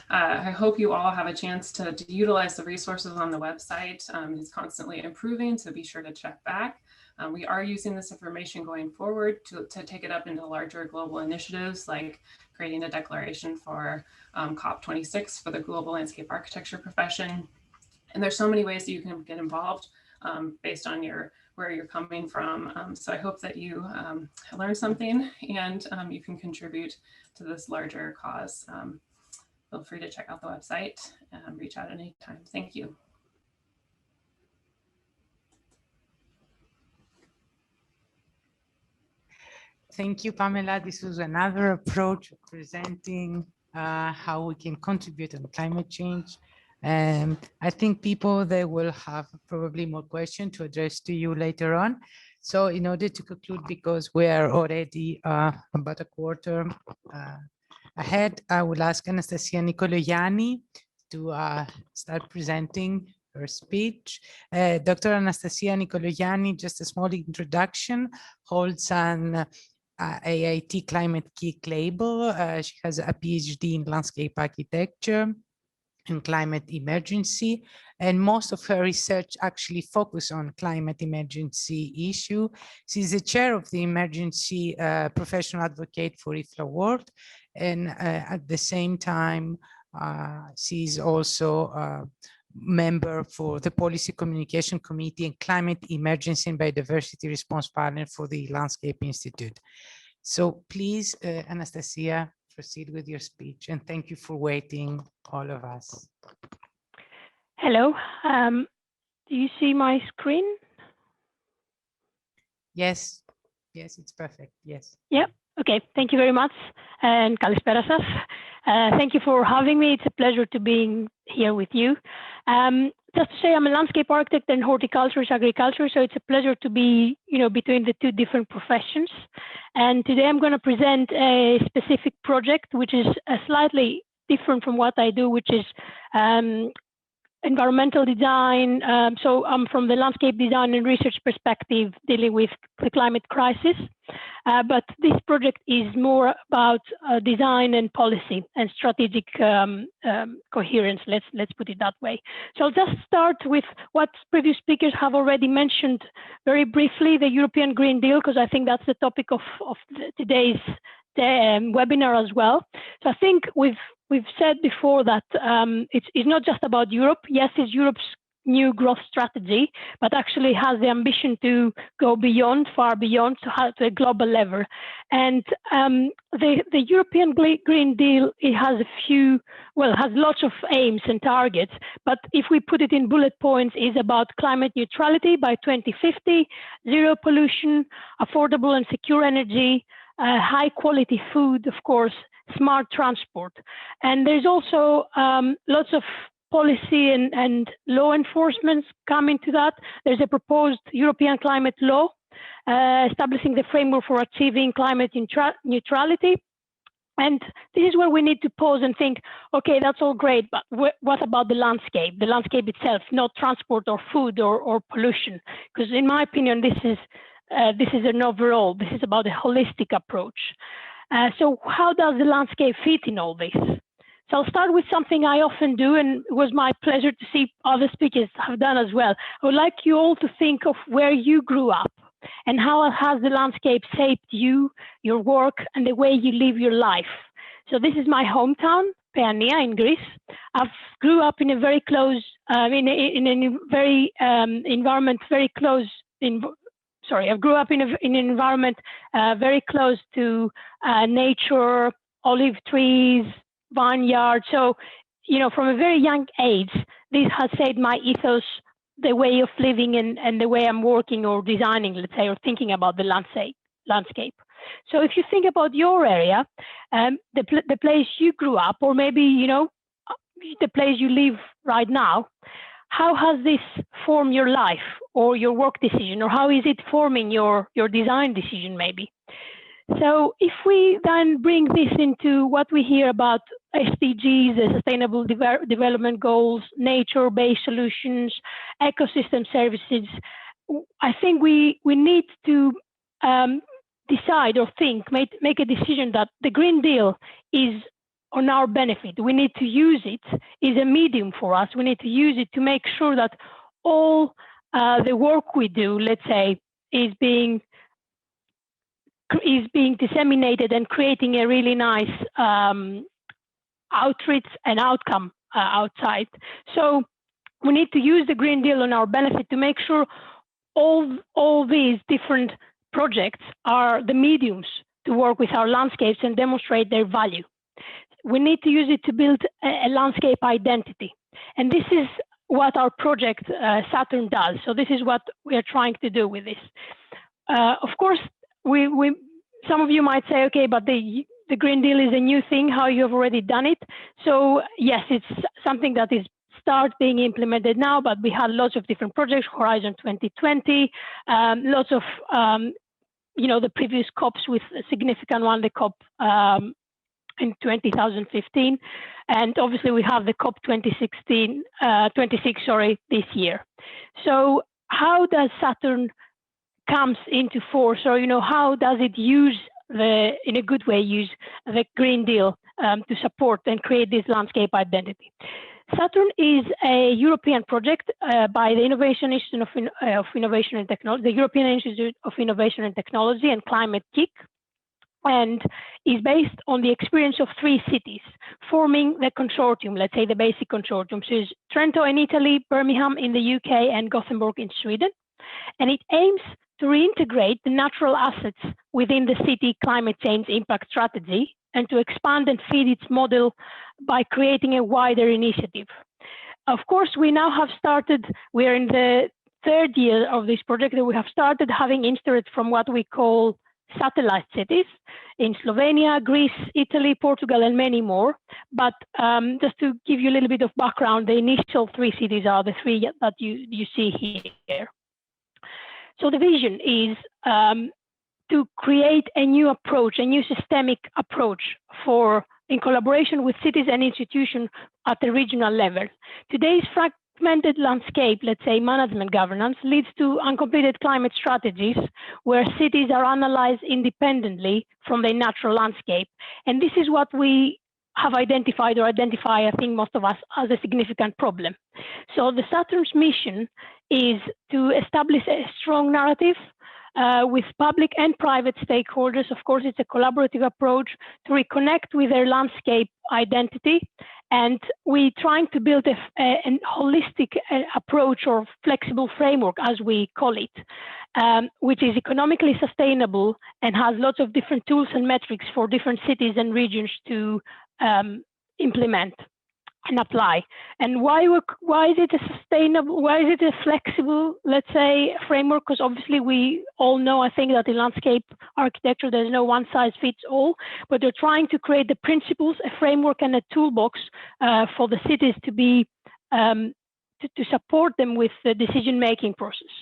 I hope you all have a chance to utilize the resources on the website. It's constantly improving, so be sure to check back. We are using this information going forward to take it up into larger global initiatives, like creating a declaration for COP26 for the global landscape architecture profession. And there's so many ways that you can get involved based on where you're coming from. So I hope that you learned something and you can contribute to this larger cause. Feel free to check out the website and reach out anytime. Thank you. Thank you, Pamela. This was another approach of presenting how we can contribute on climate change. I think people, they will have probably more questions to address to you later on. So in order to conclude, because we are already about a quarter ahead, I will ask Anastasia Nikologianni to start presenting her speech. Dr. Anastasia Nikologianni, just a small introduction, holds an AIT Climate Geek label. She has a PhD in landscape architecture and climate emergency, and most of her research actually focus on climate emergency issue. She's the chair of the emergency professional advocate for IFLA World, and at the same time she's also a member for the Policy Communication Committee and Climate Emergency and Biodiversity Response Panel for the Landscape Institute. So please, Anastasia, proceed with your speech, and thank you for waiting, all of us. Hello, do you see my screen? Yes, yes, it's perfect, yes. Yeah, okay, thank you very much, and kalispera σας. Thank you for having me. It's a pleasure to be here with you. Just to say, I'm a landscape architect and horticulturist, agriculture, so it's a pleasure to be, between the two different professions. And today I'm going to present a specific project, which is slightly different from what I do, which is environmental design. So I'm from the landscape design and research perspective, dealing with the climate crisis. But this project is more about design and policy and strategic coherence. Let's put it that way. So I'll just start with what previous speakers have already mentioned very briefly, the European Green Deal, because I think that's the topic of today's webinar as well. So I think we've said before that it's not just about Europe. Yes, it's Europe's new growth strategy, but actually has the ambition to go beyond, far beyond, to a global level. And the European Green Deal, it has has lots of aims and targets, but if we put it in bullet points, is about climate neutrality by 2050, zero pollution, affordable and secure energy, high quality food, of course, smart transport. And there's also lots of policy and law enforcement coming to that. There's a proposed European climate law establishing the framework for achieving climate neutrality. And this is where we need to pause and think, okay, that's all great, but what about the landscape itself, not transport or food or pollution? Because in my opinion, this is an overall, this is about a holistic approach. So how does the landscape fit in all this? So I'll start with something I often do, and it was my pleasure to see other speakers have done as well. I would like you all to think of where you grew up and how has the landscape shaped you, your work, and the way you live your life. So this is my hometown, Papaioannou in Greece. I grew up in a very close, in a very environment very close I grew up in an environment very close to nature, olive trees, vineyard. So, from a very young age, this has shaped my ethos, the way of living and the way I'm working or designing, let's say, or thinking about the landscape. So if you think about your area, the place you grew up, or maybe, the place you live right now, how has this formed your life or your work decision, or how is it forming your design decision maybe? So if we then bring this into what we hear about SDGs, the Sustainable Development Goals, nature-based solutions, ecosystem services, I think we need to decide or make a decision that the Green Deal is on our benefit. We need to use it as a medium for us. We need to use it to make sure that all the work we do, let's say, is being disseminated and creating a really nice outreach and outcome outside. So we need to use the Green Deal on our benefit to make sure all these different projects are the mediums to work with our landscapes and demonstrate their value. We need to use it to build a landscape identity. And this is what our project SATURN does. So this is what we are trying to do with this. Of course, some of you might say, okay, but the Green Deal is a new thing, how you have already done it. So yes, it's something that is start being implemented now, but we had lots of different projects, Horizon 2020, lots of, the previous COPs with a significant one, the COP in 2015. And obviously we have the COP 26, this year. So how does SATURN comes into force, or how does it use in a good way, use the Green Deal to support and create this landscape identity? SATURN is a European project by the Innovation Institute of Innovation and Technology, the European Institute of Innovation and Technology and Climate KIC, and is based on the experience of 3 cities forming the consortium, let's say the basic consortium. So it's Trento in Italy, Birmingham in the UK, and Gothenburg in Sweden. And it aims to reintegrate the natural assets within the city climate change impact strategy and to expand and feed its model by creating a wider initiative. Of course, we now have started, we're in the 3rd year of this project, and we have started having interest from what we call satellite cities in Slovenia, Greece, Italy, Portugal, and many more. But just to give you a little bit of background, the initial 3 cities are the 3 that you see here. So the vision is to create a new approach, a new systemic approach in collaboration with cities and institutions at the regional level. Today's fragmented landscape, let's say management governance, leads to uncompleted climate strategies where cities are analyzed independently from their natural landscape. And this is what we have identified, I think most of us, as a significant problem. So the SATURN's mission is to establish a strong narrative with public and private stakeholders. Of course, it's a collaborative approach to reconnect with their landscape identity. And we're trying to build a holistic approach or flexible framework, as we call it, which is economically sustainable and has lots of different tools and metrics for different cities and regions to implement and apply. And why is it a sustainable, why is it a flexible, let's say, framework? Because obviously we all know, I think, that in landscape architecture, there's no one size fits all, but they're trying to create the principles, a framework and a toolbox for the cities to be, to support them with the decision-making process.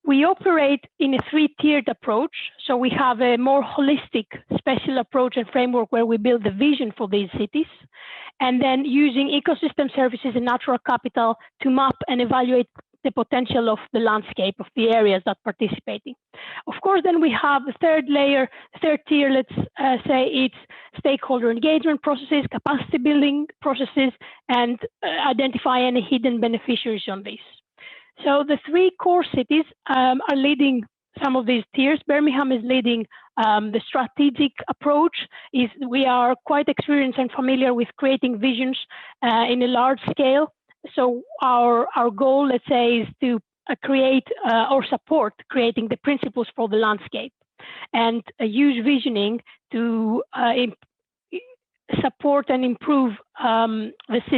We operate in a 3-tiered approach. So we have a more holistic spatial approach and framework where we build the vision for these cities, and then using ecosystem services and natural capital to map and evaluate the potential of the landscape of the areas that participating. Of course, then we have the 3rd tier, let's say it's stakeholder engagement processes, capacity building processes, and identify any hidden beneficiaries on this. So the 3 core cities are leading some of these tiers. Birmingham is leading the strategic approach. We are quite experienced and familiar with creating visions in a large scale. So our goal, let's say, is to create or support creating the principles for the landscape and use visioning to support and improve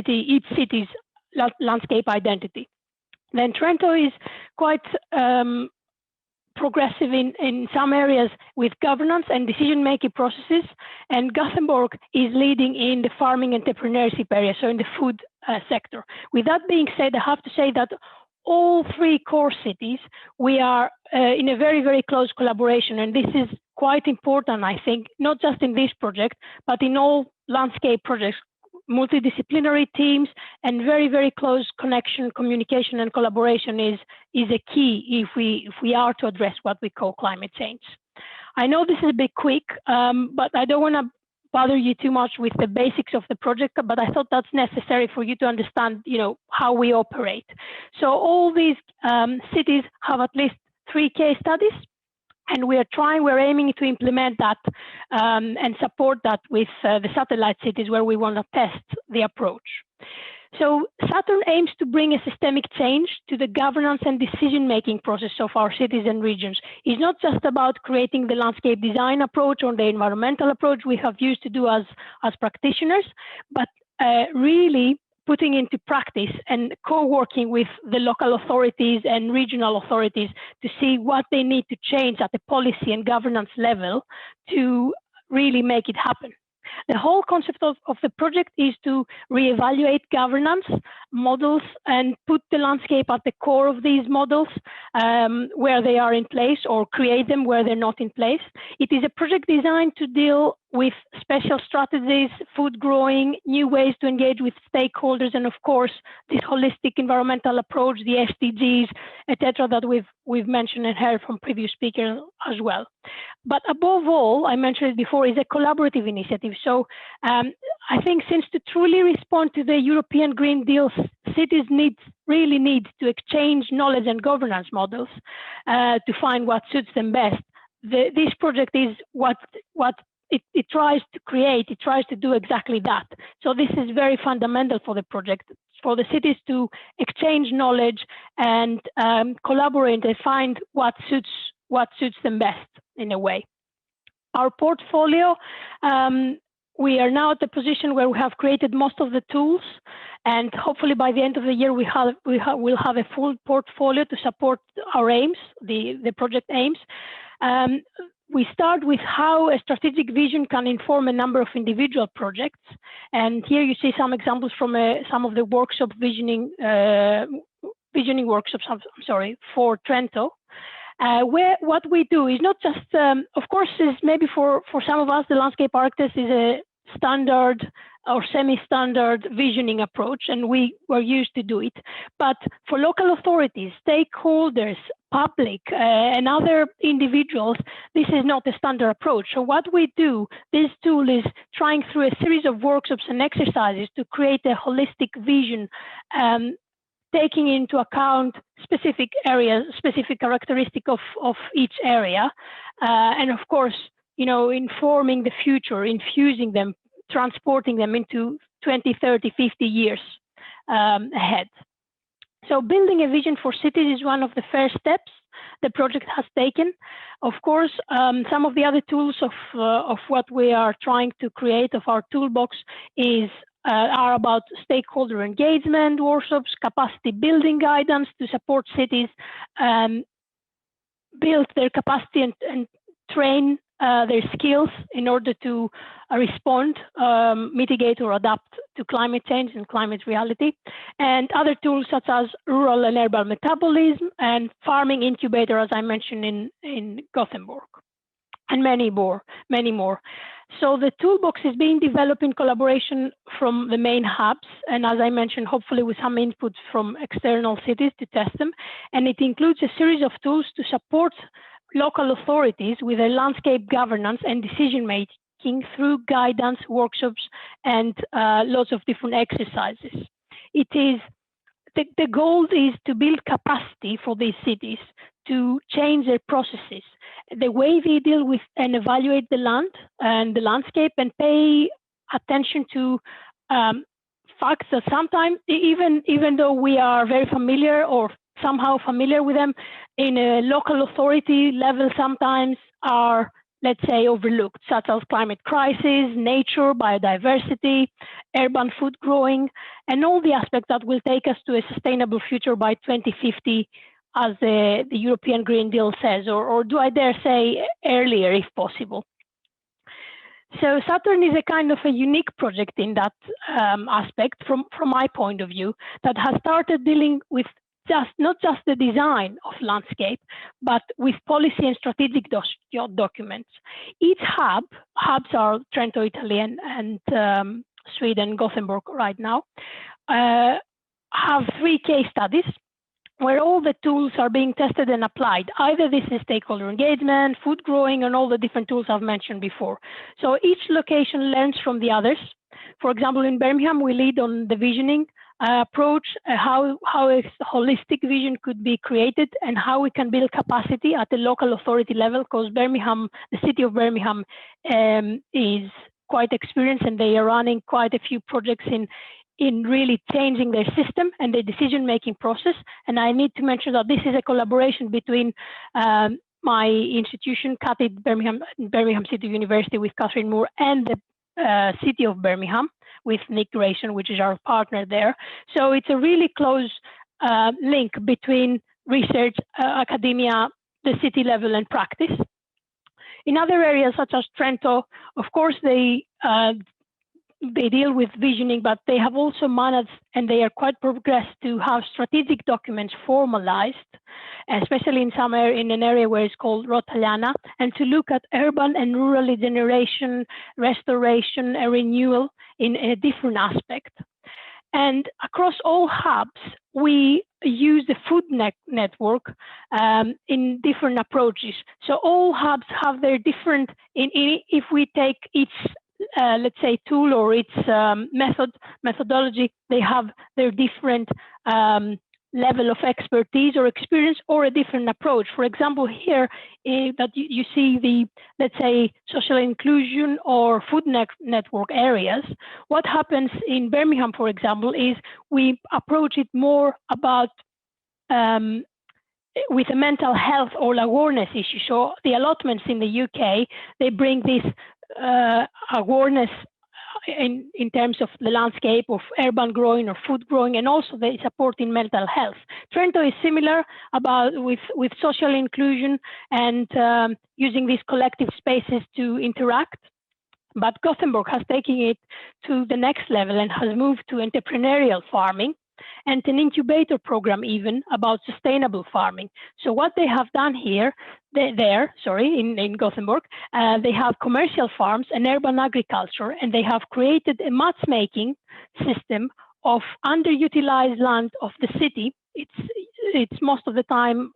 each city's landscape identity. Then Trento is quite progressive in some areas with governance and decision-making processes, and Gothenburg is leading in the farming entrepreneurship area, so in the food sector. With that being said, I have to say that all 3 core cities, we are in a very, very close collaboration, and this is quite important, I think, not just in this project, but in all landscape projects. Multidisciplinary teams and very, very close connection, communication, and collaboration is a key if we are to address what we call climate change. I know this is a bit quick, but I don't want to bother you too much with the basics of the project, but I thought that's necessary for you to understand, how we operate. So all these cities have at least 3 case studies. And we're aiming to implement that and support that with the satellite cities where we want to test the approach. So SATURN aims to bring a systemic change to the governance and decision-making process of our cities and regions. It's not just about creating the landscape design approach or the environmental approach we have used to do as practitioners, but really putting into practice and co-working with the local authorities and regional authorities to see what they need to change at the policy and governance level to really make it happen. The whole concept of the project is to reevaluate governance models and put the landscape at the core of these models where they are in place, or create them where they're not in place. It is a project designed to deal with special strategies, food growing, new ways to engage with stakeholders, and of course, this holistic environmental approach, the SDGs, etc., that we've mentioned and heard from previous speakers as well. But above all, I mentioned it before, is a collaborative initiative. So I think since to truly respond to the European Green Deal, cities really need to exchange knowledge and governance models to find what suits them best. This project is what it tries to create. It tries to do exactly that. So this is very fundamental for the project, for the cities to exchange knowledge and collaborate and find what suits them best in a way. Our portfolio, we are now at the position where we have created most of the tools, and hopefully by the end of the year we'll have a full portfolio to support our aims, the project aims. We start with how a strategic vision can inform a number of individual projects. And here you see some examples from some of the workshop visioning workshops, for Trento. Where what we do is not just, of course, is maybe for some of us, the landscape architect is a standard or semi-standard visioning approach, and we were used to do it. But for local authorities, stakeholders, public, and other individuals, this is not a standard approach. So what we do, this tool is trying through a series of workshops and exercises to create a holistic vision, taking into account specific areas, specific characteristic of each area, and of course, informing the future, infusing them, transporting them into 20, 30, 50 years ahead. So building a vision for cities is one of the first steps the project has taken. Of course, some of the other tools of what we are trying to create of our toolbox are about stakeholder engagement workshops, capacity building guidance to support cities build their capacity and train their skills in order to respond, mitigate or adapt to climate change and climate reality, and other tools such as rural and urban metabolism and farming incubator, as I mentioned in Gothenburg, and many more. So the toolbox is being developed in collaboration from the main hubs, and as I mentioned, hopefully with some input from external cities to test them, and it includes a series of tools to support local authorities with a landscape governance and decision making through guidance, workshops, and lots of different exercises. It is the goal is to build capacity for these cities to change their processes, the way they deal with and evaluate the land and the landscape, and pay attention to facts that sometimes, even though we are very familiar or somehow familiar with them, in a local authority level sometimes are, let's say, overlooked, such as climate crisis, nature, biodiversity, urban food growing, and all the aspects that will take us to a sustainable future by 2050, as the European Green Deal says, or do I dare say earlier if possible. So SATURN is a kind of a unique project in that aspect from my point of view, that has started dealing with not just the design of landscape, but with policy and strategic documents. Each hubs are Trento, Italy, and Sweden, Gothenburg right now, have 3 case studies where all the tools are being tested and applied. Either this is stakeholder engagement, food growing, and all the different tools I've mentioned before. So each location learns from the others. For example, in Birmingham, we lead on the visioning approach, how a holistic vision could be created, and how we can build capacity at the local authority level, because Birmingham, the city of Birmingham, is quite experienced, and they are running quite a few projects in really changing their system and their decision-making process. And I need to mention that this is a collaboration between my institution, CATiD Birmingham City University with Catherine Moore, and the city of Birmingham with Nick Grayson, which is our partner there. So it's a really close link between research, academia, the city level, and practice. In other areas such as Trento, of course, they deal with visioning, but they have also managed, and they are quite progressed to have strategic documents formalized, especially in an area where it's called Rotagliana, and to look at urban and rural regeneration, restoration, and renewal in a different aspect. And across all hubs, we use the food network in different approaches. So all hubs have their different, if we take each let's say tool or its methodology, they have their different level of expertise or experience or a different approach. For example, here that you see the, let's say, social inclusion or food network areas. What happens in Birmingham, for example, is we approach it more about with a mental health or awareness issue. So the allotments in the UK, they bring this awareness in terms of the landscape of urban growing or food growing, and also they support in mental health. Trento is similar with social inclusion and using these collective spaces to interact. But Gothenburg has taken it to the next level and has moved to entrepreneurial farming and an incubator program even about sustainable farming. So what they have done here, in Gothenburg, they have commercial farms and urban agriculture, and they have created a matchmaking system of underutilized land of the city. It's most of the time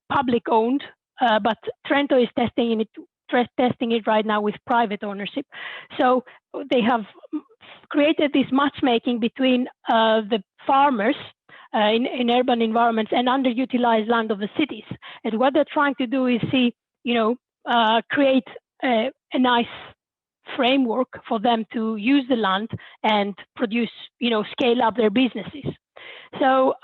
public owned, but Trento is testing it right now with private ownership. So they have created this matchmaking between the farmers in urban environments and underutilized land of the cities. And what they're trying to do is create a nice framework for them to use the land and produce, scale up their businesses. So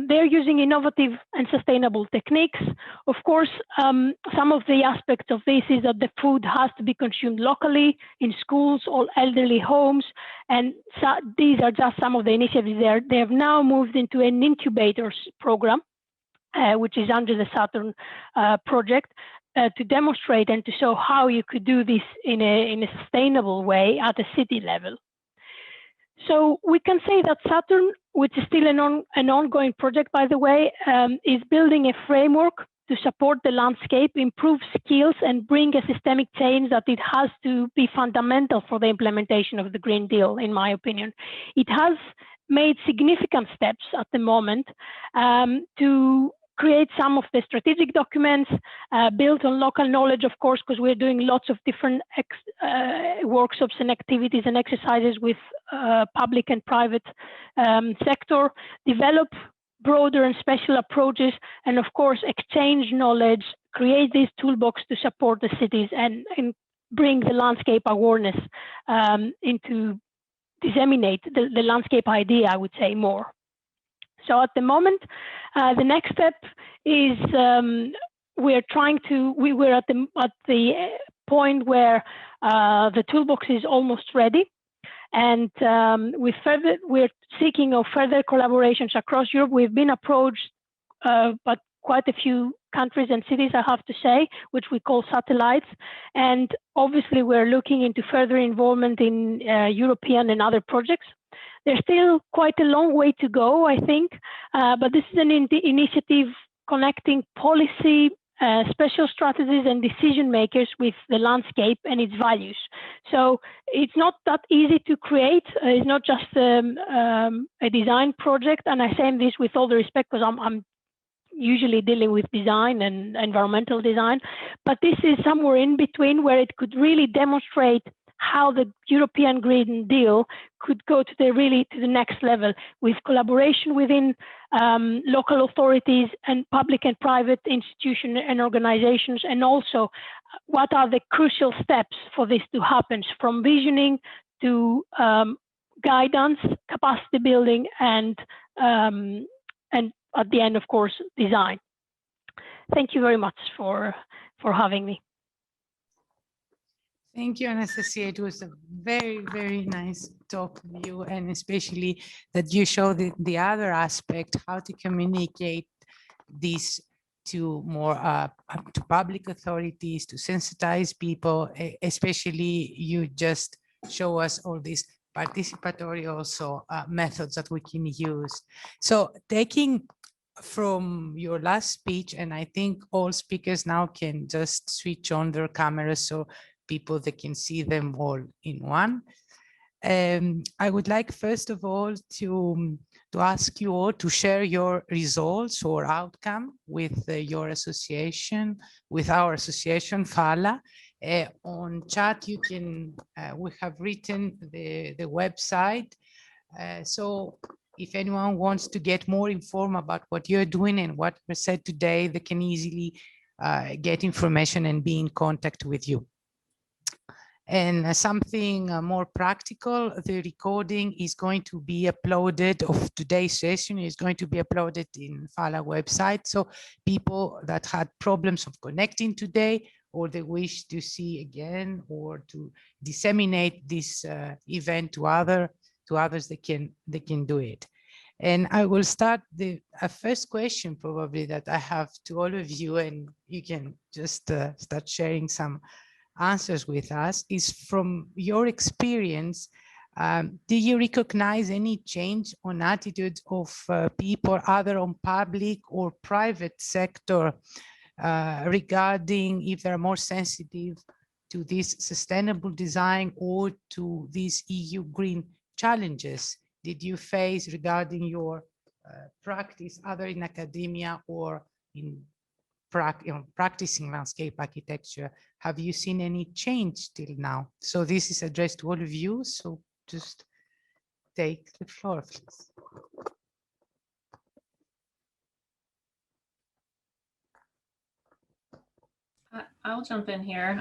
they're using innovative and sustainable techniques. Of course, some of the aspects of this is that the food has to be consumed locally in schools or elderly homes. And so these are just some of the initiatives there. They have now moved into an incubators program, which is under the SATURN project, to demonstrate and to show how you could do this in a sustainable way at a city level. So we can say that SATURN, which is still an ongoing project, by the way, is building a framework to support the landscape, improve skills, and bring a systemic change that it has to be fundamental for the implementation of the Green Deal, in my opinion. It has made significant steps at the moment to create some of the strategic documents built on local knowledge, of course, because we're doing lots of different workshops and activities and exercises with public and private sector, develop broader and special approaches, and of course, exchange knowledge, create this toolbox to support the cities and bring the landscape awareness into disseminate the landscape idea, I would say, more. So at the moment, the next step is we're at the point where the toolbox is almost ready, and we're seeking of further collaborations across Europe. We've been approached by quite a few countries and cities, I have to say, which we call satellites, and obviously we're looking into further involvement in European and other projects. There's still quite a long way to go, I think, but this is an initiative connecting policy, special strategies and decision makers with the landscape and its values. So it's not that easy to create. It's not just a design project, and I say this with all the respect because I'm usually dealing with design and environmental design, but this is somewhere in between where it could really demonstrate how the European Green Deal could go to the next level with collaboration within local authorities and public and private institutions and organizations, and also what are the crucial steps for this to happen, from visioning to guidance, capacity building, and at the end, of course, design. Thank you very much for having me. Thank you, Anastasia. It was a very, very nice talk with you, and especially that you showed the other aspect, how to communicate this to more to public authorities, to sensitize people, especially you just show us all these participatory also methods that we can use. So taking from your last speech, and I think all speakers now can just switch on their cameras so people that can see them all in one. I would like first of all to ask you all to share your results or outcome with your association, with our association FALA. On chat you can, we have written the website. So if anyone wants to get more informed about what you're doing and what was said today, they can easily get information and be in contact with you. And something more practical, the recording is going to be uploaded of today's session is going to be uploaded in FALA website. So people that had problems of connecting today, or they wish to see again or to disseminate this event to others, they can do it. And I will start the first question probably that I have to all of you, and you can just start sharing some answers with us, is from your experience, do you recognize any change on attitudes of people either on public or private sector regarding if they're more sensitive to this sustainable design or to these EU green challenges did you face regarding your practice, either in academia or in practicing landscape architecture? Have you seen any change till now? So this is addressed to all of you, so just take the floor, please. I'll jump in here.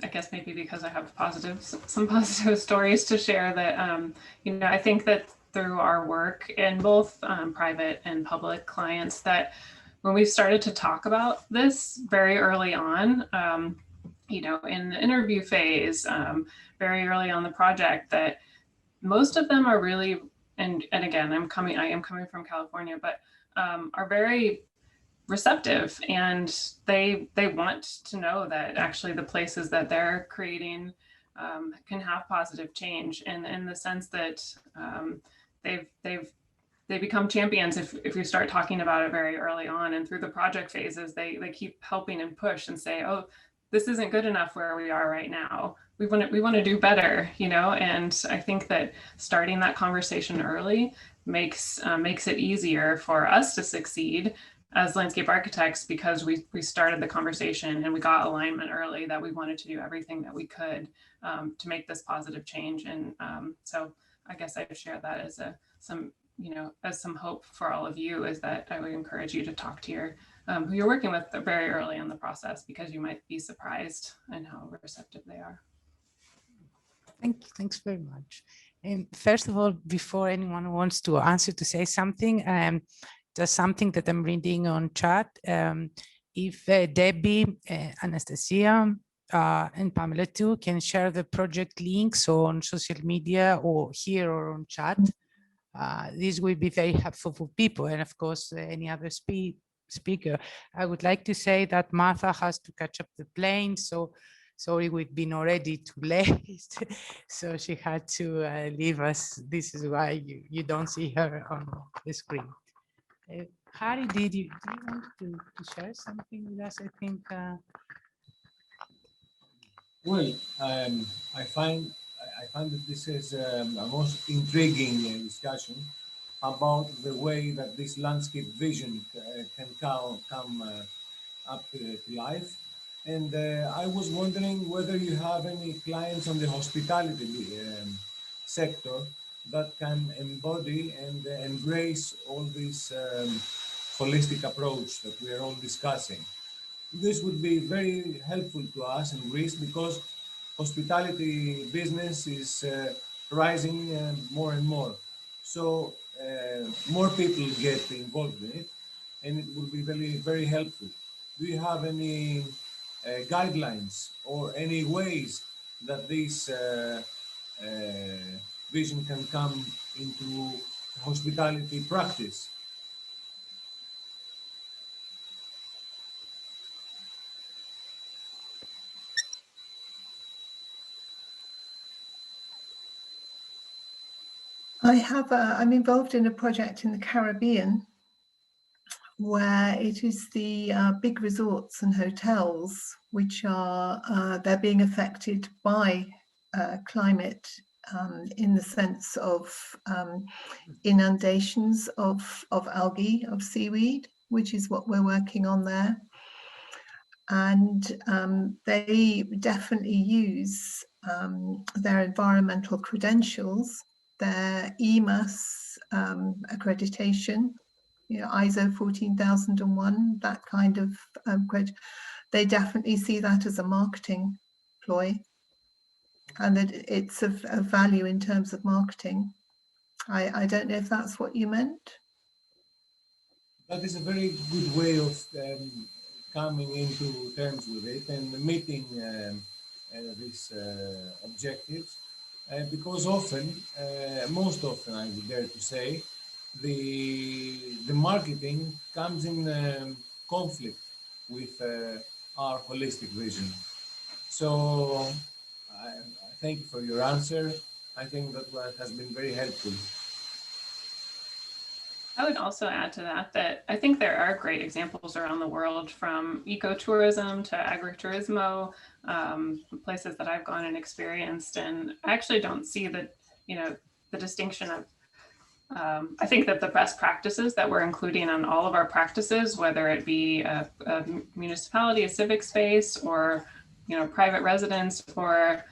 I guess maybe because I have some positive stories to share that, you know, I think that through our work in both private and public clients, that when we started to talk about this very early on, you know, in the interview phase, very early on the project, that most of them are really, and again, I am coming from California, but are very receptive, and they want to know that actually the places that they're creating can have positive change, and in the sense that they become champions if you start talking about it very early on. And through the project phases, they keep helping and push and say, oh, this isn't good enough where we are right now. We want to do better, you know. And I think that starting that conversation early makes it easier for us to succeed as landscape architects, because we started the conversation and we got alignment early that we wanted to do everything that we could to make this positive change. And so I guess I'd share that as some hope for all of you, is that I would encourage you to talk to your who you're working with very early in the process, because you might be surprised in how receptive they are. Thank you. Thanks very much. And first of all, before anyone wants to answer, to say something, just something that I'm reading on chat. If Debbie, Anastasia, and Pamela too can share the project links on social media or here or on chat, this will be very helpful for people. And of course, any other speaker. I would like to say that Martha has to catch up the plane, so sorry, we've been already too late. So she had to leave us. This is why you don't see her on the screen. Harry, did you want to share something with us? I think. Well, I find that this is a most intriguing discussion about the way that this landscape vision can come up to life. And I was wondering whether you have any clients on the hospitality sector that can embody and embrace all this holistic approach that we are all discussing. This would be very helpful to us in Greece because hospitality business is rising more and more. So more people get involved in it, and it will be very, very helpful. Do you have any guidelines or any ways that this vision can come into hospitality practice? I'm involved in a project in the Caribbean where it is the big resorts and hotels which are they're being affected by climate in the sense of inundations of algae, of seaweed, which is what we're working on there. And they definitely use their environmental credentials, their EMAS accreditation, you know, ISO 14001, that kind of they definitely see that as a marketing ploy, and that it's of value in terms of marketing. I don't know if that's what you meant. That is a very good way of coming into terms with it and meeting these objectives, because often, most often I would dare to say, the marketing comes in conflict with our holistic vision. So I thank you for your answer. I think that has been very helpful. I would also add to that I think there are great examples around the world, from ecotourism to agriturismo, places that I've gone and experienced, and I actually don't see the distinction of. I think that the best practices that we're including on all of our practices, whether it be a municipality, a civic space, or private residence, or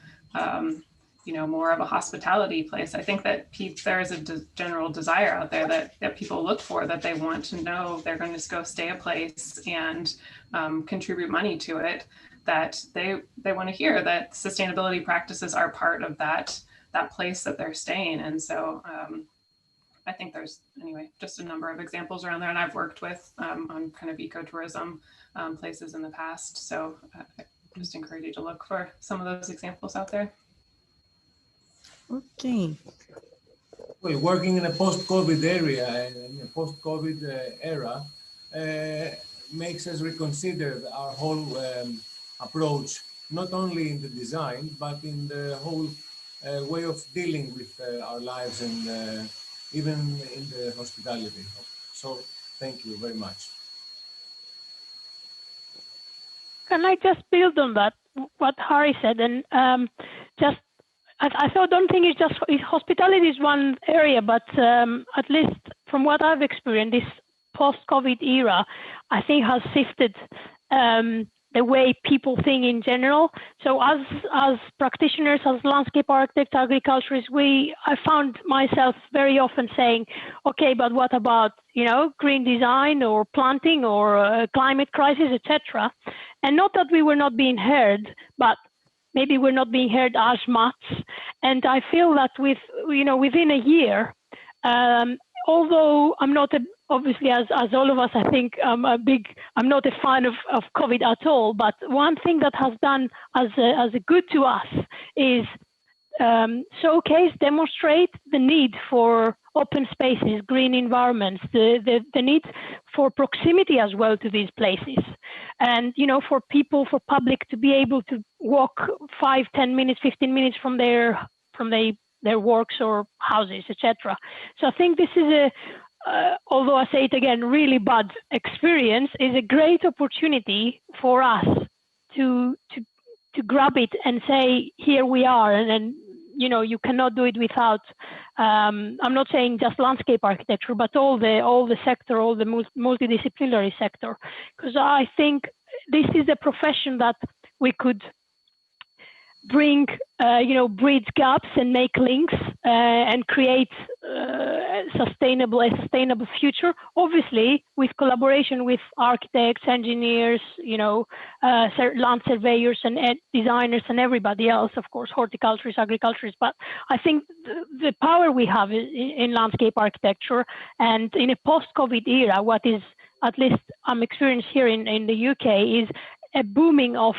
more of a hospitality place, I think that there is a general desire out there that people look for, that they want to know they're going to go stay a place and contribute money to it, that they want to hear that sustainability practices are part of that place that they're staying. And so I think there's, anyway, just a number of examples around there, and I've worked with on kind of ecotourism places in the past. So I just encourage you to look for some of those examples out there. Okay. Well, working in a post-COVID area, in a post-COVID era, makes us reconsider our whole approach, not only in the design, but in the whole way of dealing with our lives and even in the hospitality. So thank you very much. Can I just build on that, what Harry said, and I don't think it's just hospitality is one area, but at least from what I've experienced, this post-COVID era, I think has shifted the way people think in general. So as practitioners, as landscape architects, agriculturists, I found myself very often saying, okay, but what about green design or planting or climate crisis, etc. And not that we were not being heard, but maybe we're not being heard as much. And I feel that within a year, although I'm not obviously, as all of us, I think I'm not a fan of COVID at all. But one thing that has done as a good to us is showcase, demonstrate the need for open spaces, green environments, the need for proximity as well to these places. And, for people, for public to be able to walk 5, 10 minutes, 15 minutes from their works or houses, etc. So I think this is although I say it again, really bad experience, is a great opportunity for us to grab it and say, here we are. And you cannot do it without, I'm not saying just landscape architecture, but all the sector, all the multidisciplinary sector. Because I think this is a profession that we could bring, bridge gaps and make links and create a sustainable future. Obviously, with collaboration with architects, engineers, land surveyors and designers and everybody else, of course, horticulturists, agriculturists. But I think the power we have in landscape architecture, and in a post-COVID era, what is, at least I'm experienced here in the UK, is a booming of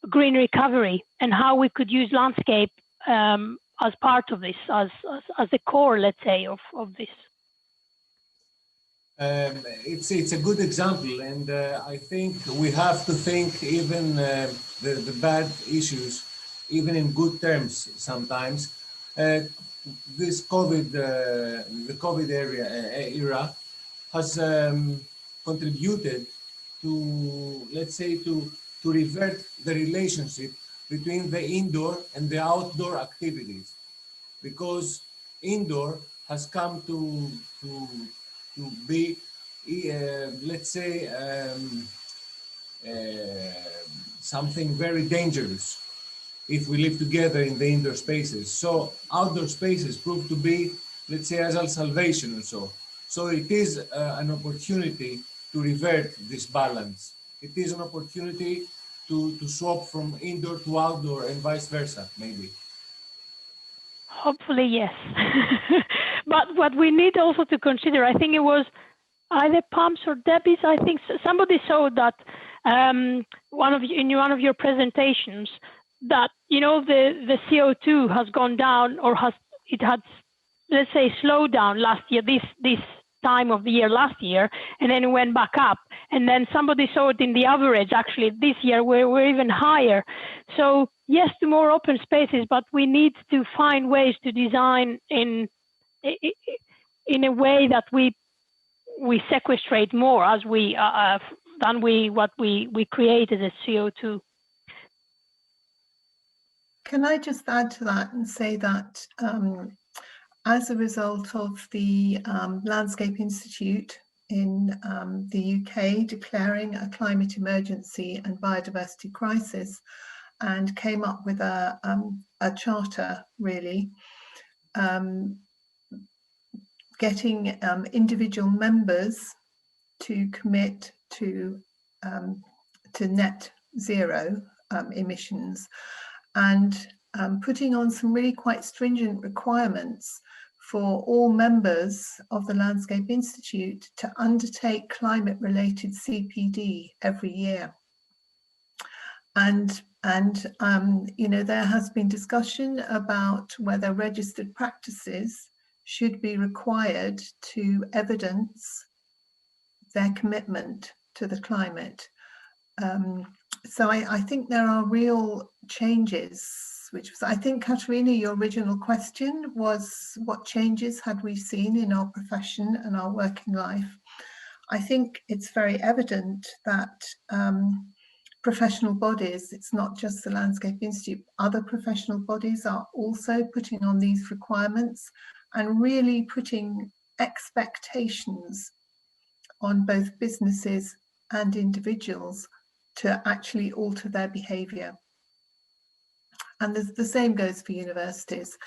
green recovery and how we could use landscape as part of this, as the core, let's say, of this. It's a good example, and I think we have to think even the bad issues, even in good terms sometimes. This COVID, the COVID era has contributed to, let's say, to revert the relationship between the indoor and the outdoor activities, because indoor has come to be, let's say, something very dangerous if we live together in the indoor spaces. So outdoor spaces prove to be, let's say, as a salvation or so. So it is an opportunity to revert this balance. It is an opportunity to swap from indoor to outdoor and vice versa, maybe. Hopefully, yes. But what we need also to consider, I think it was either Pam's or Debbie's, I think somebody saw that in one of your presentations, that, the CO2 has gone down, or it had, let's say, slowed down last year, this time of the year last year, and then it went back up. And then somebody saw it in the average, actually, this year we're even higher. So yes, to more open spaces, but we need to find ways to design in a way that we sequestrate more as than what we created as CO2. Can I just add to that and say that as a result of the Landscape Institute in the UK declaring a climate emergency and biodiversity crisis, and came up with a charter, really, getting individual members to commit to net zero emissions, and putting on some really quite stringent requirements for all members of the Landscape Institute to undertake climate-related CPD every year. And there has been discussion about whether registered practices should be required to evidence their commitment to the climate. So I think there are real changes, which was, I think, Katerina, your original question was, what changes had we seen in our profession and our working life? I think it's very evident that professional bodies, it's not just the Landscape Institute, other professional bodies are also putting on these requirements and really putting expectations on both businesses and individuals to actually alter their behaviour. And the same goes for universities.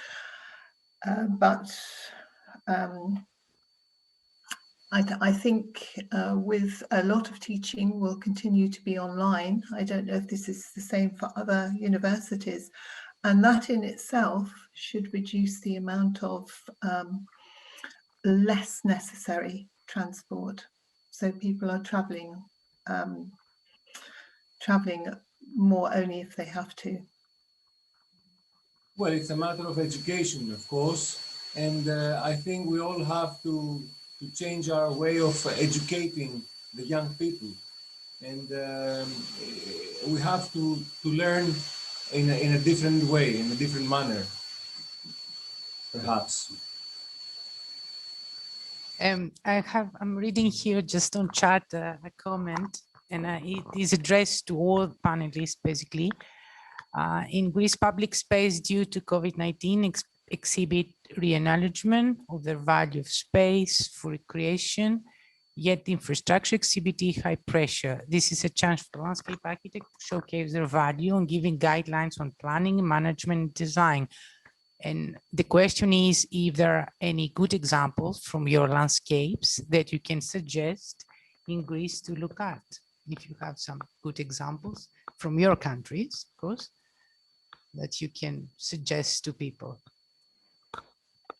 I think with a lot of teaching will continue to be online. I don't know if this is the same for other universities. And that in itself should reduce the amount of less necessary transport. So people are travelling more only if they have to. Well, it's a matter of education, of course, and I think we all have to change our way of educating the young people, and we have to learn in a different way, in a different manner, perhaps. I'm reading here just on chat a comment, and it is addressed to all panelists, basically. In Greece, public space due to COVID-19 exhibit re-acknowledgement of the value of space for recreation yet the infrastructure exhibited high pressure. This is a chance for landscape architects to showcase their value on giving guidelines on planning, management, and design. And the question is if there are any good examples from your landscapes that you can suggest in Greece to look at. If you have some good examples from your countries, of course, that you can suggest to people.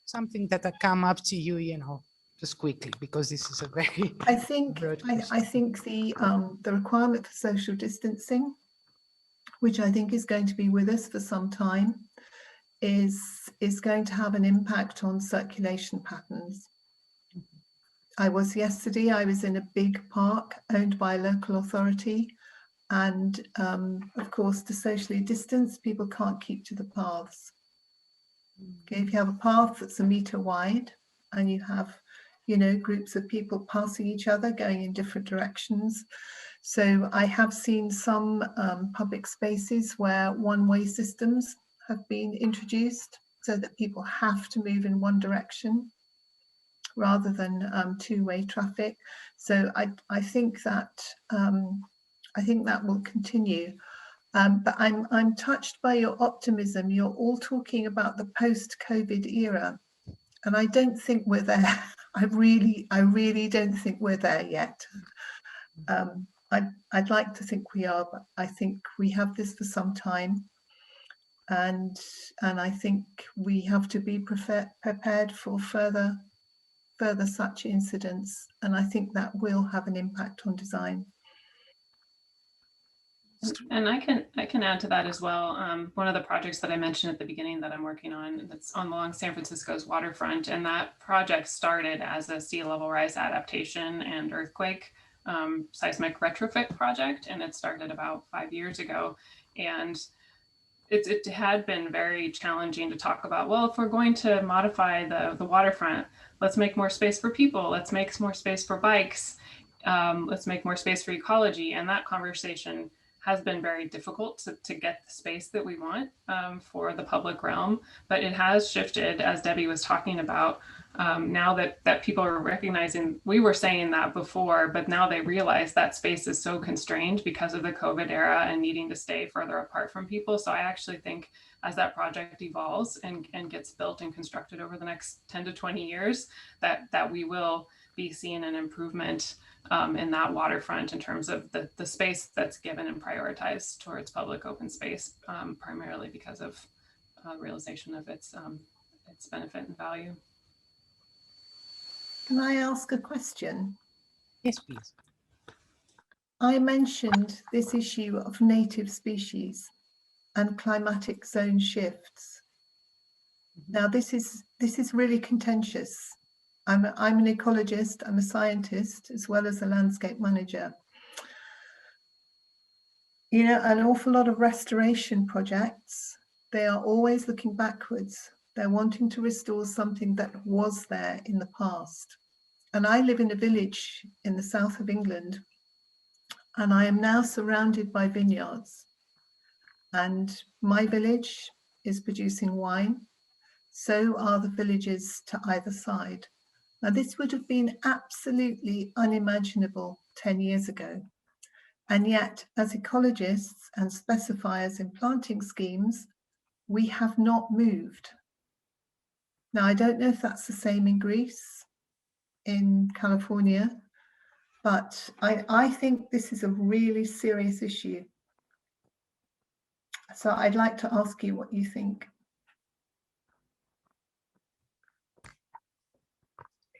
Something that come up to you, you know, just quickly, because this is a very I think the requirement for social distancing, which I think is going to be with us for some time, is going to have an impact on circulation patterns. I was in a big park owned by a local authority, and of course to socially distance, people can't keep to the paths. Okay, if you have a path that's 1 meter wide and you have, you know, groups of people passing each other going in different directions. So I have seen some public spaces where one-way systems have been introduced so that people have to move in one direction rather than two-way traffic. So I think that will continue. But I'm touched by your optimism. You're all talking about the post-COVID era, and I don't think we're there. I really don't think we're there yet. I'd like to think we are, but I think we have this for some time, and I think we have to be prepared for further such incidents, and I think that will have an impact on design. And I can add to that as well. One of the projects that I mentioned at the beginning that I'm working on, that's along San Francisco's waterfront, and that project started as a sea level rise adaptation and earthquake seismic retrofit project, and it started about 5 years ago. And it had been very challenging to talk about, well, if we're going to modify the waterfront, let's make more space for people, let's make more space for bikes, let's make more space for ecology. And that conversation has been very difficult to get the space that we want for the public realm, but it has shifted, as Debbie was talking about, now that people are recognizing, we were saying that before, but now they realize that space is so constrained because of the COVID era and needing to stay further apart from people. So I actually think as that project evolves and gets built and constructed over the next 10 to 20 years, that we will be seeing an improvement in that waterfront in terms of the space that's given and prioritized towards public open space, primarily because of realization of its benefit and value. Can I ask a question? Yes, please. I mentioned this issue of native species and climatic zone shifts. Now, this is really contentious. I'm an ecologist, I'm a scientist, as well as a landscape manager. You know, an awful lot of restoration projects, they are always looking backwards. They're wanting to restore something that was there in the past. And I live in a village in the south of England, and I am now surrounded by vineyards. And my village is producing wine. So are the villages to either side. Now, this would have been absolutely unimaginable 10 years ago. And yet, as ecologists and specifiers in planting schemes, we have not moved. Now, I don't know if that's the same in Greece, in California, but I think this is a really serious issue. So I'd like to ask you what you think.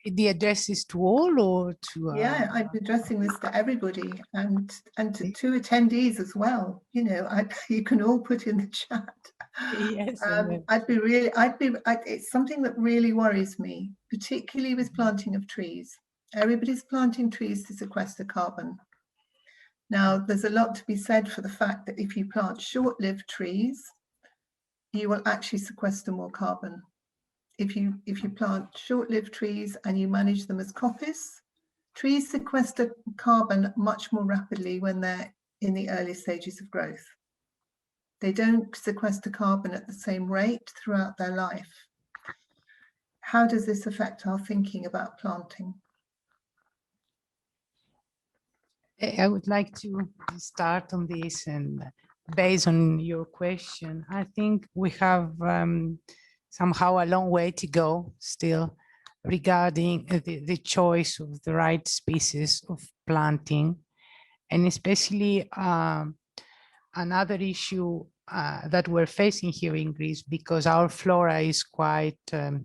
The address is to all or to? Yeah, I'm addressing this to everybody and to attendees as well. You know, you can all put in the chat. Yes. It's something that really worries me, particularly with planting of trees. Everybody's planting trees to sequester carbon. Now, there's a lot to be said for the fact that if you plant short-lived trees, you will actually sequester more carbon. If you plant short-lived trees and you manage them as coppice, trees sequester carbon much more rapidly when they're in the early stages of growth. They don't sequester carbon at the same rate throughout their life. How does this affect our thinking about planting? I would like to start on this, and based on your question, I think we have somehow a long way to go still regarding the choice of the right species of planting, and especially another issue that we're facing here in Greece, because our flora is quite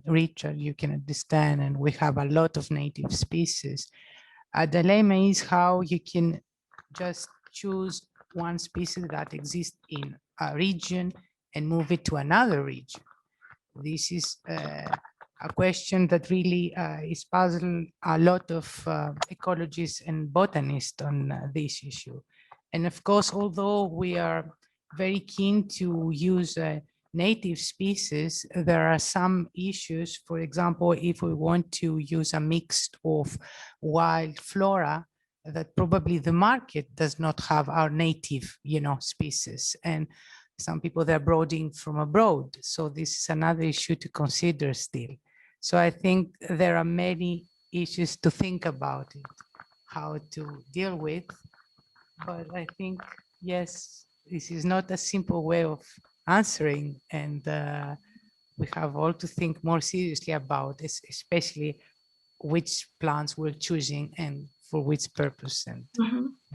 rich, as you can understand, and we have a lot of native species. A dilemma is how you can just choose one species that exists in a region and move it to another region. This is a question that really is puzzling a lot of ecologists and botanists on this issue. And of course, although we are very keen to use native species, there are some issues. For example, if we want to use a mix of wild flora, that probably the market does not have our native, species. And some people, they're brooding from abroad. So this is another issue to consider still. So I think there are many issues to think about it, how to deal with. But I think, yes, this is not a simple way of answering, and we have all to think more seriously about this, especially which plants we're choosing and for which purpose and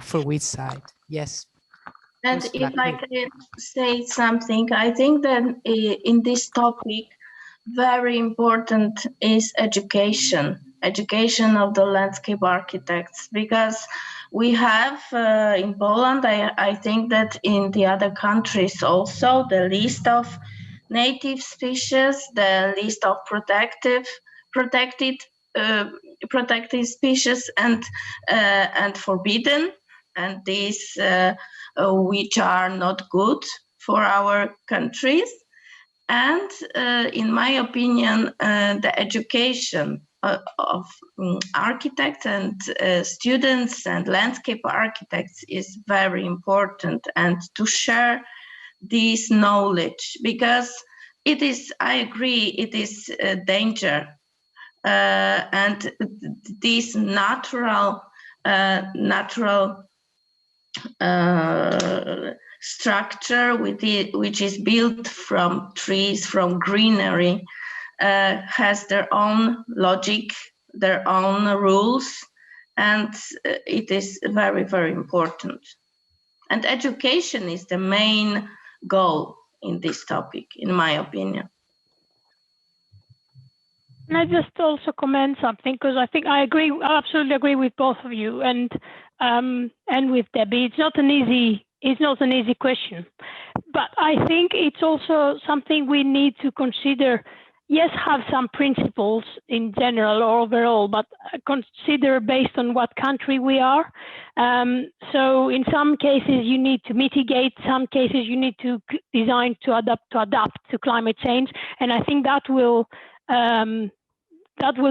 for which side. Yes. And if I can say something, I think that in this topic, very important is education of the landscape architects, because we have in Poland, I think that in the other countries also, the list of native species, the list of protected species and forbidden, and these which are not good for our countries. And in my opinion, the education of architects and students and landscape architects is very important, and to share this knowledge, because it is, I agree, it is a danger. And this natural structure which is built from trees, from greenery, has their own logic, their own rules, and it is very, very important. And education is the main goal in this topic, in my opinion. Can I just also comment something, because I think I absolutely agree with both of you, and with Debbie. It's not an easy question, but I think it's also something we need to consider. Yes, have some principles in general or overall, but consider based on what country we are. So in some cases you need to mitigate, some cases you need to design to adapt to climate change, and I think that will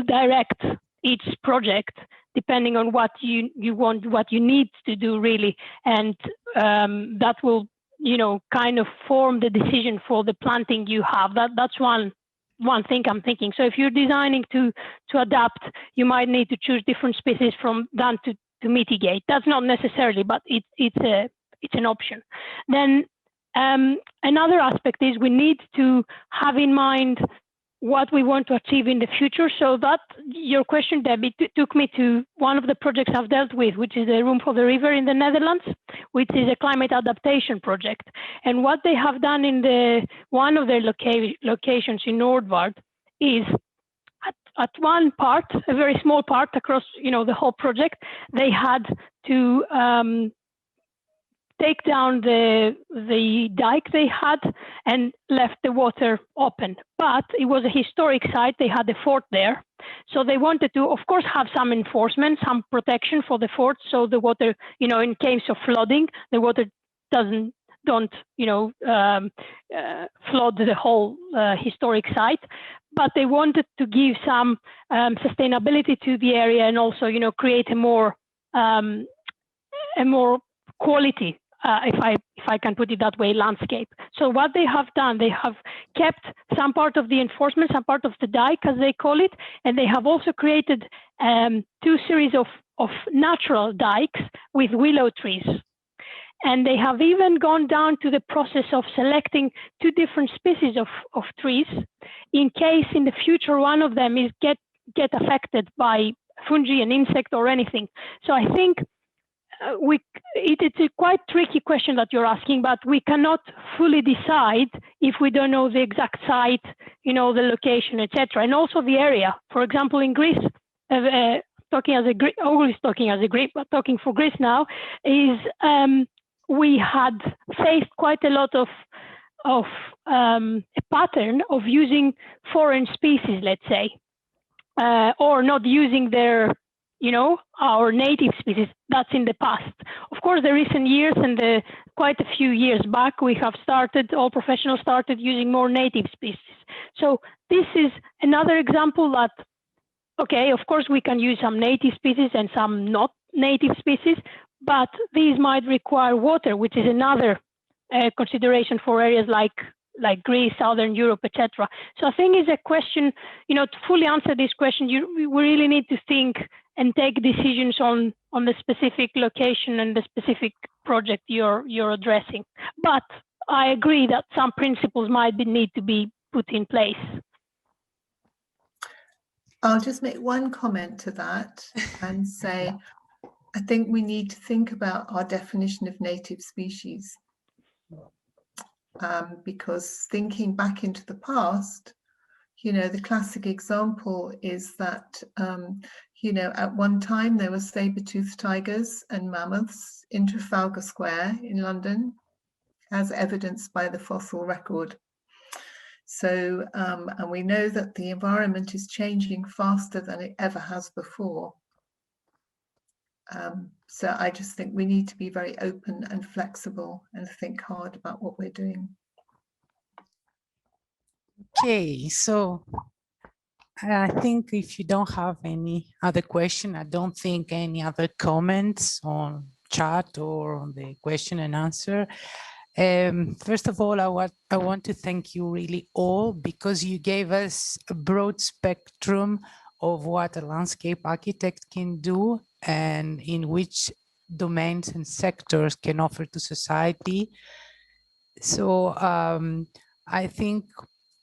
direct each project depending on what you want, what you need to do really, and that will, kind of form the decision for the planting you have. That's one thing I'm thinking. So if you're designing to adapt, you might need to choose different species than to mitigate. That's not necessarily, but it's an option. Then another aspect is we need to have in mind what we want to achieve in the future. So that your question, Debbie, took me to one of the projects I've dealt with, which is the Room for the River in the Netherlands, which is a climate adaptation project. And what they have done in one of their locations in Nordvaart is at one part, a very small part across, the whole project, they had to take down the dike they had and left the water open. But it was a historic site. They had a fort there. So they wanted to, of course, have some enforcement, some protection for the fort. So the water, in case of flooding, the water don't flood the whole historic site. But they wanted to give some sustainability to the area, and also, create a more quality, if I can put it that way, landscape. So what they have done, they have kept some part of the enforcement, some part of the dike, as they call it, and they have also created 2 series of of natural dikes with willow trees. And they have even gone down to the process of selecting 2 different species of trees in case in the future one of them is get affected by fungi, an insect or anything. So I think it's a quite tricky question that you're asking, but we cannot fully decide if we don't know the exact site, the location, etc. And also the area. For example, in Greece, always talking as a Greek, but talking for Greece now, is we had faced quite a lot of a pattern of using foreign species, let's say, or not using their, our native species. That's in the past. Of course, the recent years and quite a few years back, we have all professionals started using more native species. So this is another example that, okay, of course, we can use some native species and some not native species, but these might require water, which is another consideration for areas like Greece, Southern Europe, etc. So I think it's a question, to fully answer this question, we really need to think and take decisions on the specific location and the specific project you're addressing. But I agree that some principles might need to be put in place. I'll just make one comment to that and say, I think we need to think about our definition of native species. Because thinking back into the past, the classic example is that, at one time there were saber-toothed tigers and mammoths in Trafalgar Square in London, as evidenced by the fossil record. So, and we know that the environment is changing faster than it ever has before. So I just think we need to be very open and flexible and think hard about what we're doing. Okay, so I think if you don't have any other question, I don't think any other comments on chat or on the question and answer. First of all, I want to thank you really all, because you gave us a broad spectrum of what a landscape architect can do and in which domains and sectors can offer to society. So I think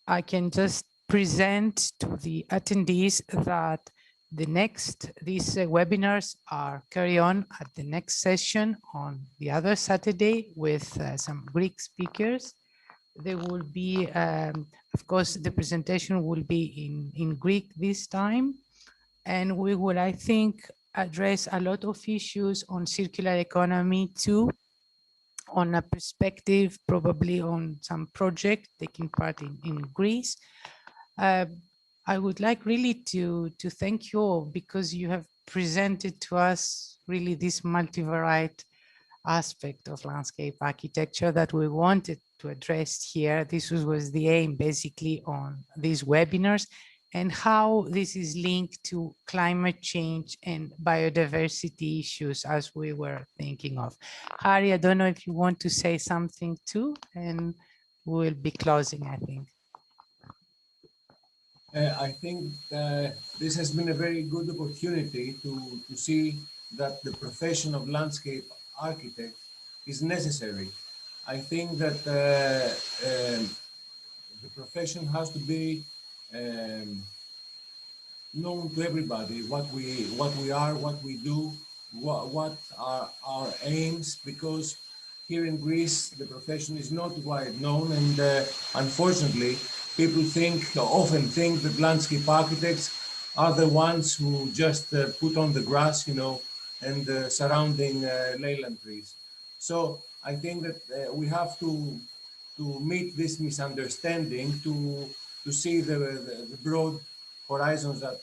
I can just present to the attendees that these webinars are carry on at the next session on the other Saturday with some Greek speakers. There will be, of course, the presentation will be in Greek this time. And we will, I think, address a lot of issues on circular economy too, on a perspective, probably on some project taking part in Greece. I would like really to thank you all, because you have presented to us really this multivariate aspect of landscape architecture that we wanted to address here. This was the aim basically on these webinars, and how this is linked to climate change and biodiversity issues as we were thinking of. Harry, I don't know if you want to say something too, and we'll be closing, I think. I think this has been a very good opportunity to see that the profession of landscape architect is necessary. I think that the profession has to be known to everybody, what we are, what we do, what are our aims, because here in Greece the profession is not quite known, and unfortunately people often think that landscape architects are the ones who just put on the grass, and surrounding leyland trees. So I think that we have to meet this misunderstanding, to see the broad horizons that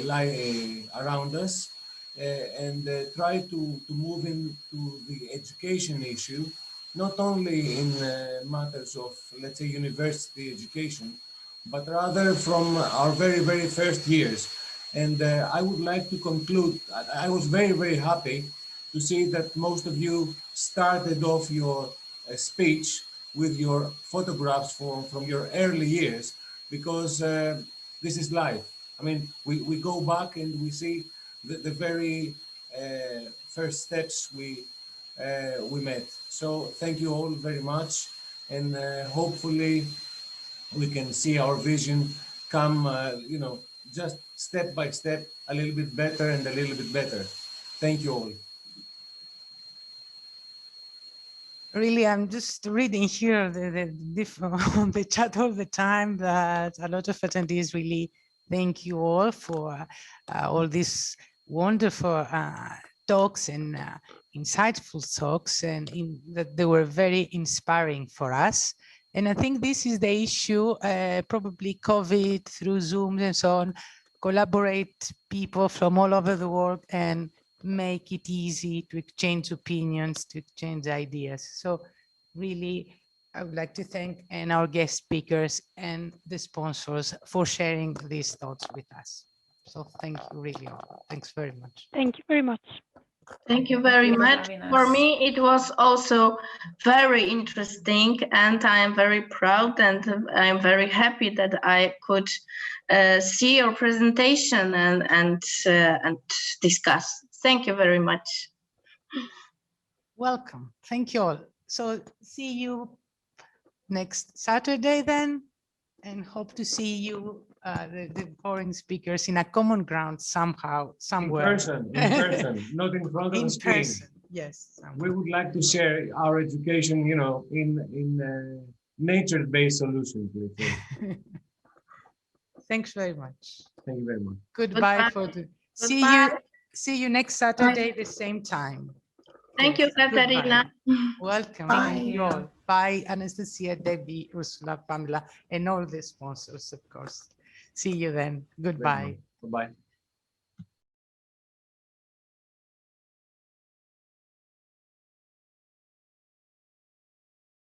lie around us, and try to move into the education issue, not only in matters of, let's say, university education, but rather from our very, very first years. And I would like to conclude, I was very, very happy to see that most of you started off your speech with your photographs from your early years, because this is life. I mean, we go back and we see the very first steps we met. So thank you all very much, and hopefully we can see our vision come, you know, just step by step, a little bit better and a little bit better. Thank you all. Really, I'm just reading here on the chat all the time that a lot of attendees really thank you all for all these wonderful talks and insightful talks, and that they were very inspiring for us. And I think this is the issue, probably COVID through Zoom and so on, collaborate people from all over the world and make it easy to exchange opinions, to exchange ideas. So really, I would like to thank our guest speakers and the sponsors for sharing these thoughts with us. So thank you really all. Thanks very much. Thank you very much. Thank you very much. For me, it was also very interesting, and I am very proud and I'm very happy that I could see your presentation and discuss. Thank you very much. Welcome. Thank you all. So see you next Saturday then, and hope to see you, the foreign speakers, in a common ground somehow, somewhere. In person, not in front of the screen. Person, yes. We would like to share our education, you know, in nature-based solutions. Thanks very much. Thank you very much. Goodbye. For the see you next Saturday at the same time. Thank you, Katerina. Welcome. Bye. Thank you all. Bye, Anastasia, Debbie, Urszula, Pamela, and all the sponsors, of course. See you then. Goodbye. Bye-bye.